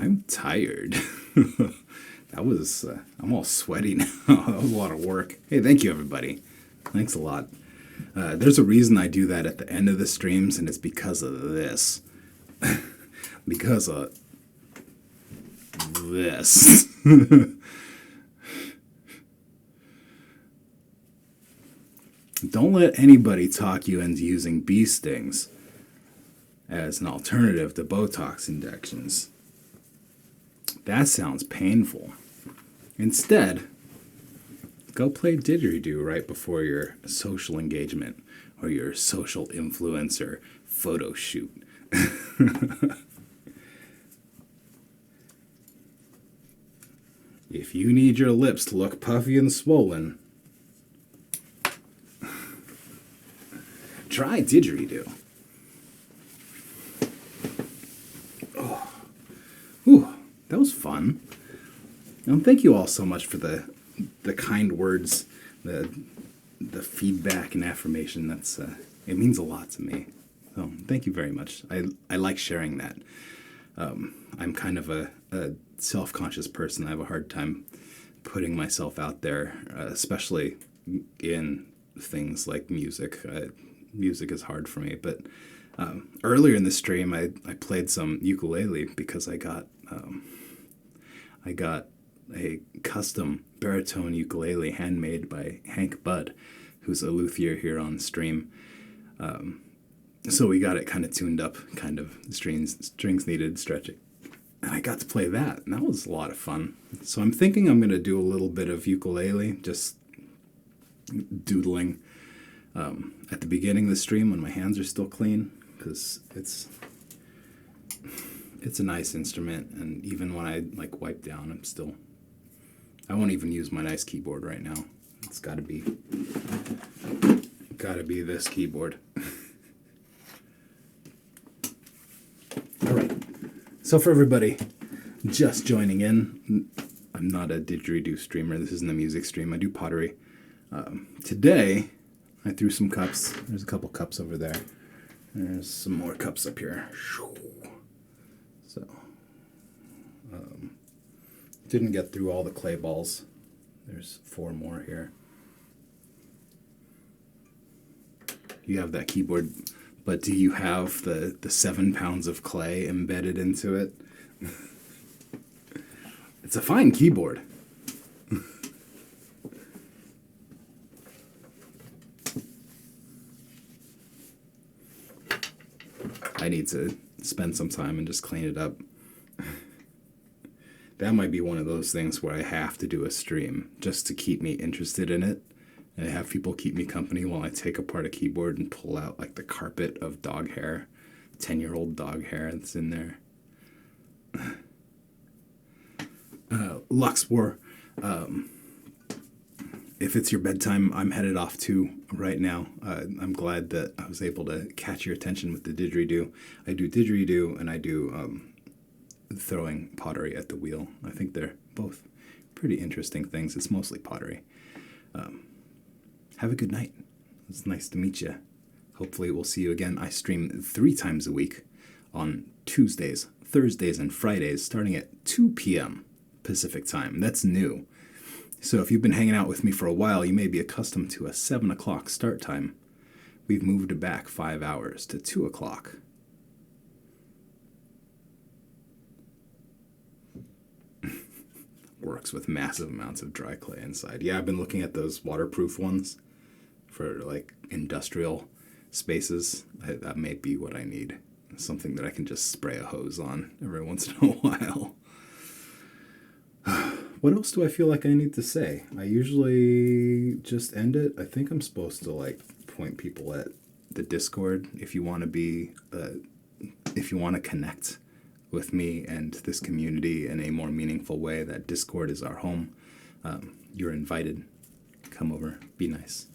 I'm tired. That was, I'm all sweaty now. That was a lot of work. Hey, thank you, everybody. Thanks a lot. There's a reason I do that at the end of the streams, and it's because of this. Because of this. Don't let anybody talk you into using bee stings as an alternative to Botox injections. That sounds painful. Instead, go play didgeridoo right before your social engagement or your social influencer photo shoot. If you need your lips to look puffy and swollen, try didgeridoo. Oh. Ooh, that was fun. And thank you all so much for the kind words, the feedback and affirmation. That's it means a lot to me. So thank you very much. I like sharing that. I'm kind of a self-conscious person. I have a hard time putting myself out there, especially in things like music. Music is hard for me, but earlier in the stream, I played some ukulele because I got a custom baritone ukulele handmade by Hank Budd, who's a luthier here on stream. So we got it kind of tuned up, kind of strings needed stretching. And I got to play that, and that was a lot of fun. So I'm thinking I'm going to do a little bit of ukulele, just doodling at the beginning of the stream when my hands are still clean, because it's a nice instrument, and even when I like wipe down, I won't even use my nice keyboard right now. It's gotta be this keyboard. All right. So for everybody just joining in, I'm not a didgeridoo streamer. This isn't a music stream. I do pottery. Today, I threw some cups. There's a couple cups over there. There's some more cups up here. So, didn't get through all the clay balls. There's 4 more here. You have that keyboard, but do you have the 7 pounds of clay embedded into it? It's a fine keyboard. I need to spend some time and just clean it up. That might be one of those things where I have to do a stream just to keep me interested in it. And have people keep me company while I take apart a keyboard and pull out like the carpet of dog hair, 10-year-old dog hair that's in there. Lux War, if it's your bedtime, I'm headed off too right now. I'm glad that I was able to catch your attention with the didgeridoo. I do didgeridoo and I do throwing pottery at the wheel. I think they're both pretty interesting things. It's mostly pottery. Have a good night. It's nice to meet you. Hopefully we'll see you again. I stream 3 times a week on Tuesdays, Thursdays, and Fridays starting at 2 p.m. Pacific time. That's new. So if you've been hanging out with me for a while, you may be accustomed to a 7 o'clock start time. We've moved it back 5 hours to 2 o'clock. Works with massive amounts of dry clay inside. Yeah, I've been looking at those waterproof ones for like industrial spaces. That may be what I need. Something that I can just spray a hose on every once in a while. What else do I feel like I need to say? I usually just end it. I think I'm supposed to like point people at the Discord if you want to be, if you want to connect with me and this community in a more meaningful way. That Discord is our home. You're invited. Come over. Be nice.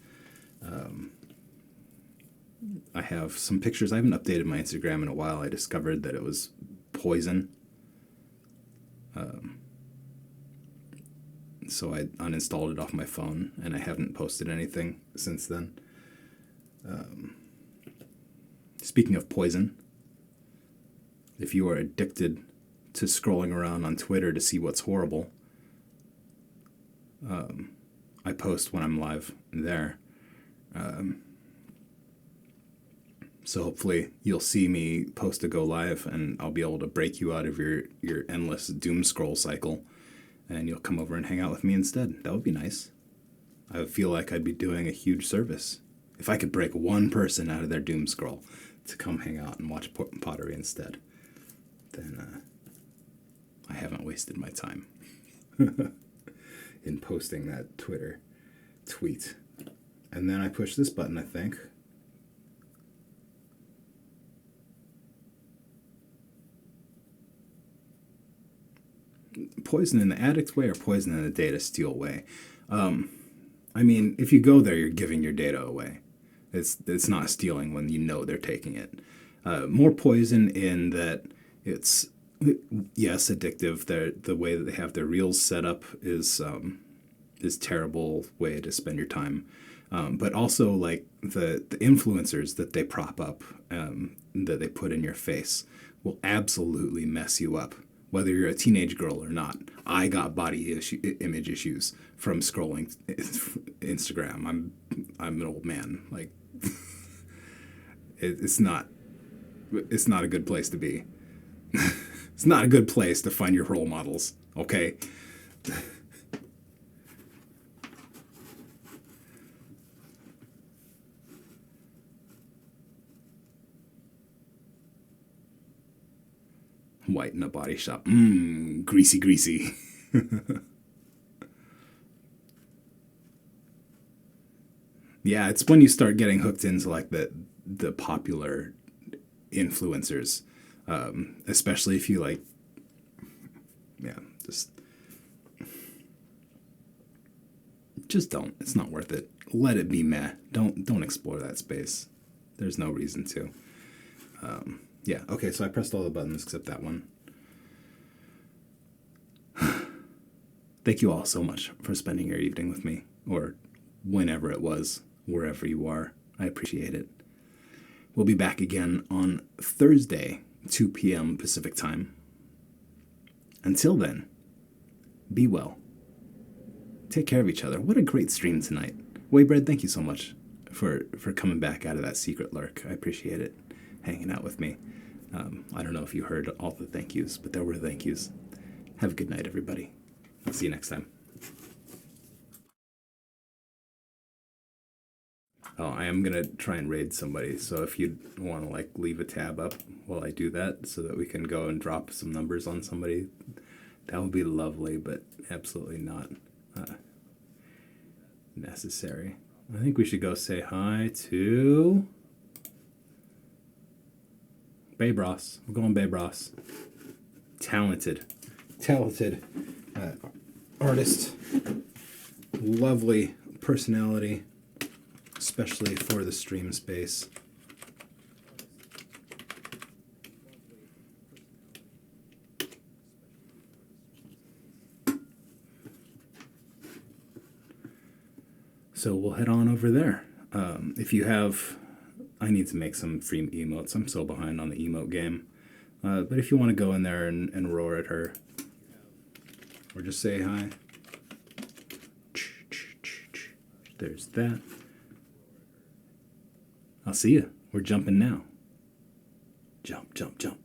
I have some pictures. I haven't updated my Instagram in a while. I discovered that it was poison. So I uninstalled it off my phone, and I haven't posted anything since then. Speaking of poison, if you are addicted to scrolling around on Twitter to see what's horrible. I post when I'm live there. So hopefully you'll see me post a go live and I'll be able to break you out of your endless doom scroll cycle and you'll come over and hang out with me instead. That would be nice. I would feel like I'd be doing a huge service. If I could break one person out of their doom scroll to come hang out and watch pottery instead, then I haven't wasted my time in posting that Twitter tweet. And then I push this button, I think. Poison in the addict way or poison in the data steal way? I mean, if you go there, you're giving your data away. It's not stealing when you know they're taking it. More poison in that it's, yes, addictive. The way that they have their reels set up is terrible way to spend your time. But also like the influencers that they prop up, that they put in your face will absolutely mess you up. Whether you're a teenage girl or not. I got image issues from scrolling Instagram. I'm an old man. Like, it's not a good place to be. It's not a good place to find your role models. Okay. White in a body shop. Greasy, greasy. Yeah, it's when you start getting hooked into like the popular influencers, especially if you like, yeah, just don't. It's not worth it. Let it be meh. Don't explore that space. There's no reason to. Yeah, okay, so I pressed all the buttons except that one. Thank you all so much for spending your evening with me, or whenever it was, wherever you are. I appreciate it. We'll be back again on Thursday, 2 p.m. Pacific time. Until then, be well. Take care of each other. What a great stream tonight. Waybread, thank you so much for coming back out of that secret lurk. I appreciate it. Hanging out with me. I don't know if you heard all the thank yous, but there were thank yous. Have a good night, everybody. I'll see you next time. Oh, I am going to try and raid somebody, so if you want to, like, leave a tab up while I do that so that we can go and drop some numbers on somebody, that would be lovely, but absolutely not necessary. I think we should go say hi to Baybros. We're going Baybros. Talented artist. Lovely personality, especially for the stream space. So we'll head on over there. If you have... I need to make some free emotes. I'm so behind on the emote game. But if you want to go in there and roar at her, or just say hi. There's that. I'll see you. We're jumping now. Jump, jump, jump.